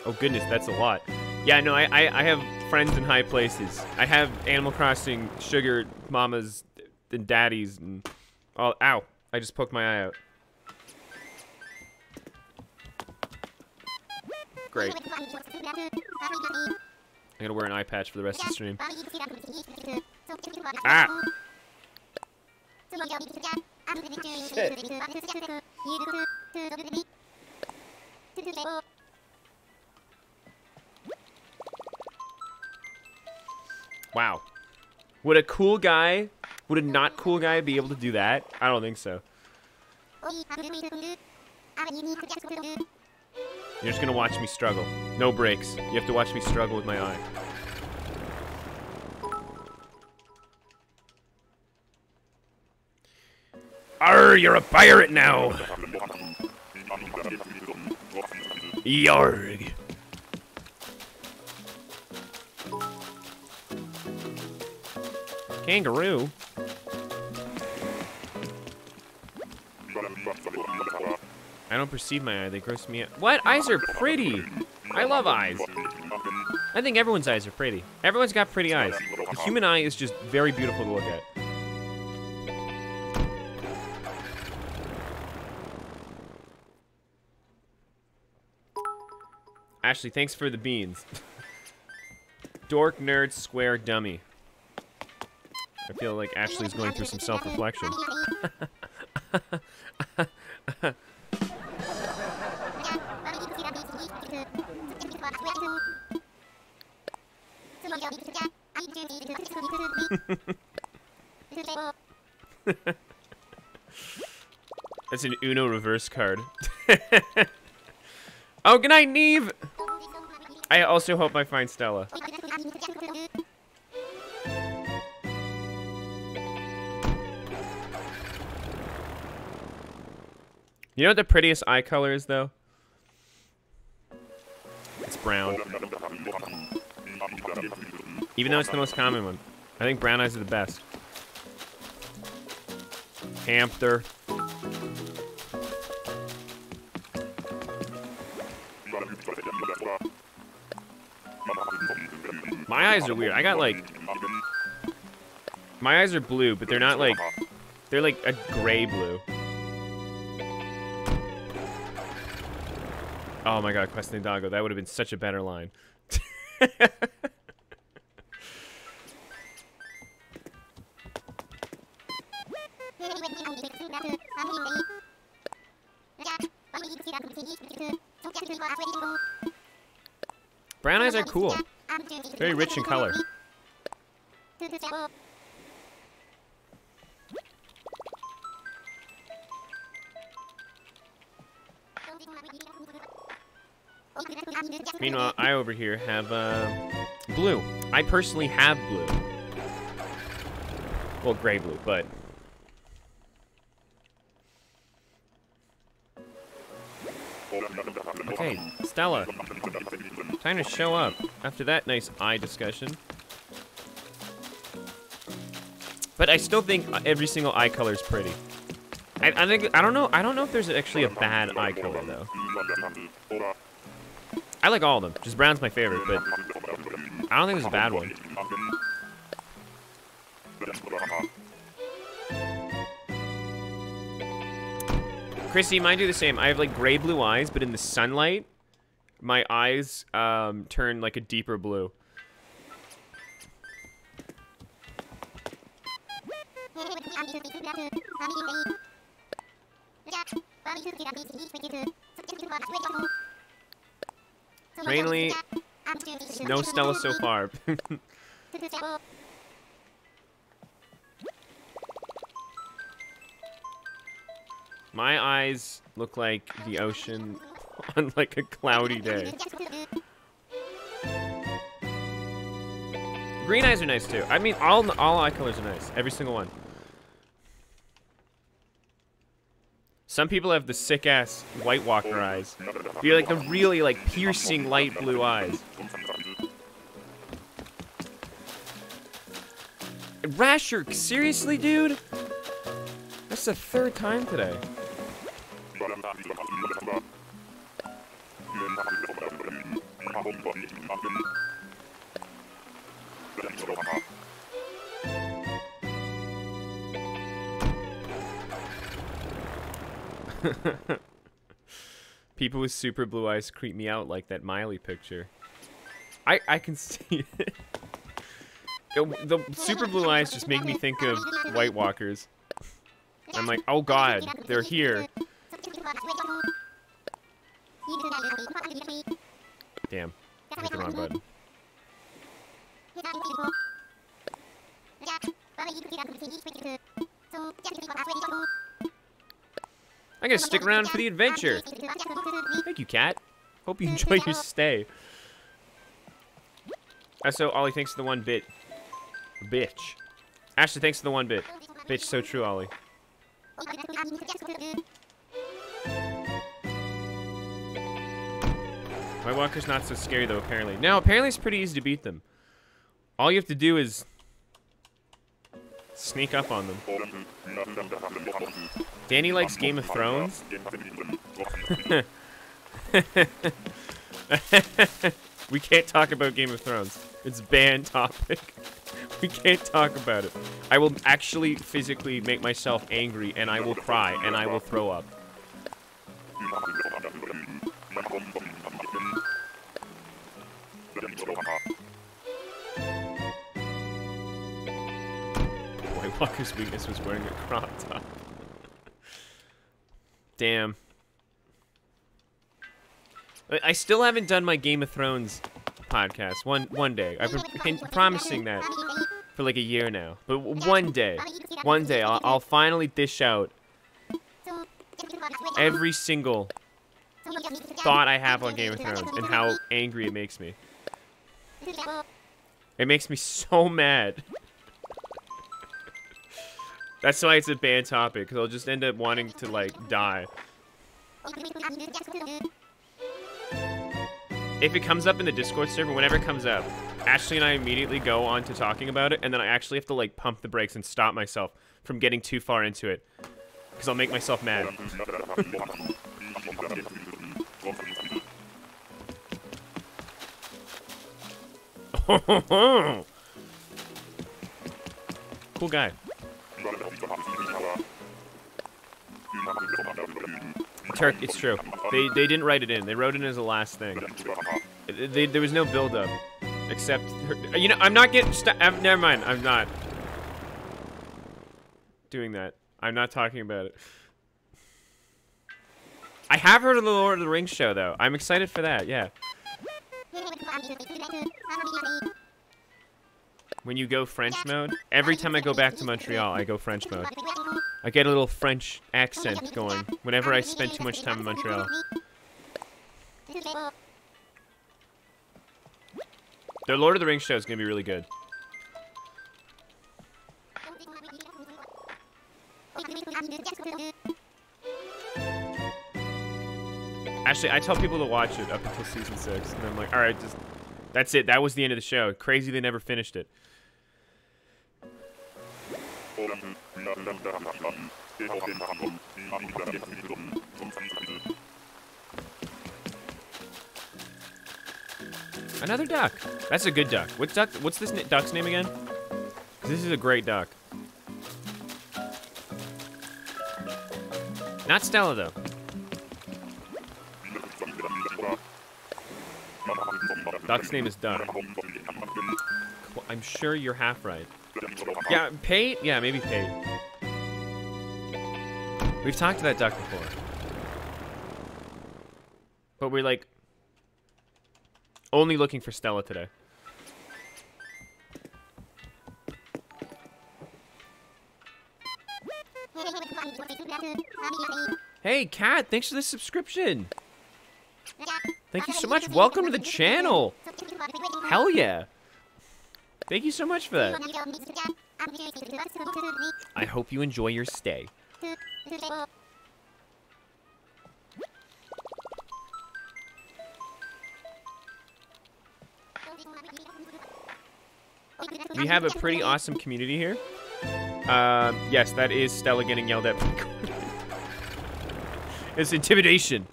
Oh goodness, that's a lot. Yeah, no, I have friends in high places. I have Animal Crossing sugar mamas and daddies and all. Ow! I just poked my eye out. Great. I'm gonna wear an eye patch for the rest of the stream. Ah! Shit. Wow. Would a cool guy, would a not cool guy be able to do that? I don't think so. You're just gonna watch me struggle. No breaks. You have to watch me struggle with my eye. Arr, you're a pirate now! Yarg. Kangaroo? I don't perceive my eye, they gross me out. What? Eyes are pretty! I love eyes. I think everyone's eyes are pretty. Everyone's got pretty eyes. The human eye is just very beautiful to look at. Ashley, thanks for the beans. Dork, nerd, square, dummy. I feel like Ashley's going through some self-reflection. That's an Uno reverse card. Oh, good night, Neve! I also hope I find Stella. You know what the prettiest eye color is, though? It's brown. Even though it's the most common one. I think brown eyes are the best. Hamster. My eyes are weird. I got like... My eyes are blue, but they're not like... They're like a gray blue. Oh my god, Quest Nindago. That would have been such a better line. Brown eyes are cool. Very rich in color. Meanwhile, I over here have blue. I personally have blue. Well, gray blue, but... Okay, Stella. Time to show up after that nice eye discussion. But I still think every single eye color is pretty. I don't know if there's actually a bad eye color though. I like all of them. Just brown's my favorite, but I don't think there's a bad one. Chrissy, mine do the same. I have like gray blue eyes, but in the sunlight, my eyes turn like a deeper blue. Mainly, no Stella so far. My eyes look like the ocean on like a cloudy day. Green eyes are nice too. I mean, all eye colors are nice. Every single one. Some people have the sick-ass White Walker eyes. You're like the really like piercing light blue eyes. Rasher, seriously, dude? That's the third time today. People with super blue eyes creep me out like that Miley picture. I can see it. The super blue eyes just make me think of White Walkers. I'm like, oh god, they're here. Damn, I hit the wrong button. I'm gonna stick around for the adventure. Thank you, cat. Hope you enjoy your stay. So, Ollie, thanks for the 1 bit. Bitch. Ashley, thanks for the 1 bit. Bitch, so true, Ollie. White Walker's not so scary, though, apparently. No, apparently it's pretty easy to beat them. All you have to do is sneak up on them. Danny likes Game of Thrones. We can't talk about Game of Thrones. It's banned topic. We can't talk about it. I will actually physically make myself angry, and I will cry, and I will throw up. White Walker's weakness was wearing a crop top. Damn. I still haven't done my Game of Thrones podcast. One day. I've been promising that for like a year now. But one day I'll finally dish out every single thought I have on Game of Thrones and how angry it makes me. It makes me so mad. That's why it's a banned topic, because I'll just end up wanting to, like, die. If it comes up in the Discord server, whenever it comes up, Ashley and I immediately go on to talking about it, and then I actually have to, like, pump the brakes and stop myself from getting too far into it. Because I'll make myself mad. Cool guy. Turk, it's true. They didn't write it in. They wrote it in as the last thing. There was no build-up. Except, you know, I'm not getting... never mind, I'm not doing that. I'm not talking about it. I have heard of the Lord of the Rings show, though. I'm excited for that, yeah. When you go French mode, every time I go back to Montreal, I go French mode. I get a little French accent going whenever I spend too much time in Montreal. The Lord of the Rings show is going to be really good. Actually, I tell people to watch it up until season 6, and I'm like, all right, just that's it. That was the end of the show. Crazy they never finished it. Another duck. That's a good duck. What's this duck's name again? 'Cause this is a great duck. Not Stella, though. Duck's name is Duck. I'm sure you're half right. Yeah, Pate? Yeah, maybe Pate. We've talked to that duck before. But we're like only looking for Stella today. Hey, Kat, thanks for the subscription. Thank you so much. Welcome to the channel. Hell yeah. Thank you so much for that. I hope you enjoy your stay. We have a pretty awesome community here. Yes, that is Stella getting yelled at. It's intimidation.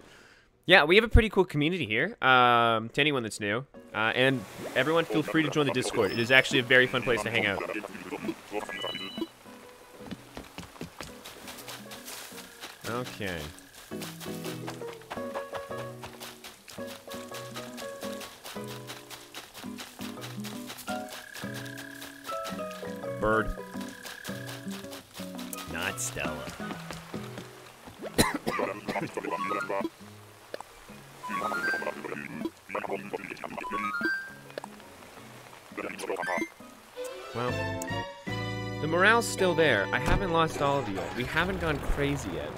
Yeah, we have a pretty cool community here, to anyone that's new. And everyone feel free to join the Discord. It is actually a very fun place to hang out. Okay. Bird. Not Stella. Well, the morale's still there. I haven't lost all of you yet. We haven't gone crazy yet.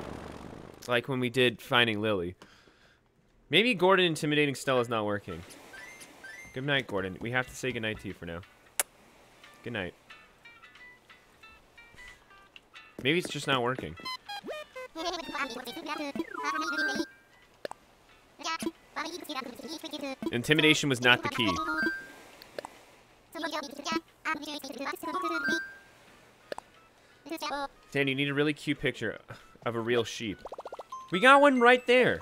Like when we did Finding Lily. Maybe Gordon intimidating Stella's not working. Good night, Gordon. We have to say goodnight to you for now. Good night. Maybe it's just not working. Intimidation was not the key. Dan, you need a really cute picture of a real sheep. We got one right there.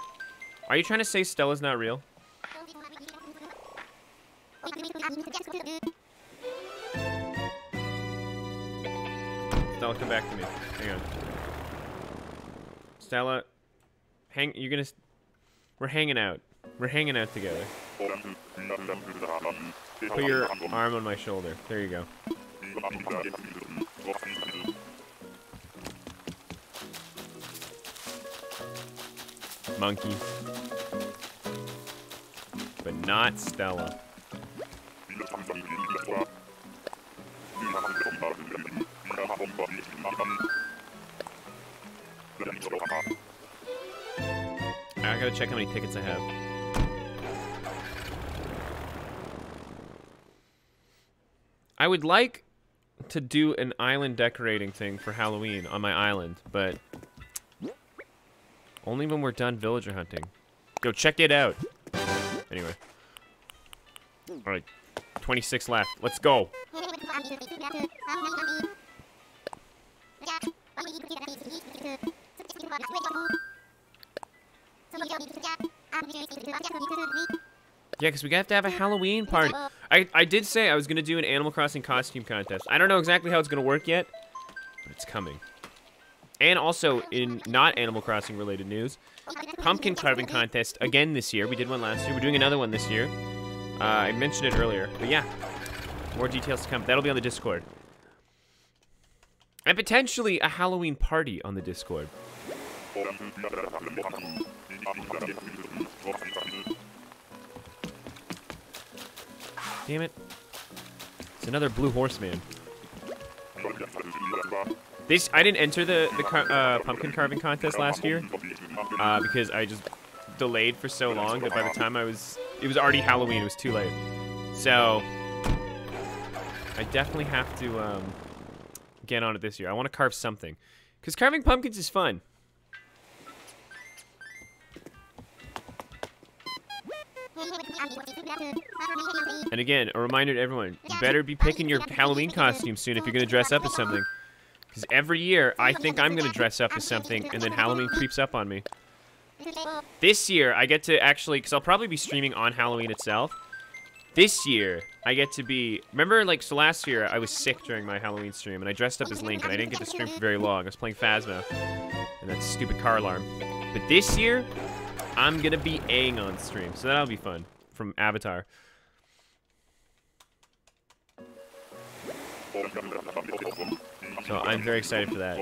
Are you trying to say Stella's not real? Stella, come back to me. Hang on. Stella, we're hanging out. We're hanging out together. Put your arm on my shoulder. There you go. Monkey. But not Stella. I gotta check how many tickets I have. I would like to do an island decorating thing for Halloween on my island, but Only when we're done villager hunting. Yo, check it out. Anyway. Alright. 26 left. Let's go. Yeah, because we have to have a Halloween party. I did say I was going to do an Animal Crossing costume contest. I don't know exactly how it's going to work yet, but it's coming. And also, in not Animal Crossing related news, pumpkin carving contest again this year. We did one last year. We're doing another one this year. I mentioned it earlier, but yeah. More details to come. That'll be on the Discord. And potentially a Halloween party on the Discord. Damn it. It's another blue horseman. I didn't enter the pumpkin carving contest last year because I just delayed for so long that by the time it was already Halloween. It was too late. So I definitely have to get on it this year. I want to carve something because carving pumpkins is fun. And again, a reminder to everyone, you better be picking your Halloween costume soon if you're going to dress up as something. Because every year, I think I'm going to dress up as something, and then Halloween creeps up on me. This year, I get to actually, because I'll probably be streaming on Halloween itself. This year, I get to be, remember, like, so last year, I was sick during my Halloween stream, and I dressed up as Link, and I didn't get to stream for very long. I was playing Phasma, and that stupid car alarm. But this year, I'm going to be Aang on stream, so that'll be fun, from Avatar. So I'm very excited for that.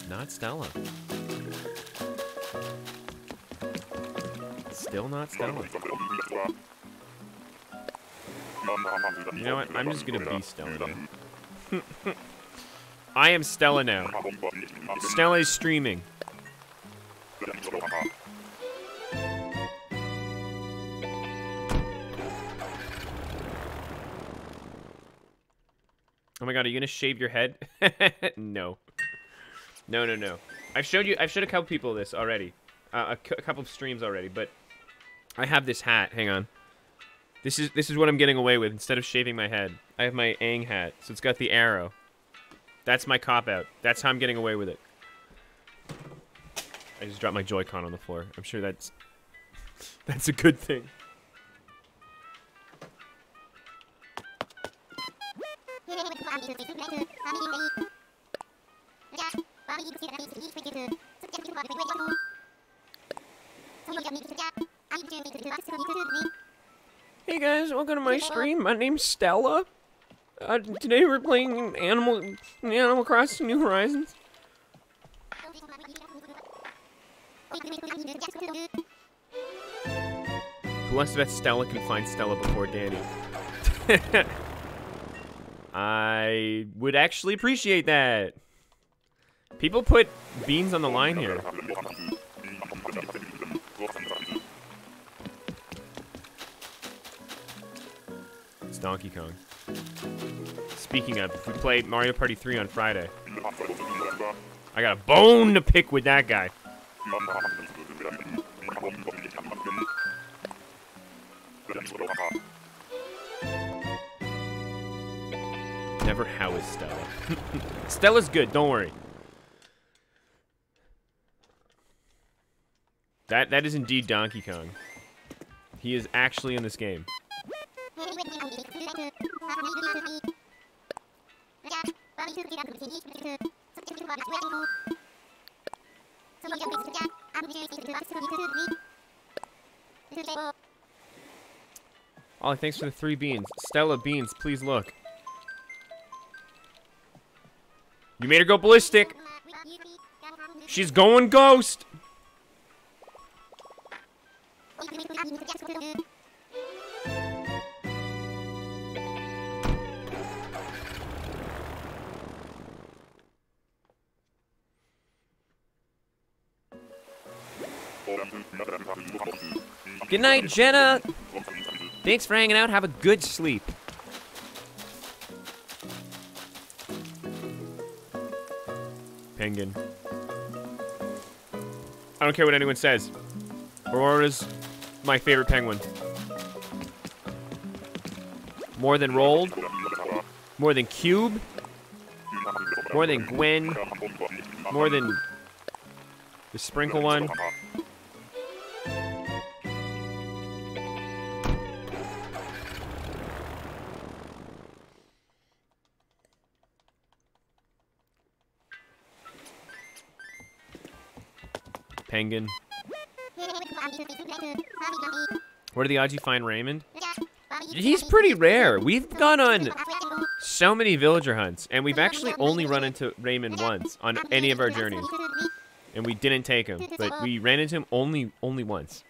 Not Stella. Still not Stella. You know what? I'm just gonna be Stella now. I am Stella now. Stella is streaming. Oh my god, are you gonna shave your head? No. No. I've showed a couple people this already. A couple of streams already, but I have this hat. Hang on. This is what I'm getting away with. Instead of shaving my head, I have my Aang hat. So it's got the arrow. That's my cop-out. That's how I'm getting away with it. I just dropped my Joy-Con on the floor. I'm sure that's a good thing. Hey guys, welcome to my stream. My name's Stella. Today we're playing Animal Crossing New Horizons. Who wants to bet Stella can find Stella before Danny? I would actually appreciate that. People put beans on the line here. It's Donkey Kong. Speaking of, if we play Mario Party 3 on Friday, I got a bone to pick with that guy. Never how is Stella. Stella's good, don't worry. That is indeed Donkey Kong. He is actually in this game. Ollie, thanks for the 3 beans. Stella beans, please look. You made her go ballistic. She's going ghost. Good night, Jenna. Thanks for hanging out. Have a good sleep. penguin. I don't care what anyone says. Aurora's my favorite penguin. More than Rolled. More than Cube. More than Gwen. More than the Sprinkle one. Penguin. What are the odds you find Raymond? He's pretty rare. We've gone on so many villager hunts, and we've actually only run into Raymond once on any of our journeys. And we didn't take him, but we ran into him only once.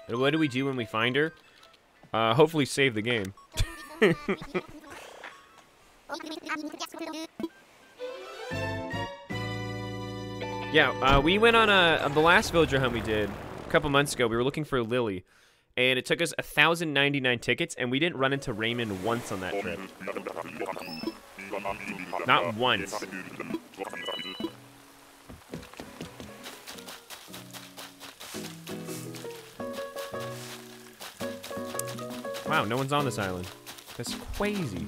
And what do we do when we find her? Hopefully save the game. Yeah, we went on the last villager hunt we did a couple months ago. We were looking for Lily, and it took us 1,099 tickets, and we didn't run into Raymond once on that trip. Not once. Wow, no one's on this island. That's crazy.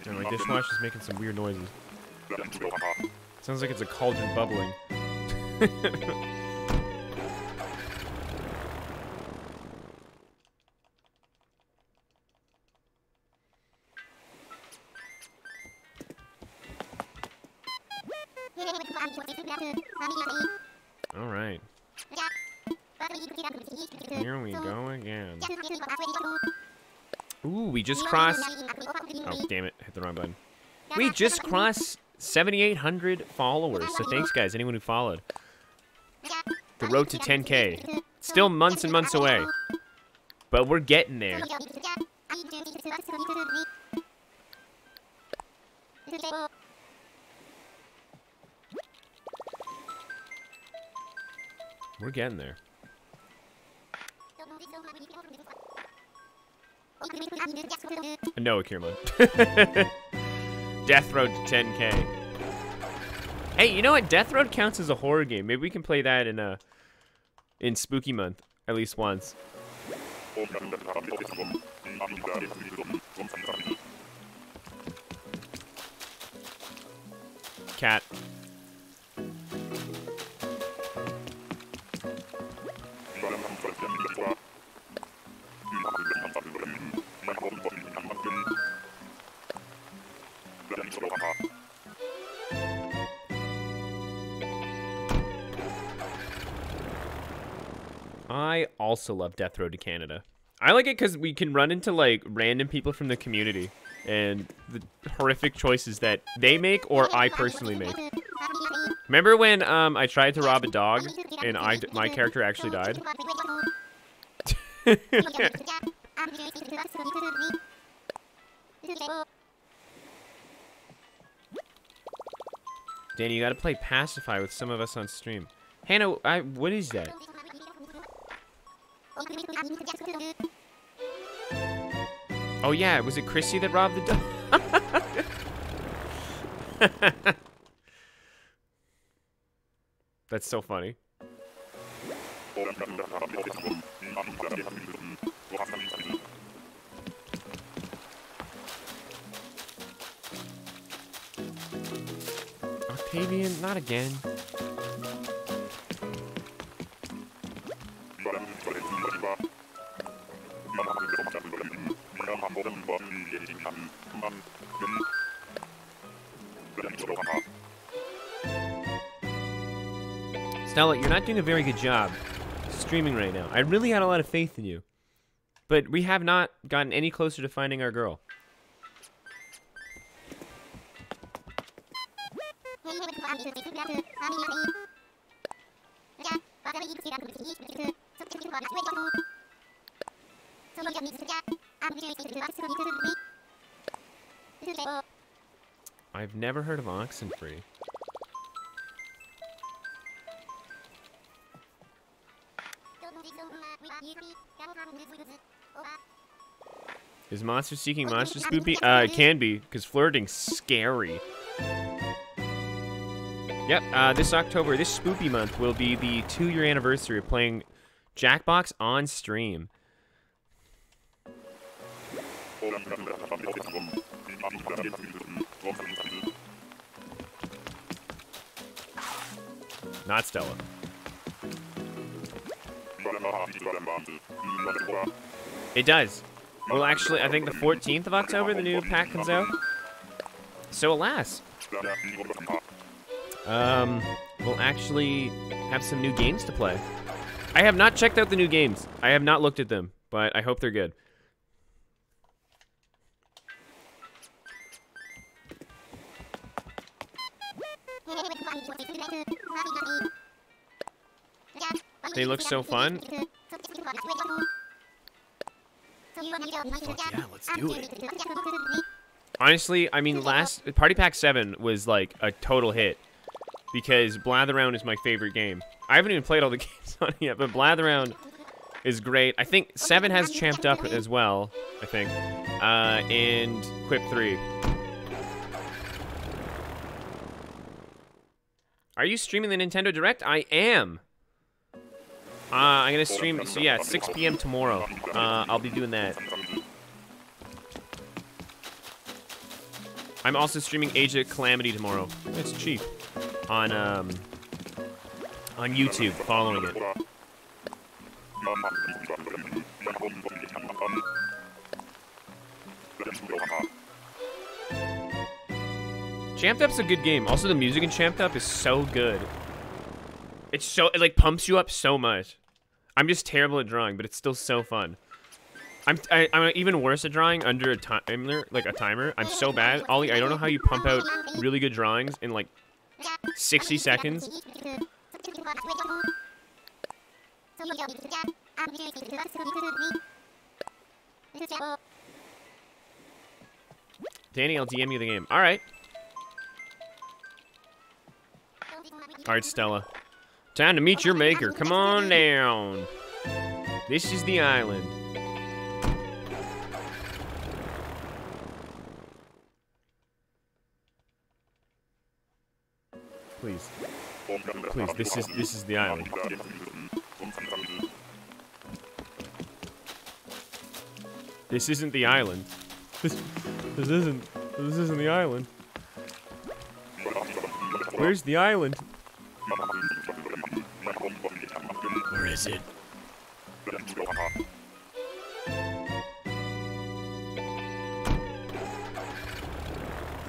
And my dishwasher's making some weird noises. Sounds like it's a cauldron bubbling. All right. Here we go again. Ooh, we just crossed... Oh, damn it. Hit the wrong button. We just crossed 7,800 followers. So thanks, guys. Anyone who followed. The road to 10K. Still months and months away. But we're getting there. We're getting there. No, Akira. Death Road to 10K. Hey, you know what? Death Road counts as a horror game. Maybe we can play that in Spooky Month at least once. Cat. I also love Death Road to Canada. I like it because we can run into like random people from the community and the horrific choices that they make or I personally make. Remember when I tried to rob a dog and my character actually died? Danny, you gotta play Pacify with some of us on stream. Hannah, what is that? Oh yeah, was it Chrissy that robbed the dog? That's so funny. Octavian, not again. Stella, you're not doing a very good job streaming right now. I really had a lot of faith in you. But we have not gotten any closer to finding our girl. I've never heard of Oxenfree. Is monster seeking monster spoopy? It can be, because flirting's scary. Yep, this October, this spoopy month, will be the 2-year anniversary of playing Jackbox on stream. Not Stella. It does. Well, actually, I think the 14th of October, the new pack comes out. So, alas. We'll actually have some new games to play. I have not checked out the new games. I have not looked at them, but I hope they're good. They look so fun. Fuck yeah, let's do it. Honestly, I mean, last Party Pack 7 was like a total hit because Blather Around is my favorite game. I haven't even played all the games on it yet, but Blather Around is great. I think 7 has Champed Up as well, I think, and Quip 3. Are you streaming the Nintendo Direct? I am. I'm gonna stream, so yeah, 6 p.m. tomorrow. I'll be doing that. I'm also streaming Age of Calamity tomorrow. It's cheap. On YouTube, following it. Champed Up's a good game. Also, the music in Champed Up is so good. It's so, it like pumps you up so much. I'm just terrible at drawing, but it's still so fun. I'm even worse at drawing under a timer, like a timer. I'm so bad. Ollie, I don't know how you pump out really good drawings in like 60 seconds. Danny, I'll DM you the game. All right. All right, Stella. Time to meet your maker. Come on down. This is the island. Please. Please, this is the island. This isn't the island. This isn't the island. Where's the island? Where is it?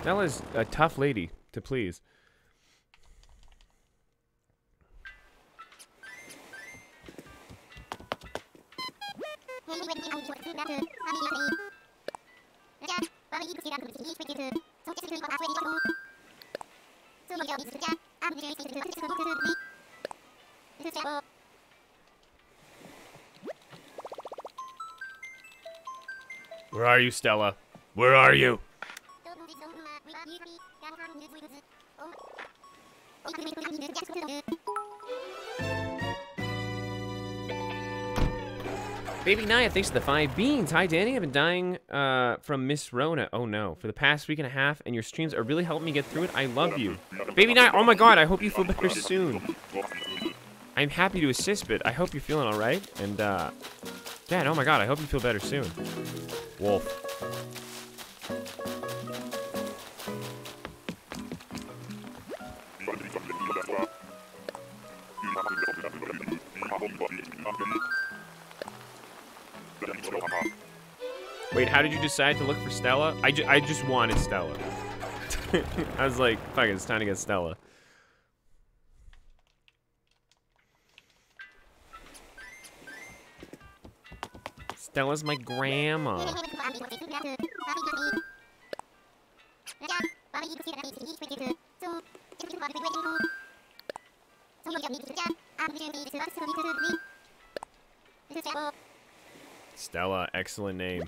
Stella's a tough lady to please. Where are you, Stella? Where are you? Baby Naya, thanks for the 5 beans. Hi, Danny. I've been dying from Miss Rona. Oh, no. For the past week and a half, and your streams are really helping me get through it. I love you. Baby Naya, oh my god, I hope you feel better soon. I'm happy to assist, but I hope you're feeling all right. And, Dad, oh my god, I hope you feel better soon. Wolf. Wait, how did you decide to look for Stella? I just wanted Stella. I was like, fuck it, it's time to get Stella. Stella's my grandma. Stella, excellent name.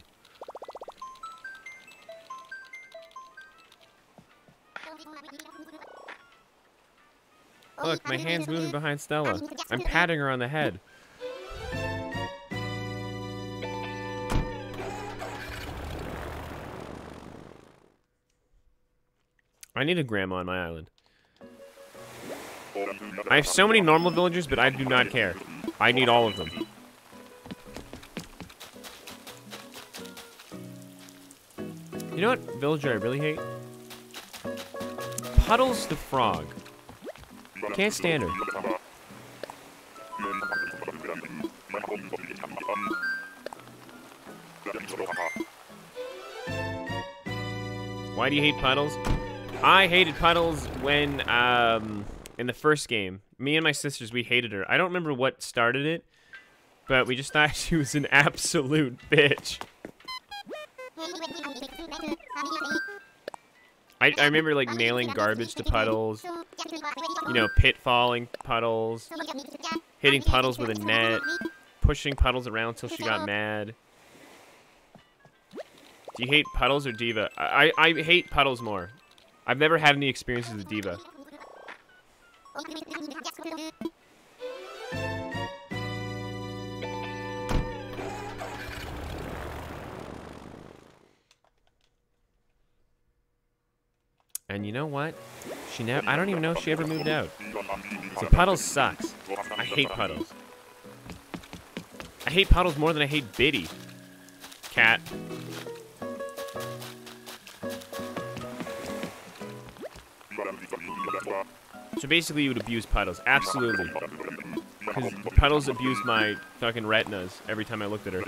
Look, my hand's moving behind Stella. I'm patting her on the head. I need a grandma on my island. I have so many normal villagers, but I do not care. I need all of them. You know what villager I really hate? Puddles the frog. Can't stand her. Why do you hate Puddles? I hated Puddles when, in the first game. Me and my sisters, we hated her. I don't remember what started it, but we just thought she was an absolute bitch. I remember, like, nailing garbage to Puddles, you know, pitfalling Puddles, hitting Puddles with a net, pushing Puddles around until she got mad. Do you hate Puddles or Diva? I hate Puddles more. I've never had any experiences with Diva. And you know what? I don't even know if she ever moved out. So Puddles sucks. I hate Puddles. I hate Puddles more than I hate Biddy. Cat. So basically you would abuse Puddles. Absolutely. Because Puddles abused my fucking retinas every time I looked at her.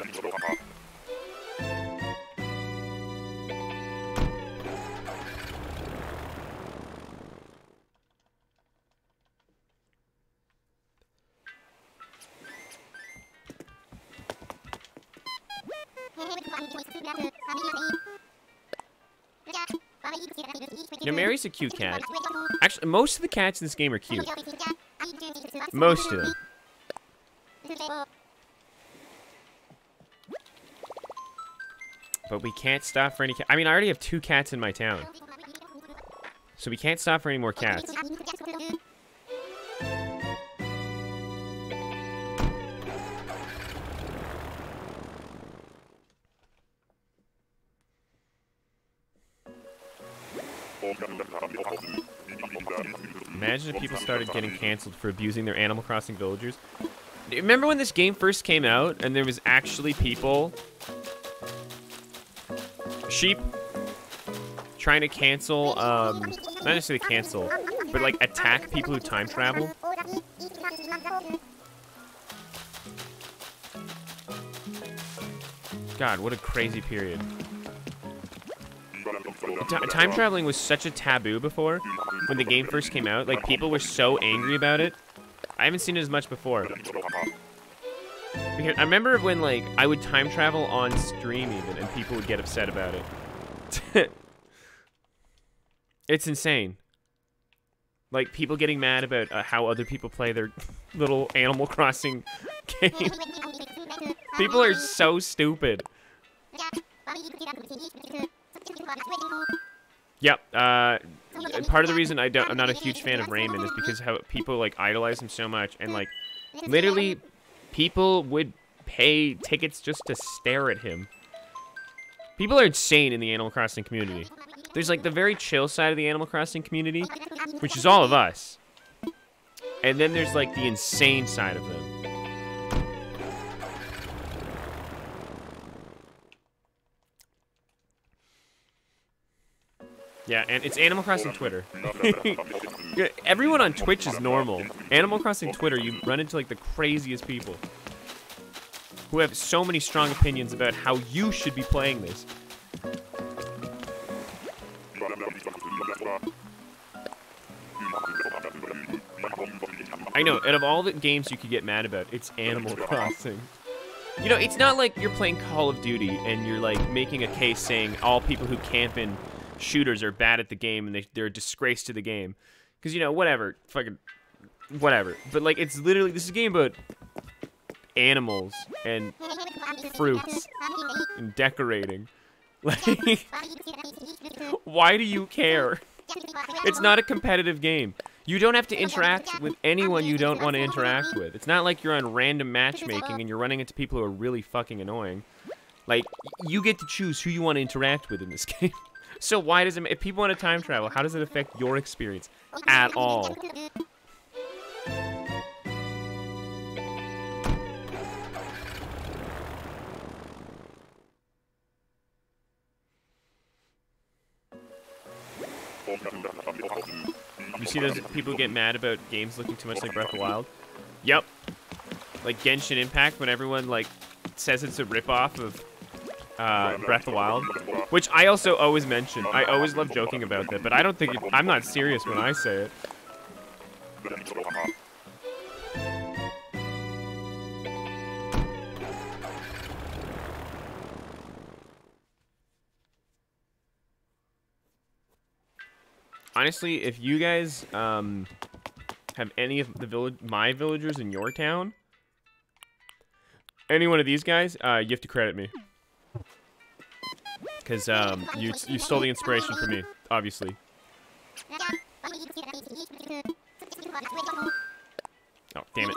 You know, Mary's a cute cat. Actually, most of the cats in this game are cute. Most of them. But we can't stop for any cat. I mean, I already have 2 cats in my town. So we can't stop for any more cats. Imagine if people started getting canceled for abusing their Animal Crossing villagers. Remember when this game first came out and there was actually people... sheep trying to cancel, not necessarily cancel, but like attack people who time travel? God, what a crazy period. Time traveling was such a taboo before, when the game first came out. Like, people were so angry about it. I haven't seen it as much before. Because I remember when, like, I would time travel on stream even, and people would get upset about it. It's insane. Like, people getting mad about how other people play their little Animal Crossing game. People are so stupid. Yep, part of the reason I'm not a huge fan of Raymond is because how people, like, idolize him so much, and, like, literally, people would pay tickets just to stare at him. People are insane in the Animal Crossing community. There's, like, the very chill side of the Animal Crossing community, which is all of us. And then there's, like, the insane side of them. Yeah, and it's Animal Crossing Twitter. Everyone on Twitch is normal. Animal Crossing Twitter, you run into, like, the craziest people who have so many strong opinions about how you should be playing this. I know, out of all the games you could get mad about, it's Animal Crossing. You know, it's not like you're playing Call of Duty and you're, like, making a case saying all people who camp in shooters are bad at the game and they're a disgrace to the game. Because, you know, whatever. Fucking whatever. But, like, it's literally... This is a game about animals and fruits and decorating. Like, why do you care? It's not a competitive game. You don't have to interact with anyone you don't want to interact with. It's not like you're on random matchmaking and you're running into people who are really fucking annoying. Like, you get to choose who you want to interact with in this game. So why does it... If people want to time travel, how does it affect your experience at all? You see those people get mad about games looking too much like Breath of the Wild? Yep. Like Genshin Impact, when everyone like says it's a ripoff of Breath of the Wild, which I also always mention. I always love joking about that, but I don't think I'm not serious when I say it. Honestly, if you guys have any of the my villagers in your town, any one of these guys, you have to credit me. Because you stole the inspiration from me, obviously. Oh, damn it.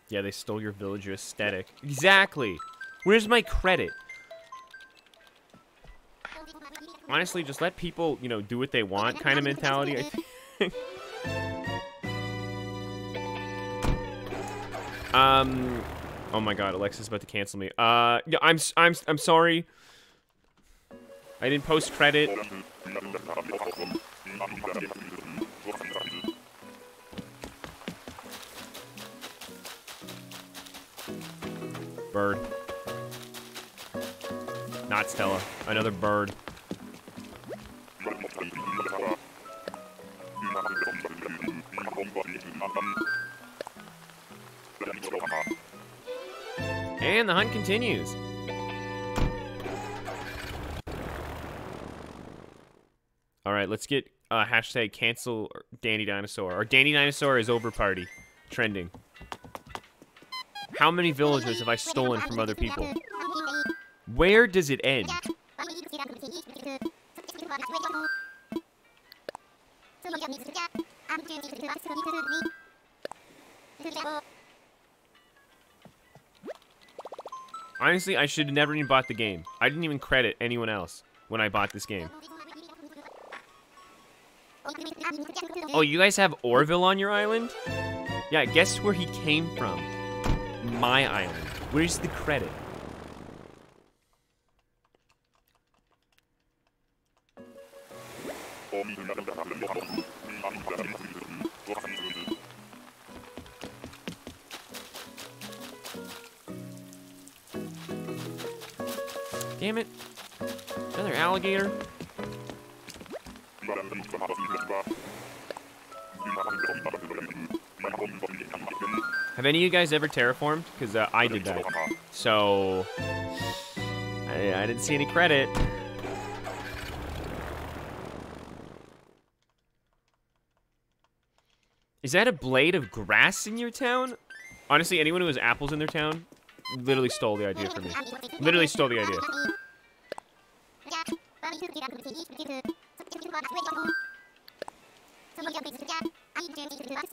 Yeah, they stole your villager aesthetic. Exactly! Where's my credit? Honestly, just let people, you know, do what they want kind of mentality, I think. Oh my god, Alexa's about to cancel me. Yeah, I'm sorry. I didn't post credit. Bird. Not Stella. Another bird. And the hunt continues. All right, let's get hashtag cancel Danny Dinosaur. Or Danny Dinosaur is over party. Trending. How many villagers have I stolen from other people? Where does it end? Honestly, I should have never even bought the game. I didn't even credit anyone else when I bought this game. Oh, you guys have Orville on your island? Yeah, guess where he came from? My island. Where's the credit? Damn it. Another alligator. Have any of you guys ever terraformed? Because I did that. So, I didn't see any credit. Is that a blade of grass in your town? Honestly, anyone who has apples in their town literally stole the idea from me. Literally stole the idea.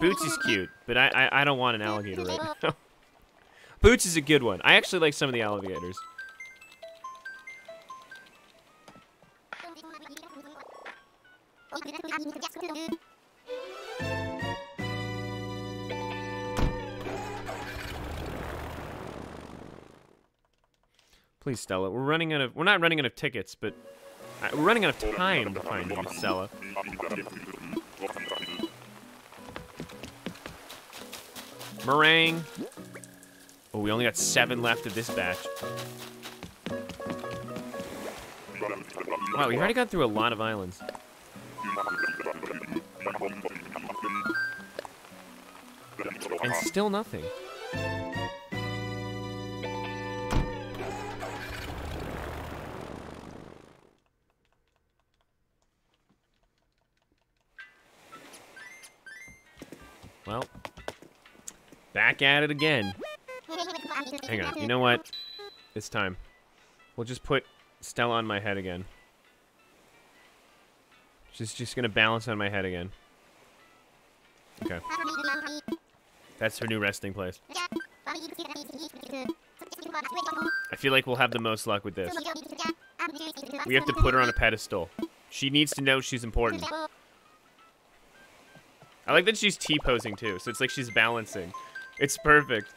Boots is cute, but I don't want an alligator right now. Boots is a good one. I actually like some of the alligators. Please, Stella. We're not running out of tickets, but we're running out of time to find you, Stella. Meringue. Oh, we only got 7 left of this batch. Wow, we've already gone through a lot of islands. And still nothing. Well, back at it again. Hang on, you know what? It's time. We'll just put Stella on my head again. She's just gonna balance on my head again. Okay. That's her new resting place. I feel like we'll have the most luck with this. We have to put her on a pedestal. She needs to know she's important. I like that she's T-posing too, so it's like she's balancing. It's perfect.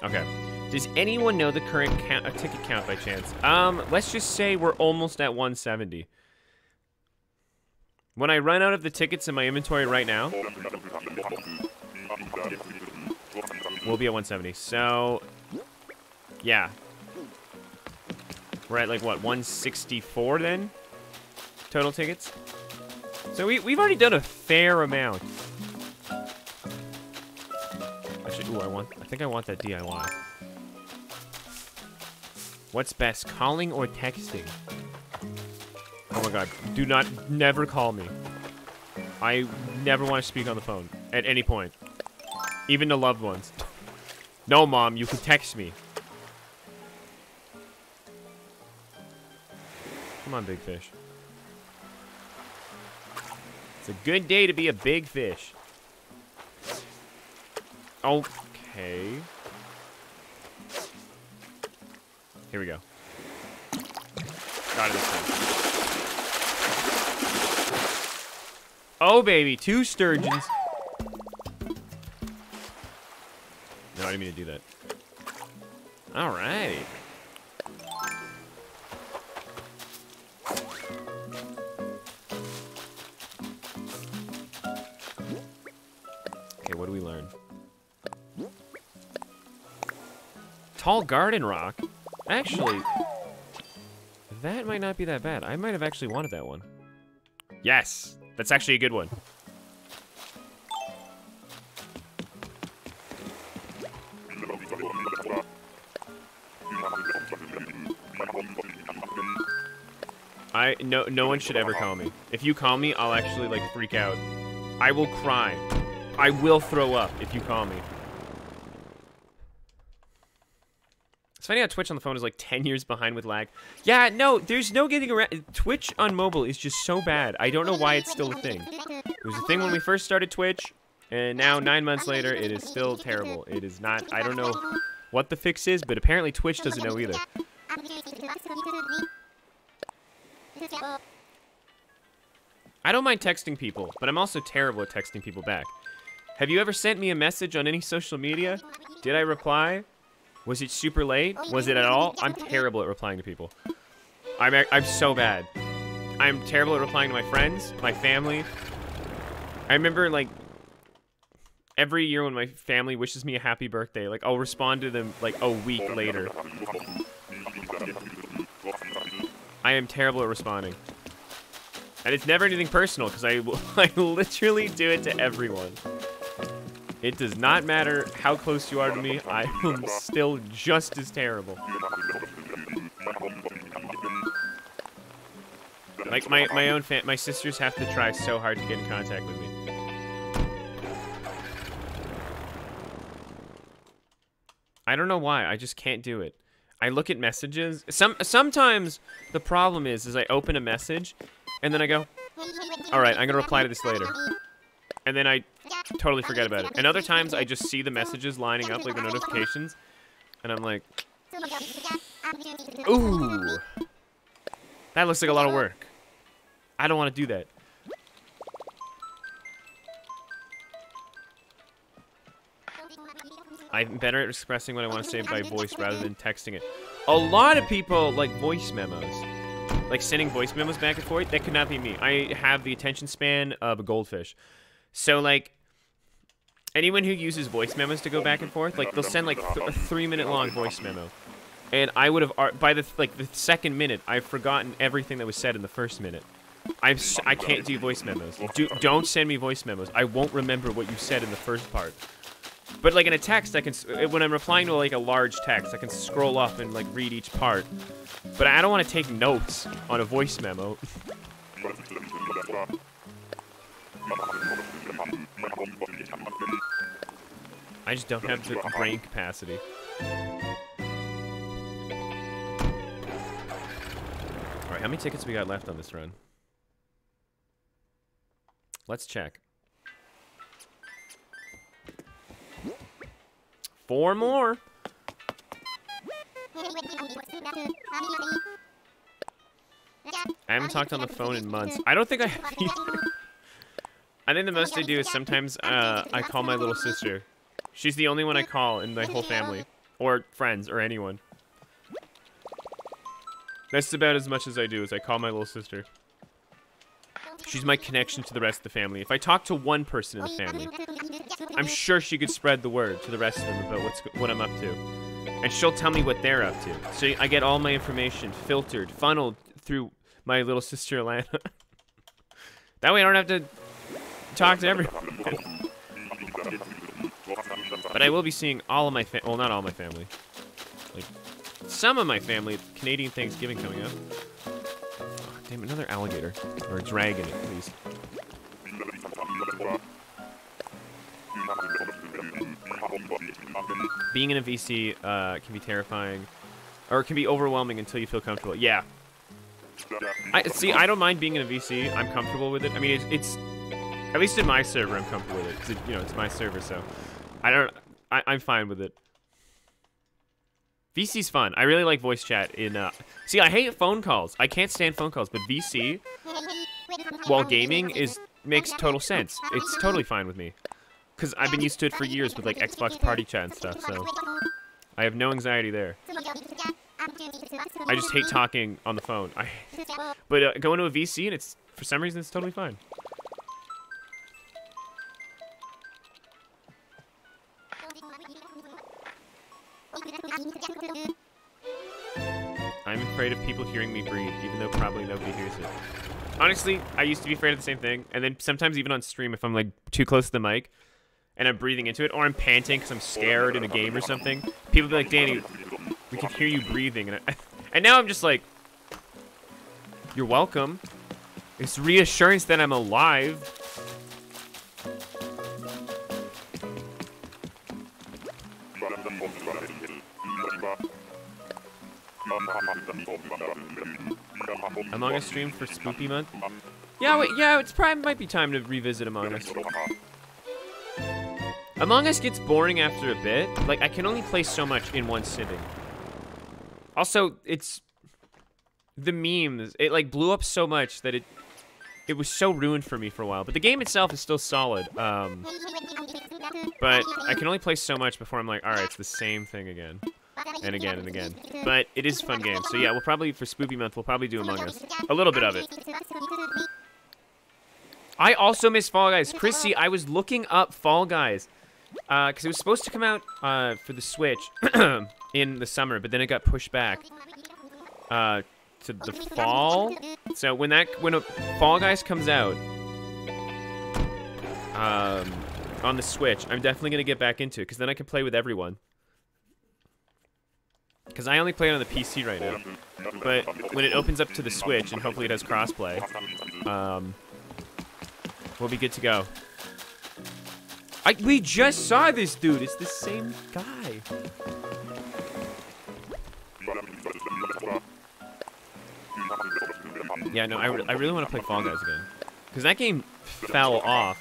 Okay. Does anyone know the current ticket count by chance? Let's just say we're almost at 170. When I run out of the tickets in my inventory right now, we'll be at 170. So, yeah. We're at like, what, 164 then? Total tickets? So we've already done a fair amount. Actually, ooh, I think I want that DIY. What's best, calling or texting? Oh my god, never call me. I never want to speak on the phone at any point. Even to loved ones. No, Mom, you can text me. Come on, big fish. It's a good day to be a big fish. Okay. Here we go. Got it this time. Oh, baby. 2 sturgeons. No, I didn't mean to do that. All right. Okay, what do we learn? Tall garden rock? Actually, that might not be that bad. I might have actually wanted that one. Yes! That's actually a good one. No one should ever call me. If you call me, I'll actually, like, freak out. I will cry. I will throw up if you call me. It's funny how Twitch on the phone is like 10 years behind with lag. Yeah, no, there's no getting around. Twitch on mobile is just so bad. I don't know why it's still a thing. It was a thing when we first started Twitch, and now 9 months later, it is still terrible. It is not, I don't know what the fix is, but apparently Twitch doesn't know either. I don't mind texting people, but I'm also terrible at texting people back. Have you ever sent me a message on any social media? Did I reply? Was it super late? Was it at all? I'm terrible at replying to people. I'm so bad. I'm terrible at replying to my friends, my family. I remember, like, every year when my family wishes me a happy birthday, like, I'll respond to them, like, a week later. I am terrible at responding. And it's never anything personal, because I literally do it to everyone. It does not matter how close you are to me, I am still just as terrible. Like, my own my sisters have to try so hard to get in contact with me. I don't know why, I just can't do it. I look at messages. Sometimes the problem is I open a message, and then I go, alright, I'm gonna reply to this later. And then I totally forget about it. And other times I just see the messages lining up, like the notifications, and I'm like, ooh, that looks like a lot of work. I don't want to do that. I'm better at expressing what I want to say by voice rather than texting it. A lot of people like voice memos. Like sending voice memos back and forth. That could not be me. I have the attention span of a goldfish. So, like, anyone who uses voice memos to go back and forth, like, they'll send, like, a 3-minute long voice memo. And I would have, by the, like, the second minute, I've forgotten everything that was said in the first minute. I can't do voice memos. Don't send me voice memos. I won't remember what you said in the first part. But, like, in a text, I can, when I'm replying to, like, a large text, I can scroll up and, like, read each part. But I don't want to take notes on a voice memo. I just don't have the brain capacity. Alright, how many tickets we got left on this run? Let's check. 4 more. I haven't talked on the phone in months. I don't think I have either. I think the most I do is sometimes I call my little sister. She's the only one I call in my whole family. Or friends, or anyone. That's about as much as I do, is I call my little sister. She's my connection to the rest of the family. If I talk to one person in the family, I'm sure she could spread the word to the rest of them about what I'm up to. And she'll tell me what they're up to. So I get all my information filtered, funneled through my little sister Alana. That way I don't have to talk to everyone. But I will be seeing all of my well, not all my family. Like, some of my family at Canadian Thanksgiving coming up. Oh, damn, another alligator. Or a dragon, at least. Being in a VC can be terrifying. Or it can be overwhelming until you feel comfortable. Yeah. I don't mind being in a VC. I'm comfortable with it. I mean, it's at least in my server, I'm comfortable with it. 'Cause you know, it's my server, so I'm fine with it. VC's fun. I really like voice chat in, see, I hate phone calls. I can't stand phone calls, but VC, while gaming, makes total sense. It's totally fine with me. Because I've been used to it for years with, like, Xbox Party Chat and stuff, so I have no anxiety there. I just hate talking on the phone. But going to a VC, and for some reason, it's totally fine. I'm afraid of people hearing me breathe, even though probably nobody hears it. Honestly, I used to be afraid of the same thing, and then sometimes even on stream, if I'm like too close to the mic, and I'm breathing into it, or I'm panting because I'm scared in a game or something, people be like, Danny, we can hear you breathing, and now I'm just like, you're welcome. It's reassurance that I'm alive. Among Us stream for Spoopy Month? Yeah, wait, yeah, it's probably might be time to revisit Among Us. Among Us gets boring after a bit. Like, I can only play so much in one sitting. Also, it's the memes. It like blew up so much that it was so ruined for me for a while. But the game itself is still solid. But I can only play so much before I'm like, all right, it's the same thing again. And again and again. But it is a fun game. So yeah, we'll probably, for Spoopy Month, we'll probably do Among Us. A little bit of it. I also miss Fall Guys. Chrissy, I was looking up Fall Guys. Because it was supposed to come out for the Switch in the summer, but then it got pushed back to the fall. So when Fall Guys comes out on the Switch, I'm definitely going to get back into it, because then I can play with everyone. Because I only play it on the PC right now. But when it opens up to the Switch, and hopefully it has crossplay, we'll be good to go. We just saw this dude. It's the same guy. Yeah, no, I really want to play Fall Guys again. Because that game fell off.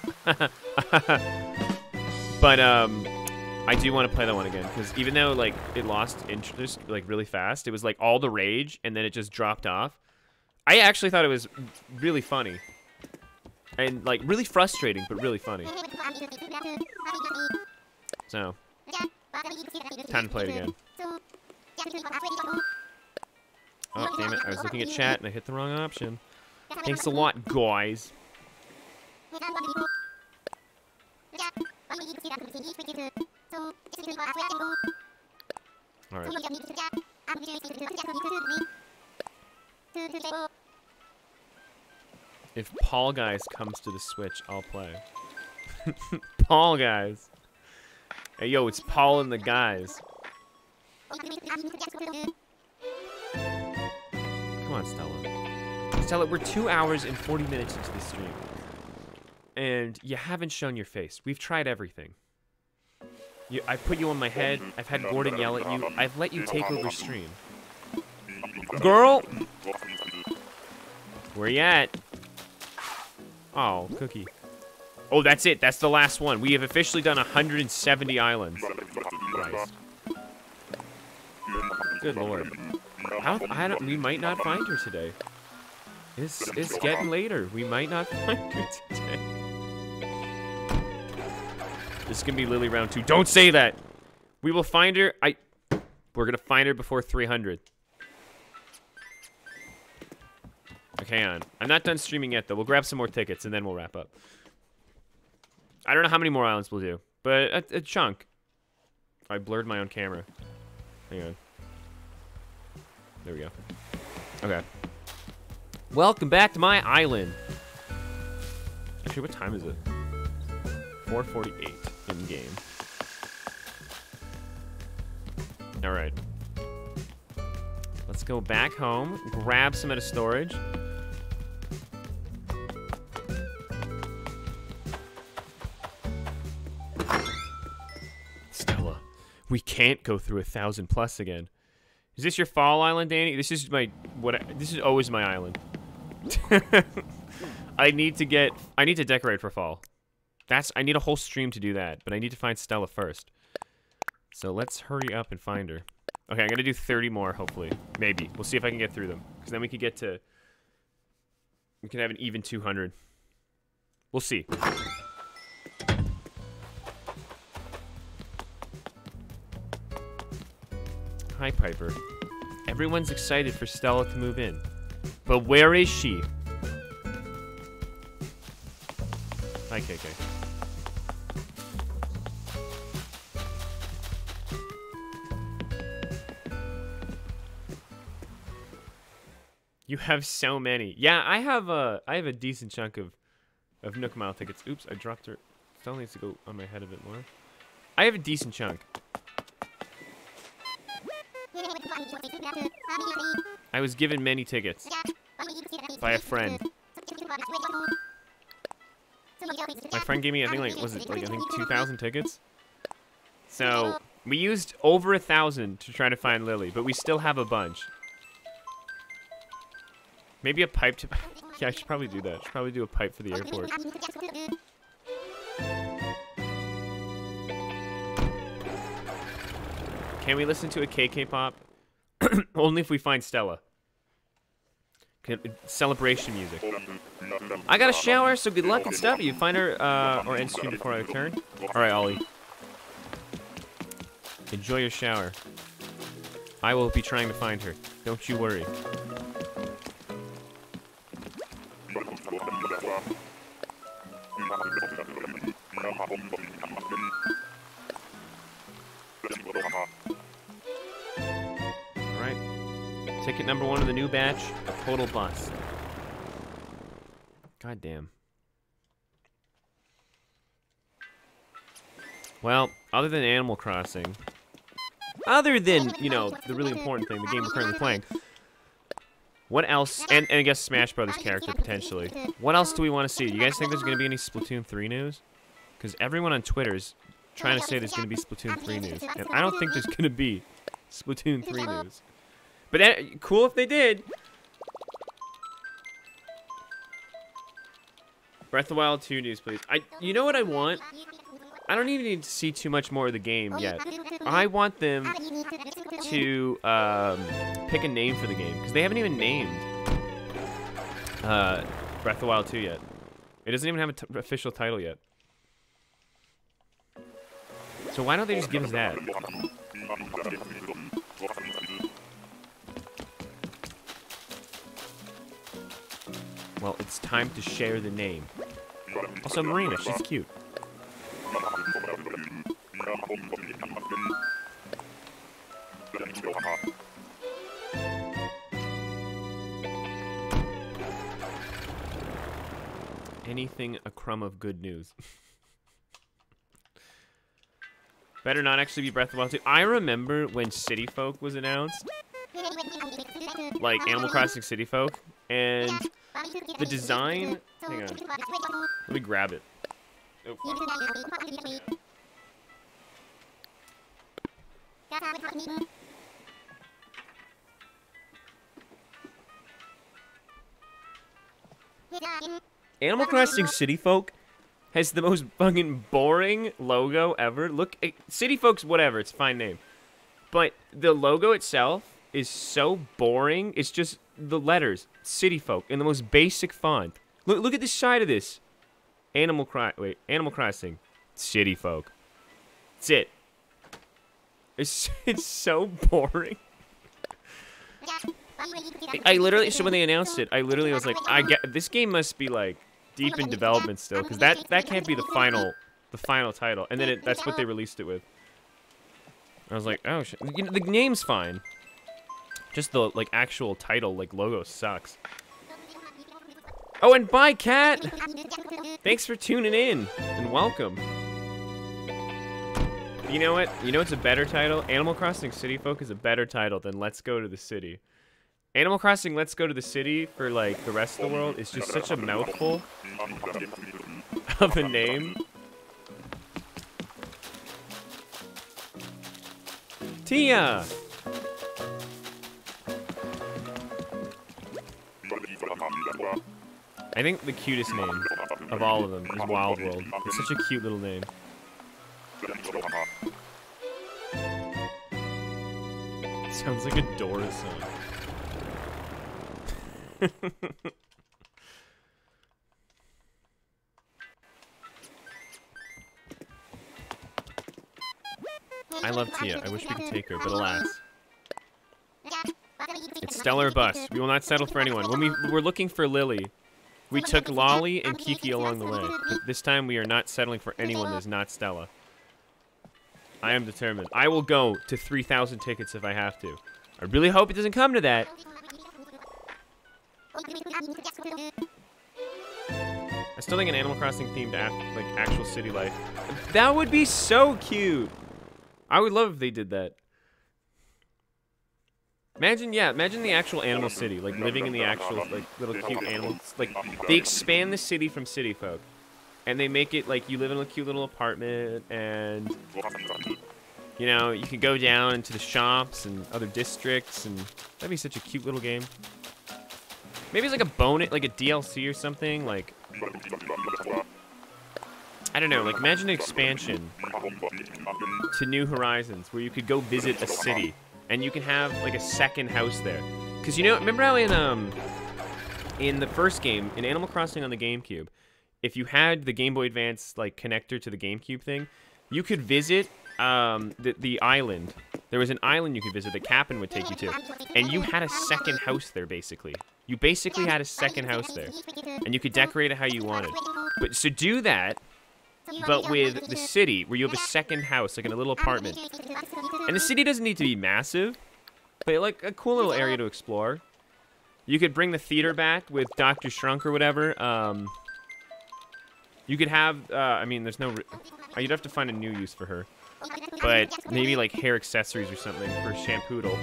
But, I do want to play that one again. Because even though, like, it lost interest, like, really fast, it was, like, all the rage, and then it just dropped off. I actually thought it was really funny. And, like, really frustrating, but really funny. So, time to play it again. Oh, damn it. I was looking at chat, and I hit the wrong option. Thanks a lot, guys. Alright. If Paul Guys comes to the Switch, I'll play. Paul Guys. Hey, yo, it's Paul and the guys. Come on, Stella. Stella, we're 2 hours and 40 minutes into the stream. And you haven't shown your face. We've tried everything. I put you on my head. I've had Gordon yell at you. I've let you take over stream. Girl! Where you at? Oh, Cookie. Oh, that's it. That's the last one. We have officially done 170 islands. Christ. Good lord. We might not find her today. It's getting later. We might not find her today. This is gonna be Lily round 2. Don't say that. We will find her. We're gonna find her before 300. Okay, hang on. I'm not done streaming yet though. We'll grab some more tickets and then we'll wrap up. I don't know how many more islands we'll do, but a chunk. I blurred my own camera. Hang on. There we go. Okay. Welcome back to my island. Actually, what time is it? 4:48 in game. All right. Let's go back home, grab some out of storage. Stella, we can't go through 1,000+ again. Is this your fall island, Danny? This is this is always my island. I need to decorate for fall. I need a whole stream to do that, but I need to find Stella first. So let's hurry up and find her. Okay, I'm gonna do 30 more, hopefully. Maybe. We'll see if I can get through them. Because then we can have an even 200. We'll see. Hi, Piper. Everyone's excited for Stella to move in. But where is she? Hi, KK. You have so many. Yeah, I have a decent chunk of Nook Mile tickets. Oops, I dropped her. Stella needs to go on my head a bit more. I have a decent chunk. I was given many tickets by a friend. My friend gave me, I think, like, was it, like, I think 2,000 tickets? So, we used over 1,000 to try to find Lily, but we still have a bunch. Maybe a pipe to... Yeah, I should probably do that. I should probably do a pipe for the airport. Can we listen to a KK pop? Only if we find Stella. Celebration music. I got a shower, so good luck and stuff. You find her or end stream before I return. All right, Ollie. Enjoy your shower. I will be trying to find her. Don't you worry. Alright. Ticket number 1 of the new batch, a total bust. God damn. Well, other than Animal Crossing, other than, you know, the really important thing, the game we're currently playing, what else, and I guess Smash Brothers character, potentially. What else do we want to see? You guys think there's going to be any Splatoon 3 news? Because everyone on Twitter is trying to say there's going to be Splatoon 3 news. And I don't think there's going to be Splatoon 3 news. But cool if they did. Breath of the Wild 2 news, please. You know what I want? I don't even need to see too much more of the game yet. I want them to pick a name for the game, because they haven't even named Breath of the Wild 2 yet. It doesn't even have an official title yet. So why don't they just give us that? Well, it's time to share the name. Also, Marina, she's cute. Anything a crumb of good news. Better not actually be Breath of the Wild 2. I remember when City Folk was announced. Like Animal Crossing City Folk. And the design... Hang on. Let me grab it. Oh, Animal Crossing City Folk has the most fucking boring logo ever. Look, City Folk's whatever, it's a fine name. But the logo itself is so boring. It's just the letters, City Folk, in the most basic font. Look at the side of this. Animal Crossing, City Folk. That's it. It's so boring. I literally, so when they announced it, I literally was like, this game must be like deep in development still, because that can't be the final title. And then that's what they released it with. I was like, oh shit. You know, the name's fine. Just the like actual title, like logo sucks. Oh, and bye, cat. Thanks for tuning in and welcome. You know what? You know what's a better title? Animal Crossing City Folk is a better title than Let's Go to the City. Animal Crossing Let's Go to the City for like the rest of the world is just such a mouthful of a name. Tia! I think the cutest name of all of them is Wild World. It's such a cute little name. Sounds like a Doors song. I love Tia. I wish we could take her, but alas. It's Stella or bust. We will not settle for anyone. When we were looking for Lily, we took Lolly and Kiki along the way. But this time we are not settling for anyone that is not Stella. I am determined. I will go to 3,000 tickets if I have to. I really hope it doesn't come to that. I still think an Animal Crossing themed like actual city life. That would be so cute. I would love if they did that. Imagine the actual animal city, like living in the actual like little cute animals. Like they expand the city from City Folk, and they make it like you live in a cute little apartment, and you know you can go down into the shops and other districts, and that'd be such a cute little game. Maybe it's like a bonus, like a DLC or something. Like I don't know. Like imagine an expansion to New Horizons where you could go visit a city. And you can have like a second house there, because you know, remember how in the first game in Animal Crossing on the GameCube, if you had the Game Boy Advance like connector to the GameCube thing, you could visit the island. There was an island you could visit that Captain would take you to, and you had a second house there basically. You basically had a second house there, and you could decorate it how you wanted. But so do that. But with the city, where you have a second house, like in a little apartment. And the city doesn't need to be massive, but like a cool little area to explore. You could bring the theater back with Dr. Shrunk or whatever. You could have, I mean, there's no... you'd have to find a new use for her. But maybe like hair accessories or something for Shampoodle.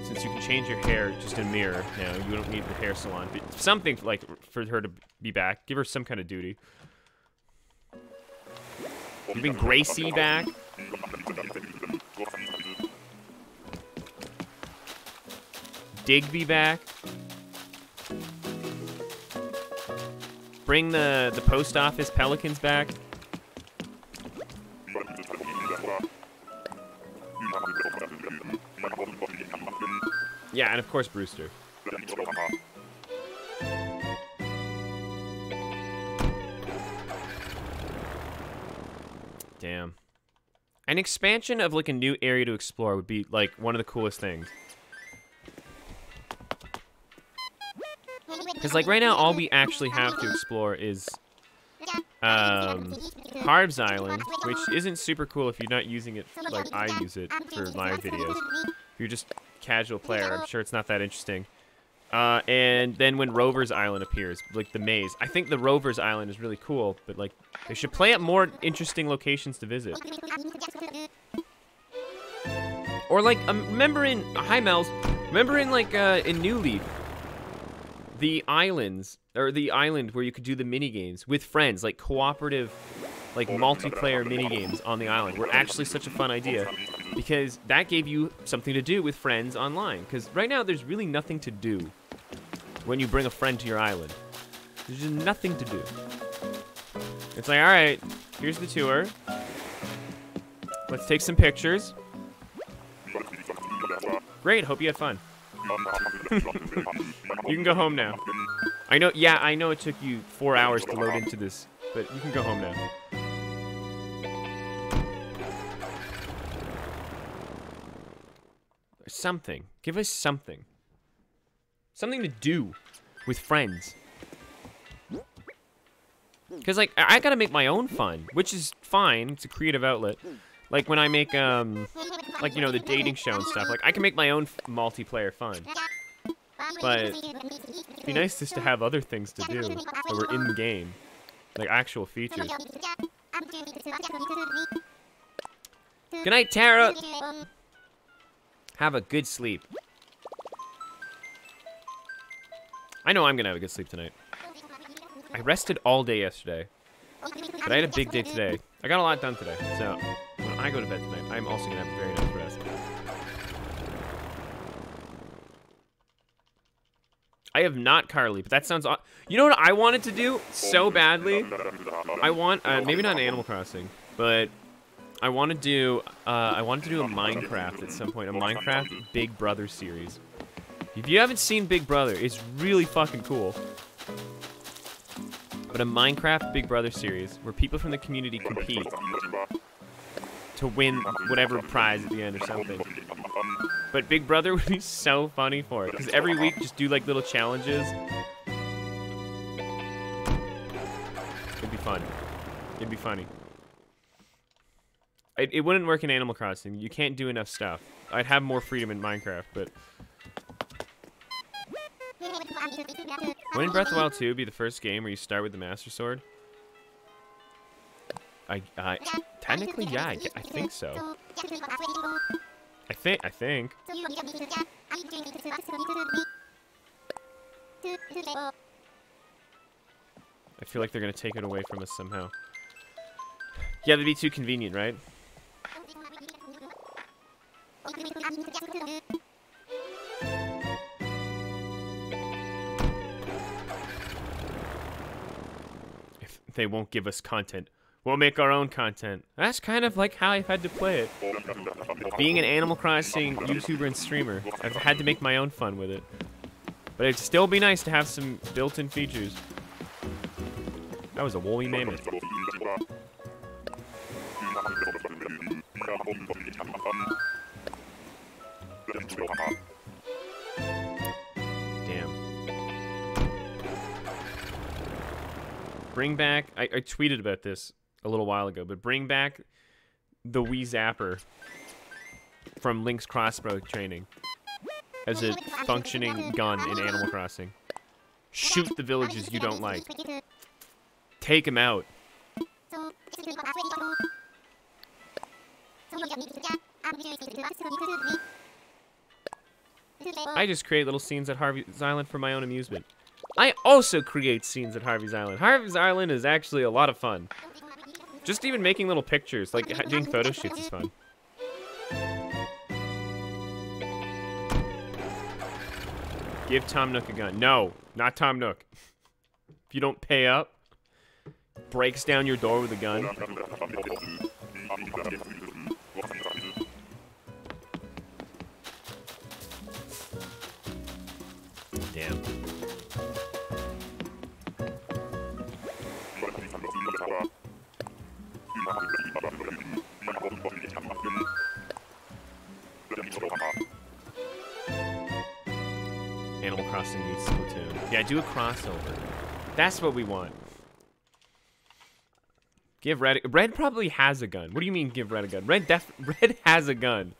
Since you can change your hair just in a mirror now, you don't need the hair salon. But something like for her to be back. Give her some kind of duty. You bring Gracie back. Digby back. Bring the post office pelicans back. Yeah, and of course Brewster. Damn. An expansion of like a new area to explore would be like one of the coolest things. Because like right now all we actually have to explore is Harb's Island, which isn't super cool if you're not using it like I use it for my videos. If you're just a casual player, I'm sure it's not that interesting. And then when Rover's Island appears, like the maze. I think the Rover's Island is really cool, but like they should play at more interesting locations to visit. Or like, remember in, hi Mel's, remember in like, in New Leaf, the islands, or the island where you could do the mini games with friends, like cooperative, like multiplayer mini games on the island were actually such a fun idea. because that gave you something to do with friends online. Because right now, there's really nothing to do when you bring a friend to your island. There's just nothing to do. It's like, all right, here's the tour. Let's take some pictures. Great, hope you had fun. You can go home now. I know, yeah, I know it took you 4 hours to load into this, but you can go home now. Something. Give us something. Something to do with friends. Because, like, I gotta make my own fun, which is fine. It's a creative outlet. Like, when I make, like, you know, the dating show and stuff. Like, I can make my own multiplayer fun. But it'd be nice just to have other things to do when we're in the game. Like, actual features. Good night, Tara! Have a good sleep. I know I'm gonna have a good sleep tonight. I rested all day yesterday, but I had a big day today. I got a lot done today, so when I go to bed tonight, I'm also gonna have a very nice rest. I have not Carly, but that sounds aw- You know what I wanted to do so badly? I want, maybe not Animal Crossing, but I want to do a Minecraft at some point, a Minecraft Big Brother series. If you haven't seen Big Brother, it's really fucking cool. But a Minecraft Big Brother series where people from the community compete to win whatever prize at the end or something. But Big Brother would be so funny for it, because every week just do like little challenges. It'd be fun. It'd be funny. It wouldn't work in Animal Crossing. You can't do enough stuff. I'd have more freedom in Minecraft, but... Wouldn't Breath of the Wild 2 be the first game where you start with the Master Sword? Technically, yeah, I think so. I think. I feel like they're gonna take it away from us somehow. Yeah, that'd be too convenient, right? If they won't give us content, we'll make our own content. That's kind of like how I've had to play it. Being an Animal Crossing YouTuber and streamer, I've had to make my own fun with it. But it'd still be nice to have some built-in features. That was a woolly mammoth. Damn. Bring back... I tweeted about this a little while ago, but bring back the Wii Zapper from Link's crossbow training as a functioning gun in Animal Crossing. Shoot the villages you don't like. Take them out. I just create little scenes at Harvey's Island for my own amusement. I also create scenes at Harvey's Island. Harvey's Island is actually a lot of fun. Just even making little pictures, like doing photo shoots is fun. Give Tom Nook a gun. No, not Tom Nook. If you don't pay up, breaks down your door with a gun. Damn. Animal Crossing meets Splatoon. Yeah, do a crossover. That's what we want. Give Red... Red probably has a gun. What do you mean give Red a gun? Red has a gun.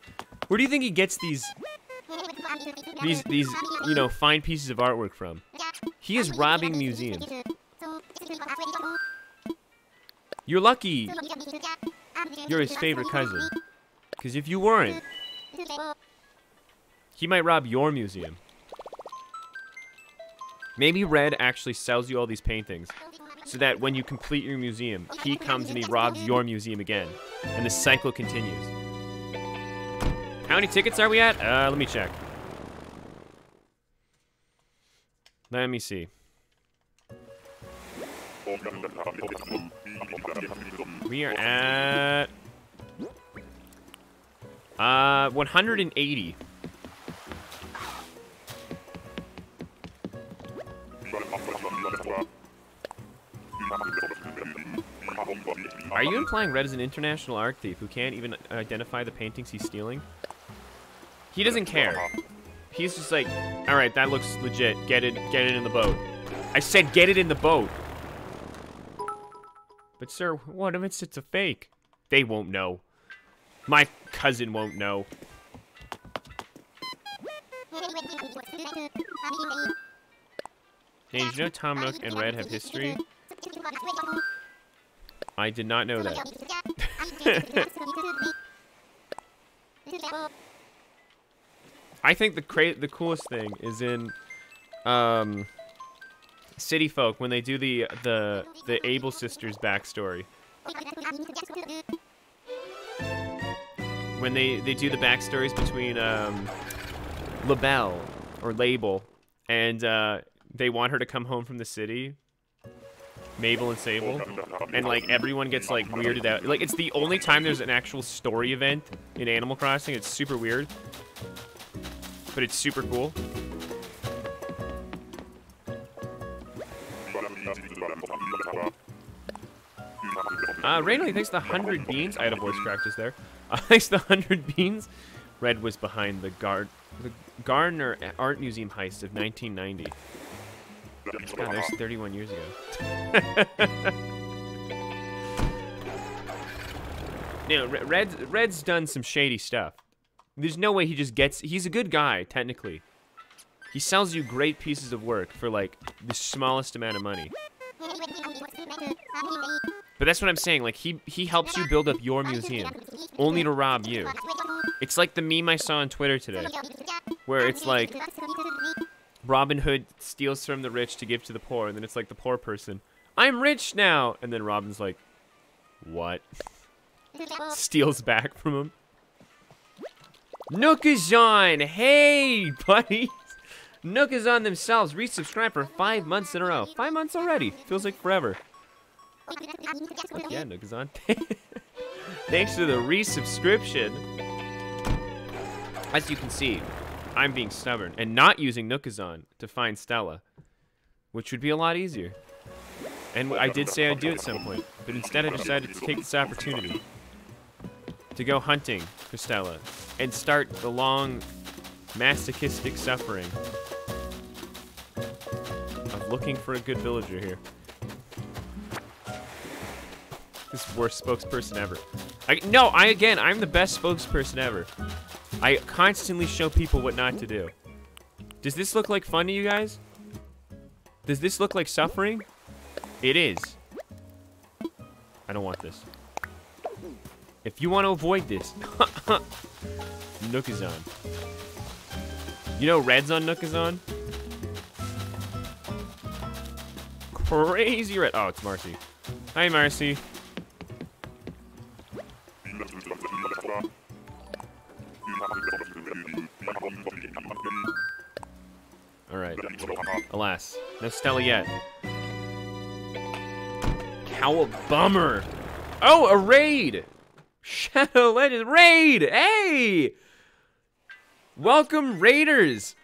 Where do you think he gets these, you know, fine pieces of artwork from? He is robbing museums. You're lucky you're his favorite cousin. Because if you weren't, he might rob your museum. Maybe Red actually sells you all these paintings so that when you complete your museum, he comes and he robs your museum again. And the cycle continues. How many tickets are we at? Let me check. Let me see. We are at 180. Are you implying Red is an international art thief who can't even identify the paintings he's stealing? He doesn't care. He's just like, all right, that looks legit. Get it in the boat. I said get it in the boat. But sir, what if it's a fake? They won't know. My cousin won't know. Hey, did you know Tom Nook and Red have history? I did not know that. I think the coolest thing is in City Folk when they do the Able sisters backstory. When they do the backstories between LaBelle or Label and they want her to come home from the city, Mabel and Sable, and like everyone gets like weirded out. Like it's the only time there's an actual story event in Animal Crossing. It's super weird, but it's super cool. Randomly, thanks to the 100 beans. I had a voice practice there. Thanks to the 100 beans. Red was behind the Gardner Art Museum heist of 1990. God, that was 31 years ago. You know, Red's done some shady stuff. There's no way he just gets... He's a good guy, technically. He sells you great pieces of work for, like, the smallest amount of money. But that's what I'm saying. Like, he helps you build up your museum, only to rob you. It's like the meme I saw on Twitter today, where it's like... Robin Hood steals from the rich to give to the poor, and then it's like the poor person, I'm rich now! And then Robin's like, what? Steals back from him. Nook is on! Hey, buddies! Nook is on themselves. Resubscribe for 5 months in a row. 5 months already. Feels like forever. Fuck yeah, Nook is on. Thanks for the resubscription. As you can see, I'm being stubborn and not using Nookazon to find Stella, which would be a lot easier. And I did say I'd do it at some point, but instead I decided to take this opportunity to go hunting for Stella and start the long, masochistic suffering of looking for a good villager here. This worst spokesperson ever. I'm the best spokesperson ever. I constantly show people what not to do. Does this look like fun to you guys? Does this look like suffering? It is. I don't want this. If you want to avoid this, Nook is on. You know Red's on Nook is on? Crazy Red. Oh, it's Marcy. Hi, Marcy. Alright. Alas. No Stella yet. How a bummer. Oh, a raid! Shadow Legends raid! Hey! Welcome, raiders!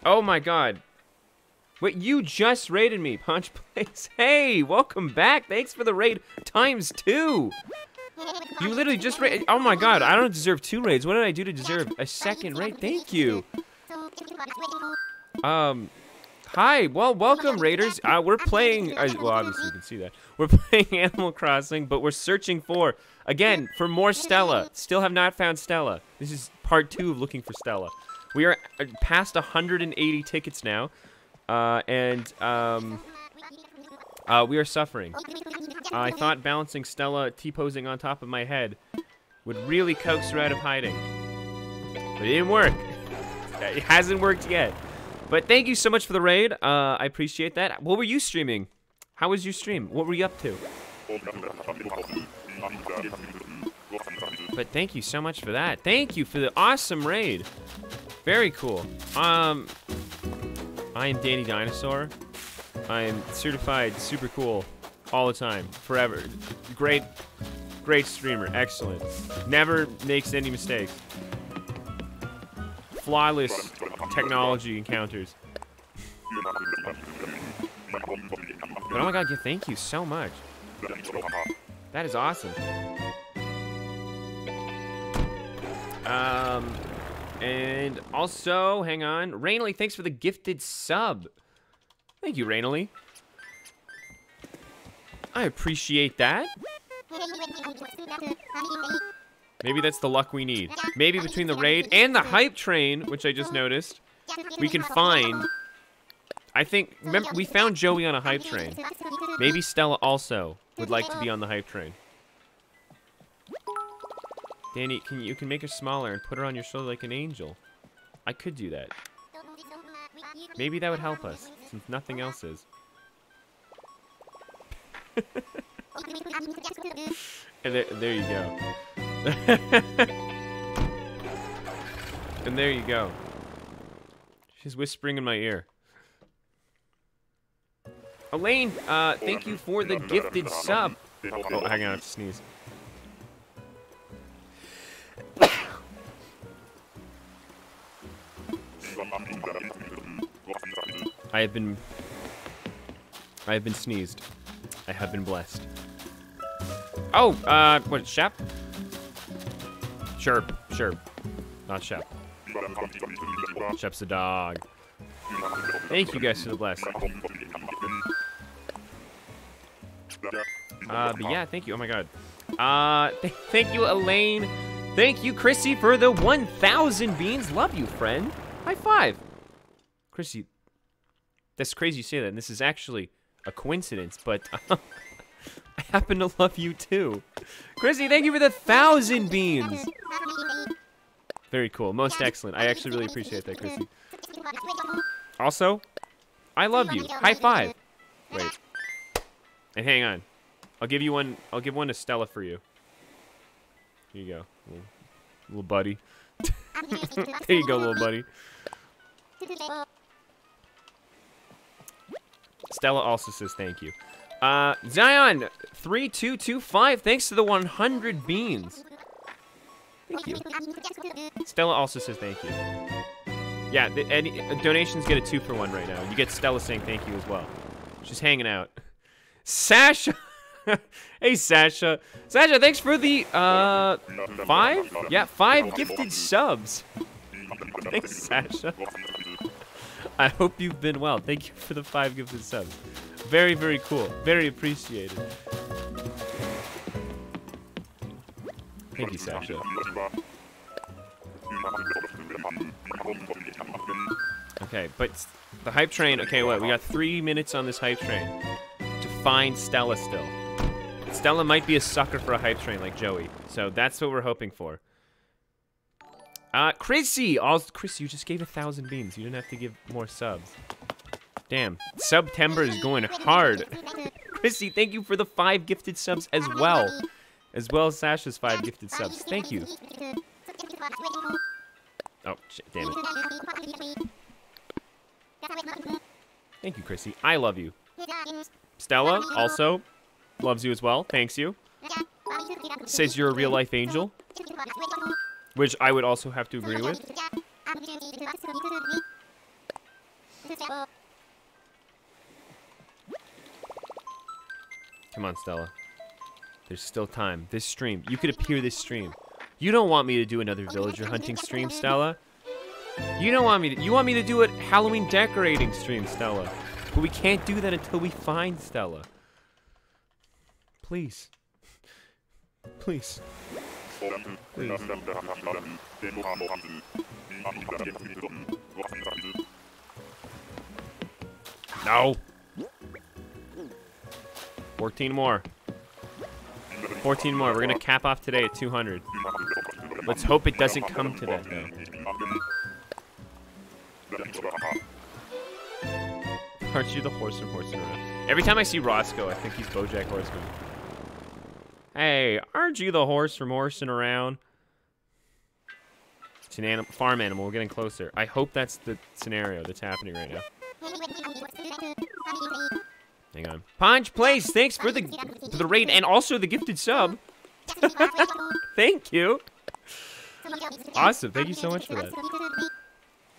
Oh my god. Wait, you just raided me, Punch Place. Hey, welcome back. Thanks for the raid ×2. You literally just raided. Oh my god, I don't deserve 2 raids. What did I do to deserve a second raid? Thank you. Hi. Well, welcome, raiders. We're playing. Well, obviously you can see that. We're playing Animal Crossing, but we're searching for, again, for more Stella. Still have not found Stella. This is part 2 of looking for Stella. We are past 180 tickets now, and we are suffering. I thought balancing Stella T-posing on top of my head would really coax her out of hiding, but it didn't work. It hasn't worked yet. But thank you so much for the raid. I appreciate that. What were you streaming? How was your stream? What were you up to? But thank you so much for that. Thank you for the awesome raid. Very cool. I am Danny Dinosaur. I am certified super cool all the time, forever. Great streamer, excellent. Never makes any mistakes. Flawless technology encounters. But oh my god, yeah, thank you so much. That is awesome. And also, hang on. Rainley, thanks for the gifted sub. Thank you, Rainley. I appreciate that. Maybe that's the luck we need. Maybe between the raid and the hype train, which I just noticed, we can find... I think, remember, we found Joey on a hype train. Maybe Stella also would like to be on the hype train. Danny, you can make her smaller and put her on your shoulder like an angel. I could do that. Maybe that would help us, since nothing else is. And there you go. And there you go. She's whispering in my ear. Elaine, thank you for the gifted sub. Oh, hang on, I have to sneeze. I have been sneezed. I have been blessed. Oh, what, Shep? Sure. Not Shep. Shep's a dog. Thank you guys for the bless. But yeah, thank you. Oh my god. Thank you, Elaine. Thank you, Chrissy, for the 1,000 beans. Love you, friend. High five. Chrissy, that's crazy you say that. And this is actually a coincidence, but I happen to love you too. Chrissy, thank you for the 1,000 beans. Very cool. Most excellent. I actually really appreciate that, Chrissy. Also, I love you. High five. Wait. And hang on. I'll give you one. I'll give one to Stella for you. Here you go. Little buddy. There you go, little buddy. Stella also says thank you. Zion3225, thanks to the 100 beans. Thank you. Stella also says thank you. Yeah, donations get a 2-for-1 right now. You get Stella saying thank you as well. She's hanging out. Sasha. Hey, Sasha. Sasha, thanks for the 5? Yeah, 5 gifted subs. Thanks, Sasha. I hope you've been well. Thank you for the 5 gifted subs. Very, very cool. Very appreciated. Thank you, Sasha. Okay, but the hype train. Okay, what? We got 3 minutes on this hype train to find Stella still. Stella might be a sucker for a hype train like Joey, so that's what we're hoping for. Chrissy! Chrissy, you just gave 1,000 beans. You didn't have to give more subs. Damn. September is going hard. Chrissy, thank you for the 5 gifted subs as well. As well as Sasha's 5 gifted subs. Thank you. Oh, shit, damn it. Thank you, Chrissy. I love you. Stella also loves you as well. Thanks you. Says you're a real-life angel. Which I would also have to agree with. Come on, Stella. There's still time. This stream. You could appear this stream. You don't want me to do another villager hunting stream, Stella. You don't want me to. You want me to do a Halloween decorating stream, Stella. But we can't do that until we find Stella. Please. Please. Please. No. 14 more. 14 more. We're gonna cap off today at 200. Let's hope it doesn't come to that though. Aren't you the horse from Horse and Around? Every time I see Roscoe, I think he's BoJack Horseman. Hey, aren't you the horse from horsing around? It's an farm animal. We're getting closer. I hope that's the scenario that's happening right now. Hang on. Punch Place, thanks for the raid and also the gifted sub. Thank you. Awesome. Thank you so much for that.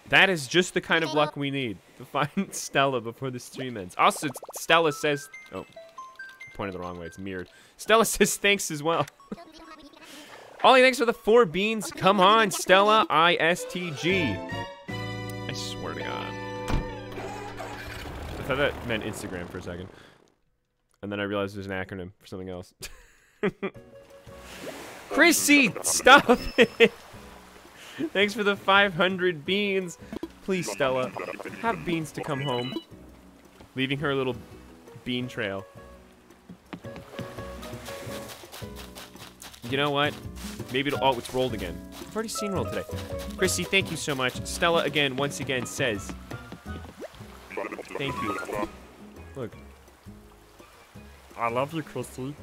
That is just the kind of luck we need to find Stella before the stream ends. Also, Stella says... Oh, I pointed the wrong way. It's mirrored. Stella says thanks as well. Ollie, thanks for the 4 beans. Come on, Stella ISTG. I swear to God. I thought that meant Instagram for a second. And then I realized it was an acronym for something else. Chrissy, stop it! Thanks for the 500 beans. Please, Stella, have beans to come home. Leaving her a little bean trail. You know what? Maybe it'll... Oh, it's rolled again. I've already seen roll today. Chrissy, thank you so much. Stella, again, once again, says... Thank you. Look. I love you, Chrissy.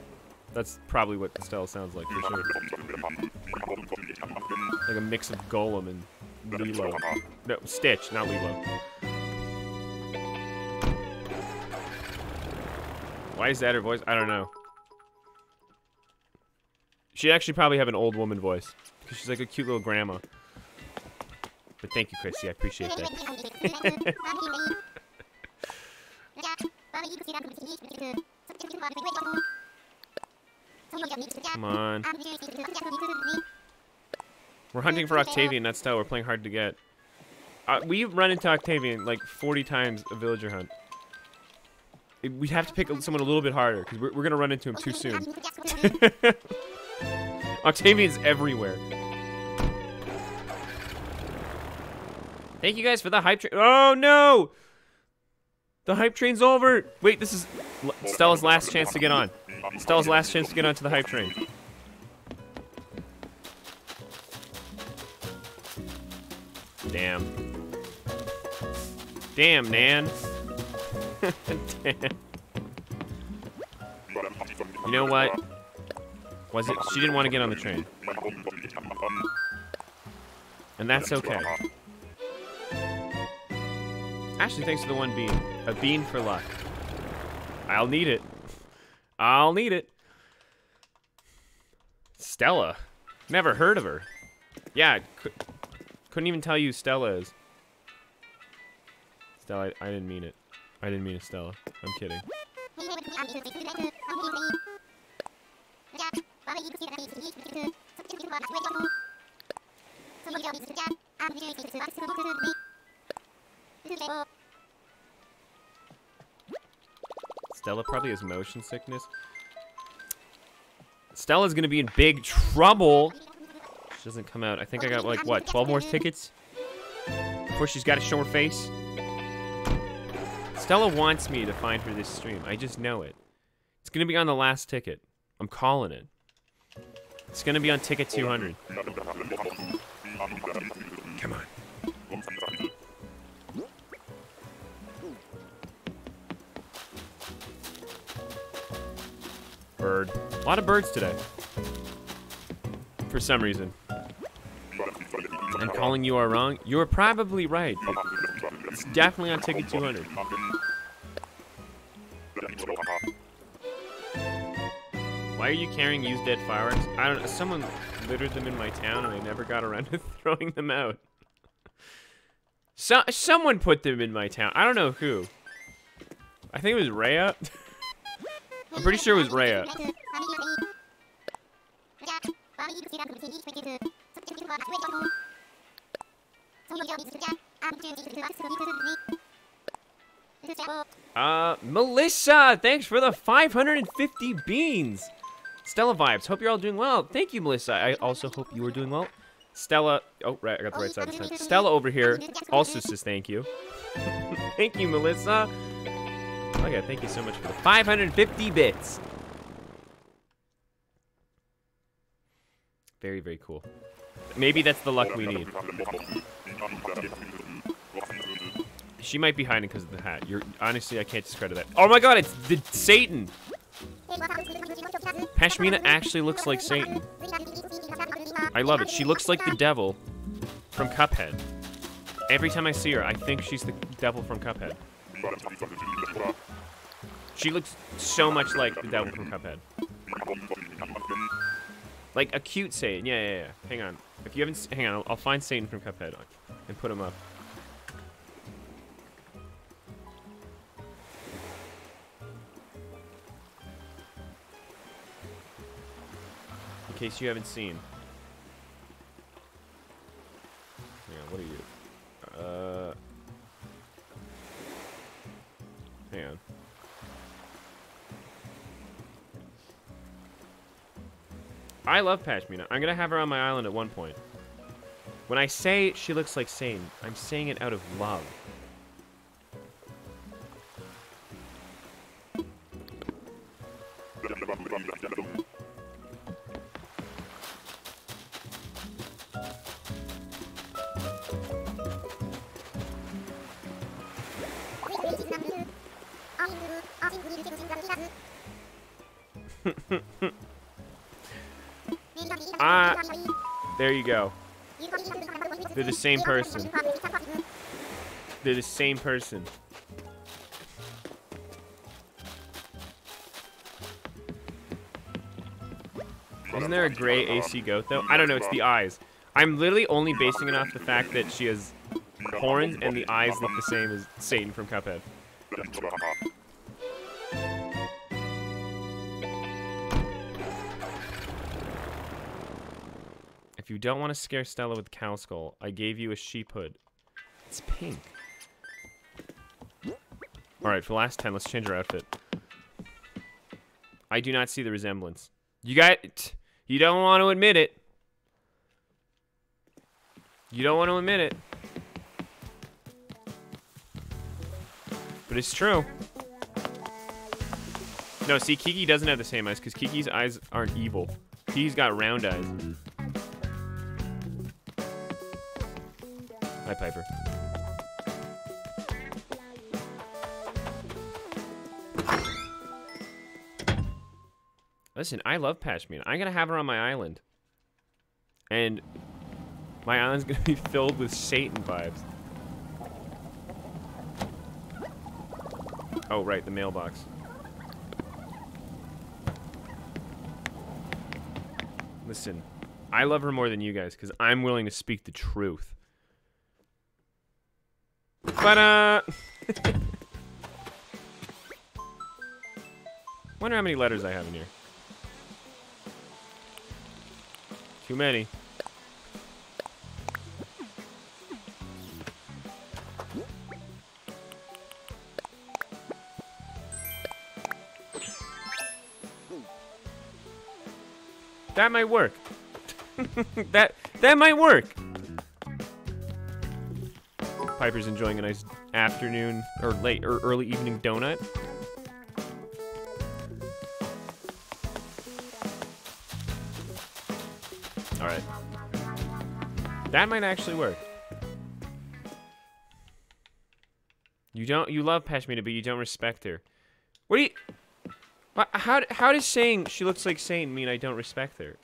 That's probably what Stella sounds like, for sure. Like a mix of Golem and Lilo. No, Stitch, not Lilo. Why is that her voice? I don't know. She'd actually probably have an old woman voice. Because she's like a cute little grandma. But thank you, Chrissy. I appreciate that. Come on. We're hunting for Octavian, not Stella. We're playing hard to get. We've run into Octavian like 40 times a villager hunt. We have to pick someone a little bit harder, because we're going to run into him too soon. Octavian's everywhere. Thank you guys for the hype train. Oh, no! The hype train's over. Wait, this is Stella's last chance to get on. Stella's last chance to get onto the hype train. Damn. Damn, Nan. Damn. You know what? Was it? She didn't want to get on the train. And that's okay. Ashley, thanks for the 1 bean. A bean for luck. I'll need it. I'll need it. Stella. Never heard of her. Yeah, couldn't even tell you who Stella is. Stella, I didn't mean it. I didn't mean it, Stella. I'm kidding. Stella probably has motion sickness. Stella's gonna be in big trouble. She doesn't come out. I think I got like what, 12 more tickets before she's got to show her face. Stella wants me to find her this stream. I just know it. It's gonna be on the last ticket. I'm calling it. It's gonna be on ticket 200. Come on. Bird. A lot of birds today. For some reason. I'm calling you are wrong. You are probably right. It's definitely on ticket 200. Why are you carrying used dead fireworks? I don't know. Someone littered them in my town and I never got around to throwing them out. Someone put them in my town. I don't know who. I think it was Rhea. I'm pretty sure it was Rhea. Melissa, thanks for the 550 beans. Stella vibes. Hope you're all doing well. Thank you, Melissa. I also hope you are doing well. Stella, oh, right, I got the right side this time. Stella over here also says thank you. Thank you, Melissa. Okay, thank you so much for the 550 bits. Very, very cool. Maybe that's the luck we need. She might be hiding because of the hat. Honestly, I can't discredit that. Oh my god, it's the Satan! Pashmina actually looks like Satan. I love it. She looks like the devil from Cuphead. Every time I see her, I think she's the devil from Cuphead. She looks so much like the devil from Cuphead. Like a cute Satan. Yeah. Hang on. If you haven't, hang on. I'll find Satan from Cuphead and put him up. In case you haven't seen. Hang on. What are you? Hang on. I love Pashmina. I'm gonna have her on my island at one point. When I say she looks like Satan, I'm saying it out of love. There you go. They're the same person. They're the same person. Isn't there a gray AC goat, though? I don't know, it's the eyes. I'm literally only basing it off the fact that she has horns and the eyes look the same as Satan from Cuphead. If you don't want to scare Stella with cow skull, I gave you a sheep hood. It's pink. Alright, for the last 10, let's change our outfit. I do not see the resemblance. You don't want to admit it. You don't want to admit it. But it's true. No, see, Kiki doesn't have the same eyes, because Kiki's eyes aren't evil. Kiki's got round eyes. Hi, Piper. Listen, I love Pashmina. I'm gonna have her on my island. And my island's gonna be filled with Satan vibes. Oh, right, the mailbox. Listen, I love her more than you guys, because I'm willing to speak the truth. But, wonder how many letters I have in here. Too many. That might work. that might work. Piper's enjoying a nice afternoon or late or early evening donut. All right. That might actually work. You love Pashmina, but you don't respect her. What do you... How does saying she looks like Satan mean I don't respect her?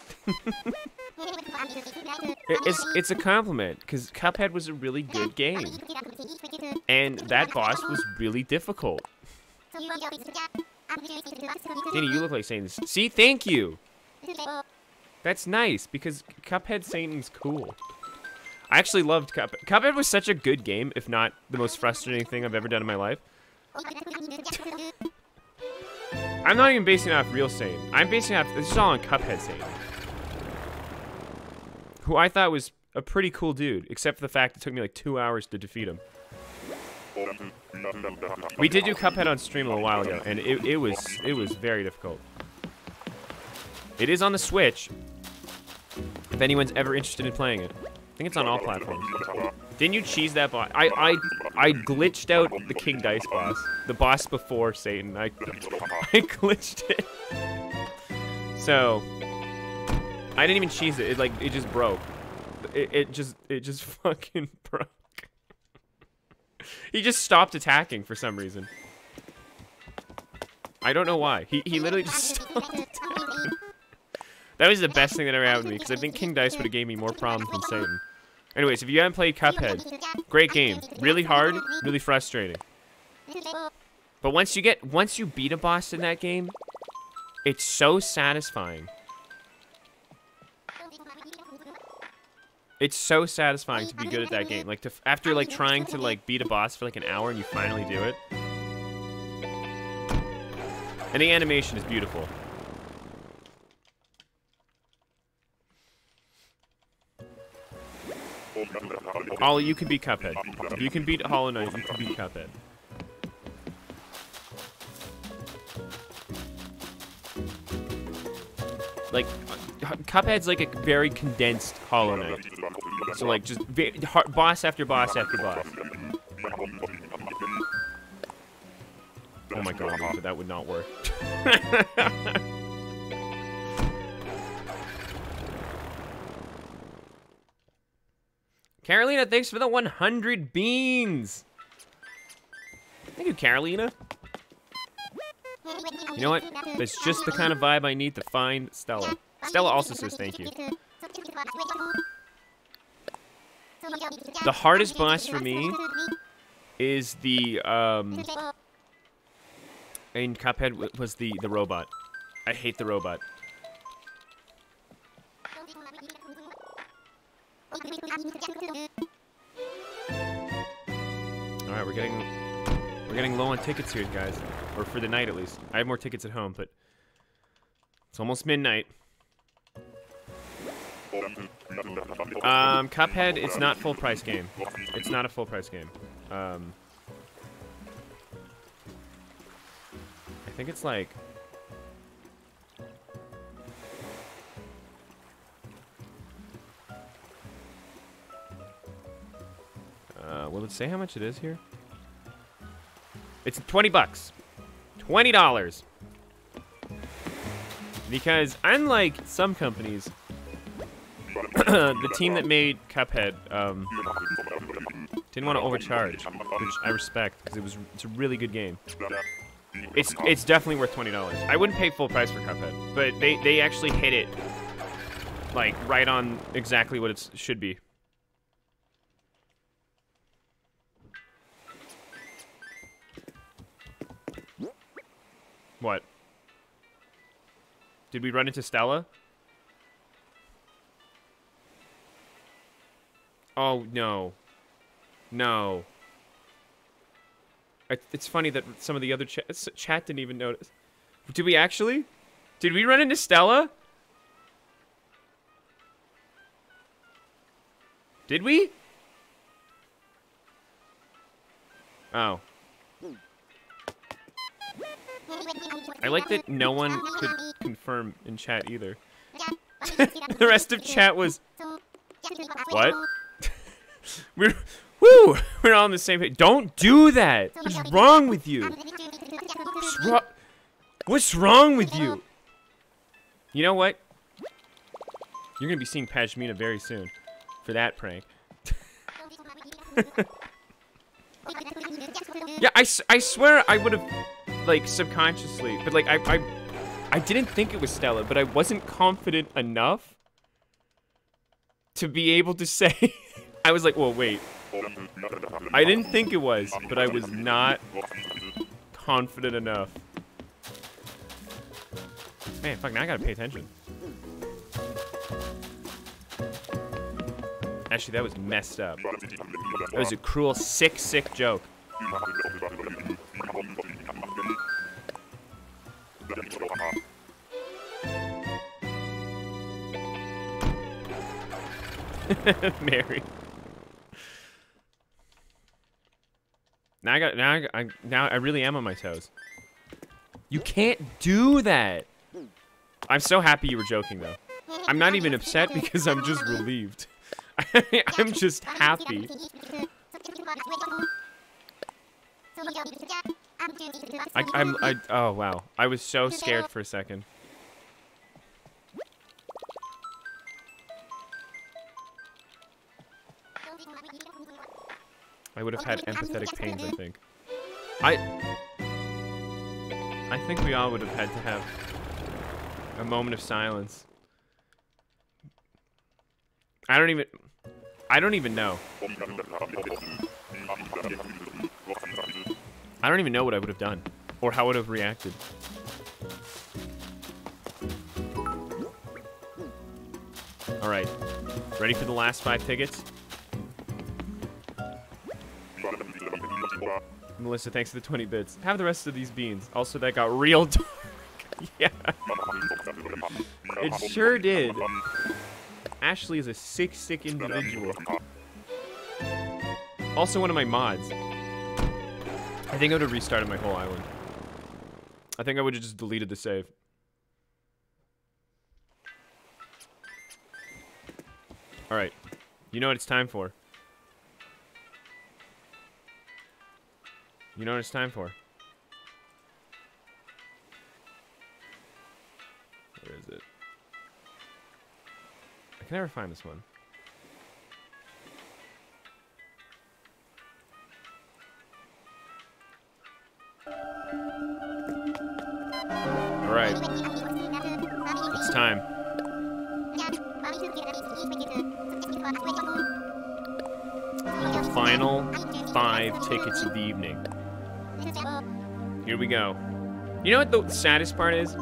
It's a compliment, because Cuphead was a really good game. And that boss was really difficult. Danny, you look like Satan. See, thank you! That's nice, because Cuphead Satan's cool. I actually loved Cuphead. Cuphead was such a good game, if not the most frustrating thing I've ever done in my life. I'm not even basing it off real Satan. I'm basing it off, this is all on Cuphead Satan. Who I thought was a pretty cool dude, except for the fact it took me like 2 hours to defeat him. We did do Cuphead on stream a little while ago, and it was very difficult. It is on the Switch, if anyone's ever interested in playing it. I think it's on all platforms. Didn't you cheese that boss? I glitched out the King Dice boss. The boss before Satan. I glitched it. So I didn't even cheese it. It just broke. It just fucking broke. He just stopped attacking for some reason. I don't know why. He literally just stopped attacking. That was the best thing that ever happened to me, because I think King Dice would have gave me more problems than Satan. Anyways, if you haven't played Cuphead, great game. Really hard, really frustrating. But once you beat a boss in that game, it's so satisfying. It's so satisfying to be good at that game. Like, after, like, trying to, like, beat a boss for, like, an hour and you finally do it. And the animation is beautiful. Ollie, you can beat Cuphead. If you can beat Hollow Knight, you can beat Cuphead. Like, Cuphead's like a very condensed Hollow Knight. So, like, just boss after boss after boss. Oh my god, but that would not work. Carolina, thanks for the 100 beans. Thank you, Carolina. You know what? That's just the kind of vibe I need to find Stella. Stella also says thank you. The hardest boss for me is the, in Cuphead was the robot. I hate the robot. Alright, we're getting low on tickets here, guys. Or for the night, at least. I have more tickets at home, but it's almost midnight. Cuphead, it's not full price game. It's not a full price game. I think it's like... will it say how much it is here? It's 20 bucks. $20. Because unlike some companies, the team that made Cuphead didn't want to overcharge, which I respect because it's a really good game. It's definitely worth $20. I wouldn't pay full price for Cuphead, but they actually hit it like right on exactly what it should be. What? Did we run into Stella? Oh, no. No. It's funny that some of the other chat didn't even notice. Did we actually? Did we run into Stella? Did we? Oh. I like that no one could confirm in chat either. The rest of chat was... What? We're all on the same page. Don't do that! What's wrong with you? What's wrong with you? You know what? You're gonna be seeing Pashmina very soon for that prank. Yeah, I swear I would have, like, subconsciously, but, like, I didn't think it was Stella, but I wasn't confident enough to be able to say... I was like, well, wait. I didn't think it was, but I was not confident enough. Man, fuck, now I gotta pay attention. Actually, that was messed up. That was a cruel, sick joke. Mary. Now I really am on my toes. You can't do that. I'm so happy you were joking, though. I'm not even upset because I'm just relieved. I'm just happy. Oh wow. I was so scared for a second. I would have had empathetic pains, I think. I think we all would have had to have a moment of silence I don't even know. I don't even know what I would have done or how I would have reacted. All right, ready for the last 5 tickets? Melissa, thanks for the 20 bits. Have the rest of these beans. Also, that got real dark. Yeah. It sure did. Ashley is a sick individual. Also one of my mods. I think I would have restarted my whole island. I think I would have just deleted the save. Alright. You know what it's time for. You know what it's time for. Where is it? I can never find this one. Alright. It's time. The final 5 tickets of the evening. Here we go. You know what the saddest part is?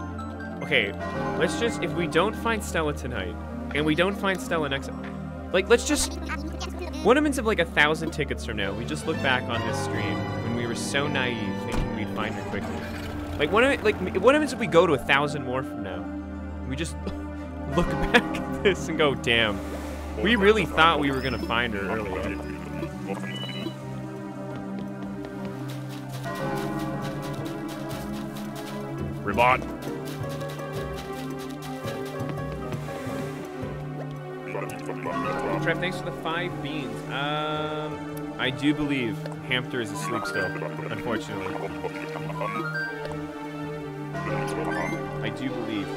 Okay, let's just, if we don't find Stella tonight, and we don't find Stella next, like, let's just, what happens if like 1,000 tickets from now, we just look back on this stream when we were so naive thinking we'd find her quickly? Like, what happens if we go to 1,000 more from now? We just look back at this and go, damn, we really thought we were gonna find her earlier. Rebot. Trev, thanks for the 5 beans. I do believe Hamster is asleep still, unfortunately. I do believe.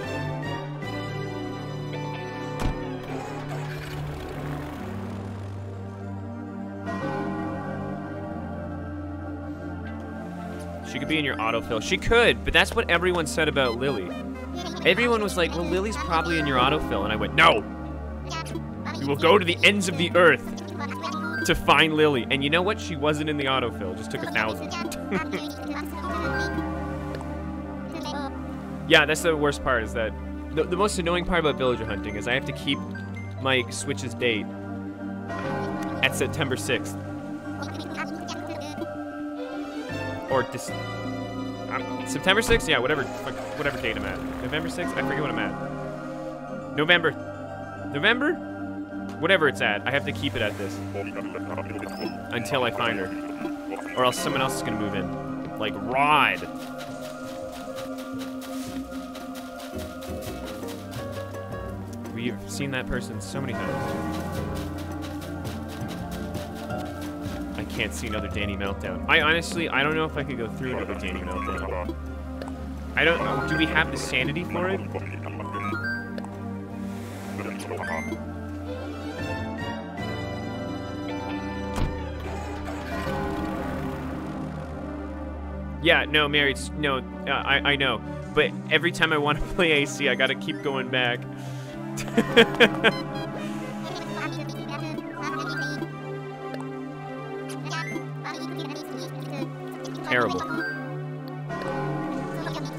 She could be in your autofill. She could, but that's what everyone said about Lily. Everyone was like, well, Lily's probably in your autofill. And I went, no! We will go to the ends of the earth to find Lily. And you know what? She wasn't in the autofill. Just took 1,000. Yeah, that's the worst part, is that the most annoying part about villager hunting is I have to keep my Switch's date at September 6th. Or September 6th? Yeah, whatever date I'm at. November 6th? I forget what I'm at. November? Whatever it's at, I have to keep it at this. Until I find her. Or else someone else is gonna move in. Like Rod. We've seen that person so many times. I can't see another Danny meltdown. I don't know if I could go through another Danny meltdown. I don't know. Do we have the sanity for it? Yeah, no, Mary, no, I know. But every time I want to play AC, I gotta keep going back. Terrible.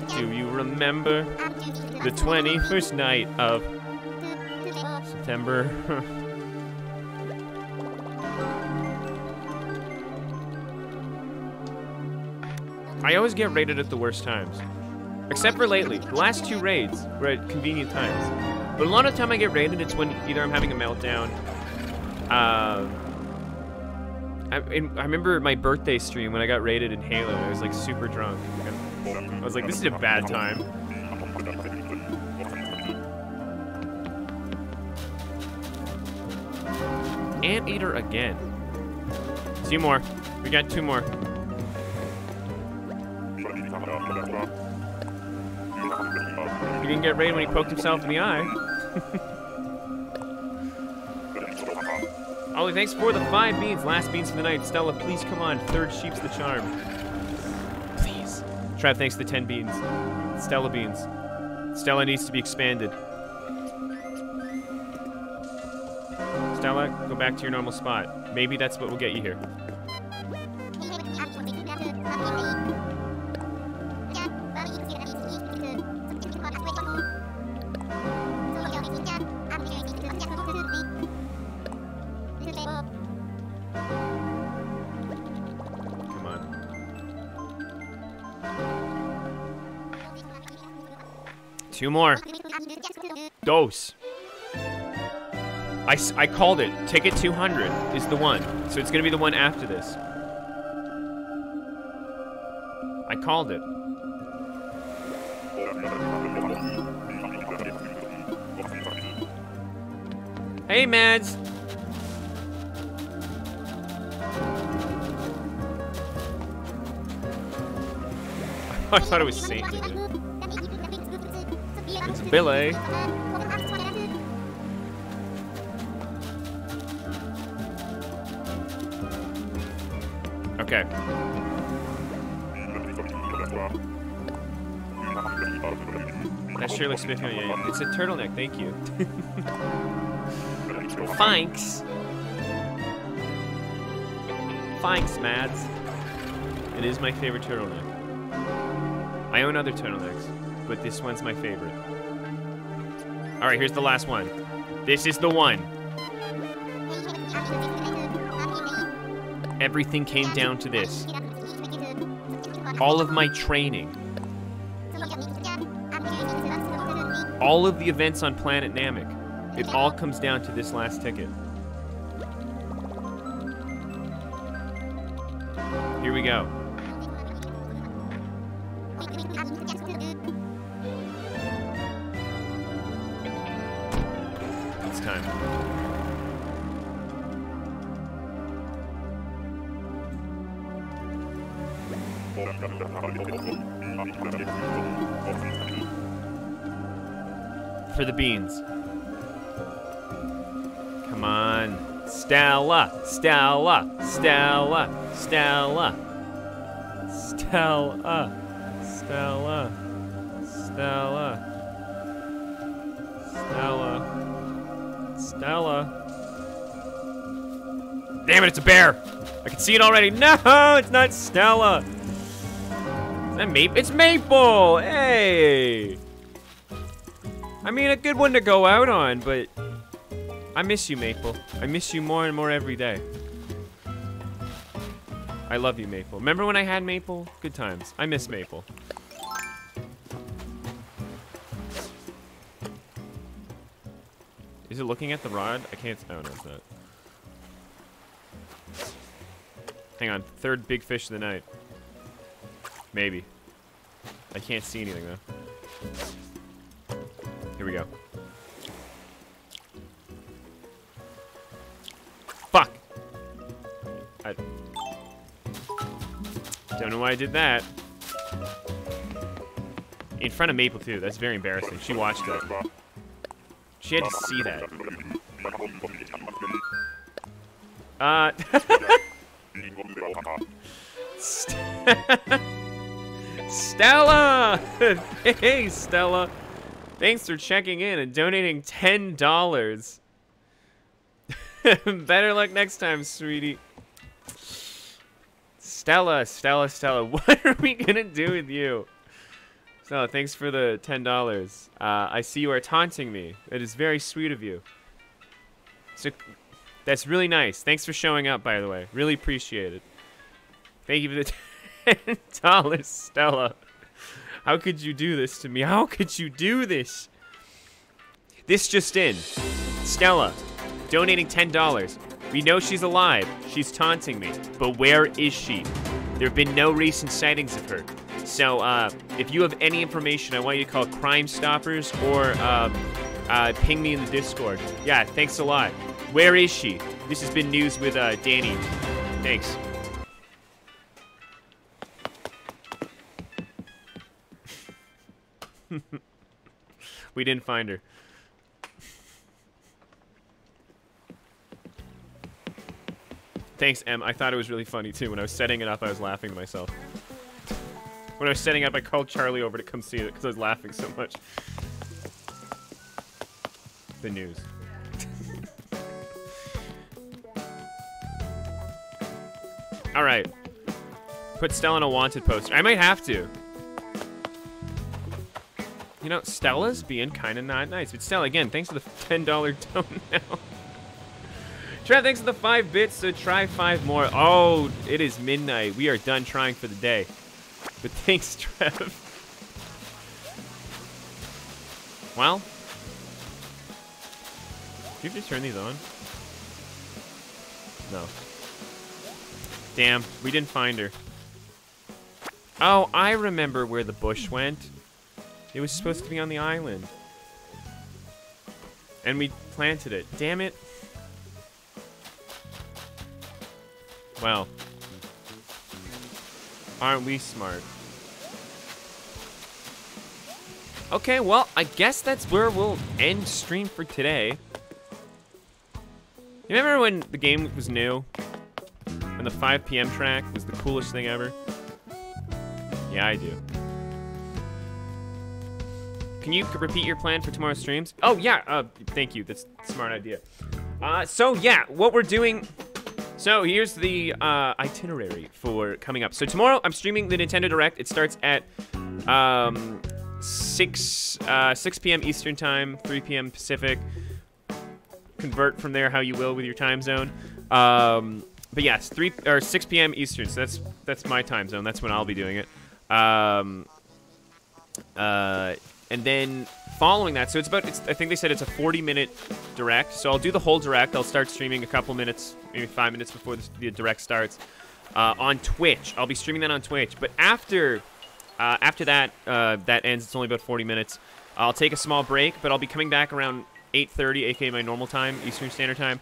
Do you remember the 21st night of September? I always get raided at the worst times. Except for lately. The last 2 raids were at convenient times. But a lot of the time I get raided, it's when either I'm having a meltdown. I remember my birthday stream when I got raided in Halo. I was like super drunk. I was like, this is a bad time. Anteater again. 2 more. We got 2 more. He didn't get raided when he poked himself in the eye. Ollie, thanks for the 5 beans. Last beans for the night. Stella, please come on. 3rd sheep's the charm. Please. Trav, thanks for the 10 beans. Stella beans. Stella needs to be expanded. Stella, go back to your normal spot. Maybe that's what will get you here. Come on. Two more. Dose. I called it. Ticket 200 is the one. So it's going to be the one after this. I called it. Hey, Mads. I thought it was Saint. It's Billy. Okay. That sure looks spiffy on you. It's a turtleneck, thank you. Thanks. Thanks, Mads. It is my favorite turtleneck. I own other turtlenecks, but this one's my favorite. Alright, here's the last one. This is the one. Everything came down to this. All of my training. All of the events on Planet Namek. It all comes down to this last ticket. Here we go. It's time. For the beans. Come on. Stella, Stella, Stella, Stella. Stella, Stella, Stella, Stella, Stella. Damn it, it's a bear. I can see it already. No, it's not Stella. Is that Maple? It's Maple. Hey. I mean, a good one to go out on, but I miss you, Maple. I miss you more and more every day. I love you, Maple. Remember when I had Maple? Good times. I miss Maple. Is it looking at the rod? I can't. Oh, no, it's not. Hang on. Third big fish of the night. Maybe. I can't see anything, though. Here we go. Fuck! I don't know why I did that. In front of Maple, too. That's very embarrassing. She watched that. She had to see that. Stella! Hey, Stella. Thanks for checking in and donating $10. Better luck next time, sweetie. Stella, Stella, Stella. What are we gonna do with you? Stella, thanks for the $10. I see you are taunting me. It is very sweet of you. So, that's really nice. Thanks for showing up, by the way. Really appreciate it. Thank you for the $10, Stella. How could you do this to me? How could you do this? This just in. Stella, donating $10. We know she's alive. She's taunting me. But where is she? There have been no recent sightings of her. So, if you have any information, I want you to call Crime Stoppers or ping me in the Discord. Yeah, thanks a lot. Where is she? This has been News with Danny. Thanks. We didn't find her. Thanks, Em. I thought it was really funny, too. When I was setting it up, I was laughing to myself. When I was setting up, I called Charlie over to come see it because I was laughing so much. The news. All right. Put Stella on a wanted poster. I might have to. You know, Stella's being kind of not nice. But Stella, again, thanks for the $10 donut now. Trev, thanks for the 5 bits, so try 5 more. Oh, it is midnight. We are done trying for the day. But thanks, Trev. Well. Did you just turn these on? No. Damn, we didn't find her. Oh, I remember where the bush went. It was supposed to be on the island. And we planted it. Damn it. Well. Aren't we smart? Okay, well, I guess that's where we'll end stream for today. You remember when the game was new? And the 5 p.m. track was the coolest thing ever? Yeah, I do. Can you repeat your plan for tomorrow's streams? Oh, yeah, thank you. That's a smart idea. So, yeah, what we're doing... So, here's the itinerary for coming up. So, tomorrow, I'm streaming the Nintendo Direct. It starts at 6 p.m. Eastern Time, 3 p.m. Pacific. Convert from there how you will with your time zone. But yes, 6 p.m. Eastern. So that's my time zone. That's when I'll be doing it. And then following that, so I think they said it's a 40-minute direct. So I'll do the whole direct. I'll start streaming a couple minutes, maybe 5 minutes before the direct starts on Twitch. I'll be streaming that on Twitch. But after that ends, it's only about 40 minutes. I'll take a small break, but I'll be coming back around 8:30, aka my normal time, Eastern Standard Time,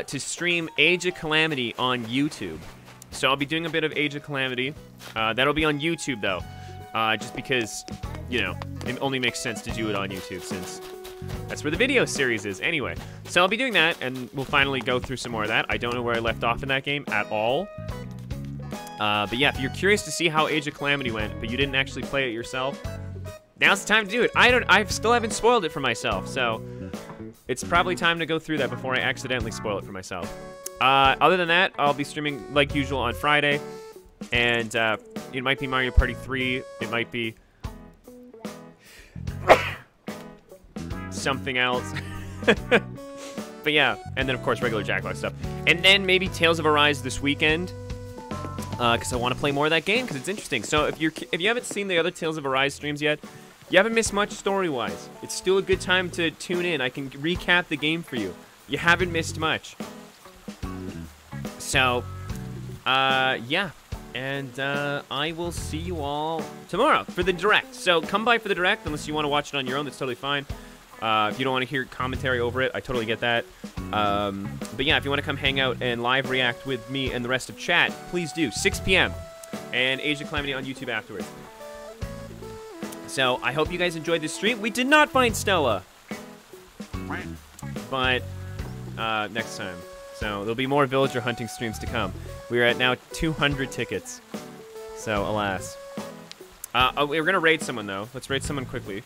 to stream Age of Calamity on YouTube. So I'll be doing a bit of Age of Calamity. That'll be on YouTube, though, just because, you know, it only makes sense to do it on YouTube since that's where the video series is. Anyway, so I'll be doing that, and we'll finally go through some more of that. I don't know where I left off in that game at all. But yeah, if you're curious to see how Age of Calamity went, but you didn't actually play it yourself, now's the time to do it. I still haven't spoiled it for myself, so it's probably time to go through that before I accidentally spoil it for myself. Other than that, I'll be streaming like usual on Friday, and it might be Mario Party 3. It might be something else. But yeah, and then of course regular Jackbox stuff, and then maybe Tales of Arise this weekend. Because I want to play more of that game because it's interesting. So if you haven't seen the other Tales of Arise streams yet, you haven't missed much story-wise. It's still a good time to tune in. I can recap the game for you. You haven't missed much. So, yeah. And I will see you all tomorrow for the Direct. So come by for the Direct unless you want to watch it on your own. That's totally fine. If you don't want to hear commentary over it, I totally get that. But yeah, if you want to come hang out and live react with me and the rest of chat, please do. 6 p.m. and Age of Calamity on YouTube afterwards. So I hope you guys enjoyed this stream. We did not find Stella, but next time. So there'll be more villager hunting streams to come. We are at now 200 tickets. So alas. We're gonna raid someone though. Let's raid someone quickly.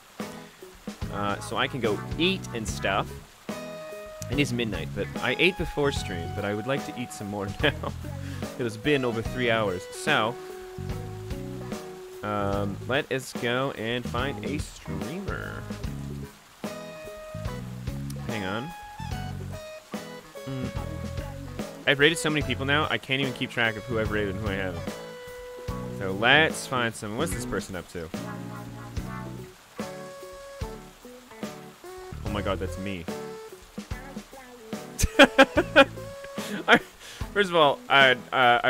So I can go eat and stuff. It is midnight, but I ate before stream, but I would like to eat some more now. It has been over 3 hours. So, let us go and find a streamer. Hang on. I've raided so many people now, I can't even keep track of who I've raided and who I haven't. So let's find someone. What's this person up to? Oh my god, that's me. First of all, I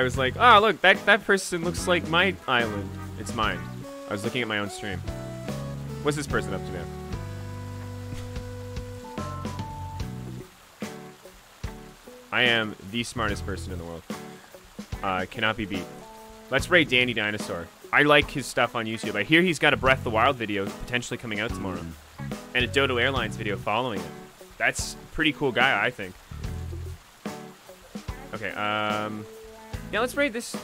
was like, oh look, that person looks like my island. It's mine. I was looking at my own stream. What's this person up to now? I am the smartest person in the world. Cannot be beat. Let's raid Danny Dinosaur. I like his stuff on YouTube. I hear he's got a Breath of the Wild video potentially coming out tomorrow. And a Dodo Airlines video following it. That's a pretty cool guy, I think. Okay, yeah, let's raid this.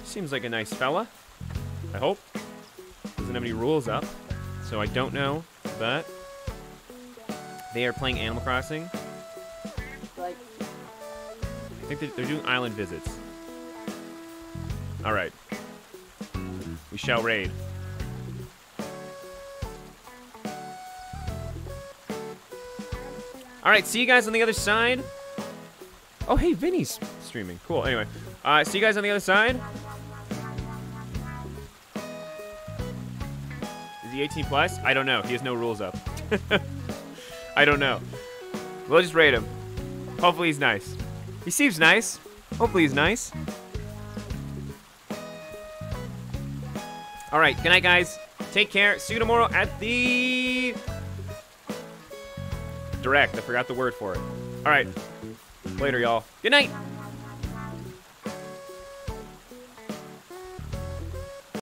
Seems like a nice fella. I hope. Doesn't have any rules up. So I don't know, but they are playing Animal Crossing. I think they're doing island visits. All right. We shall raid. All right, see you guys on the other side. Oh, hey, Vinny's streaming. Cool. Anyway, see you guys on the other side. Is he 18 plus? I don't know. He has no rules up. I don't know. We'll just raid him. Hopefully he's nice. He seems nice. Hopefully he's nice. All right, good night, guys. Take care. See you tomorrow at the Direct. I forgot the word for it. All right. Later, y'all. Good night.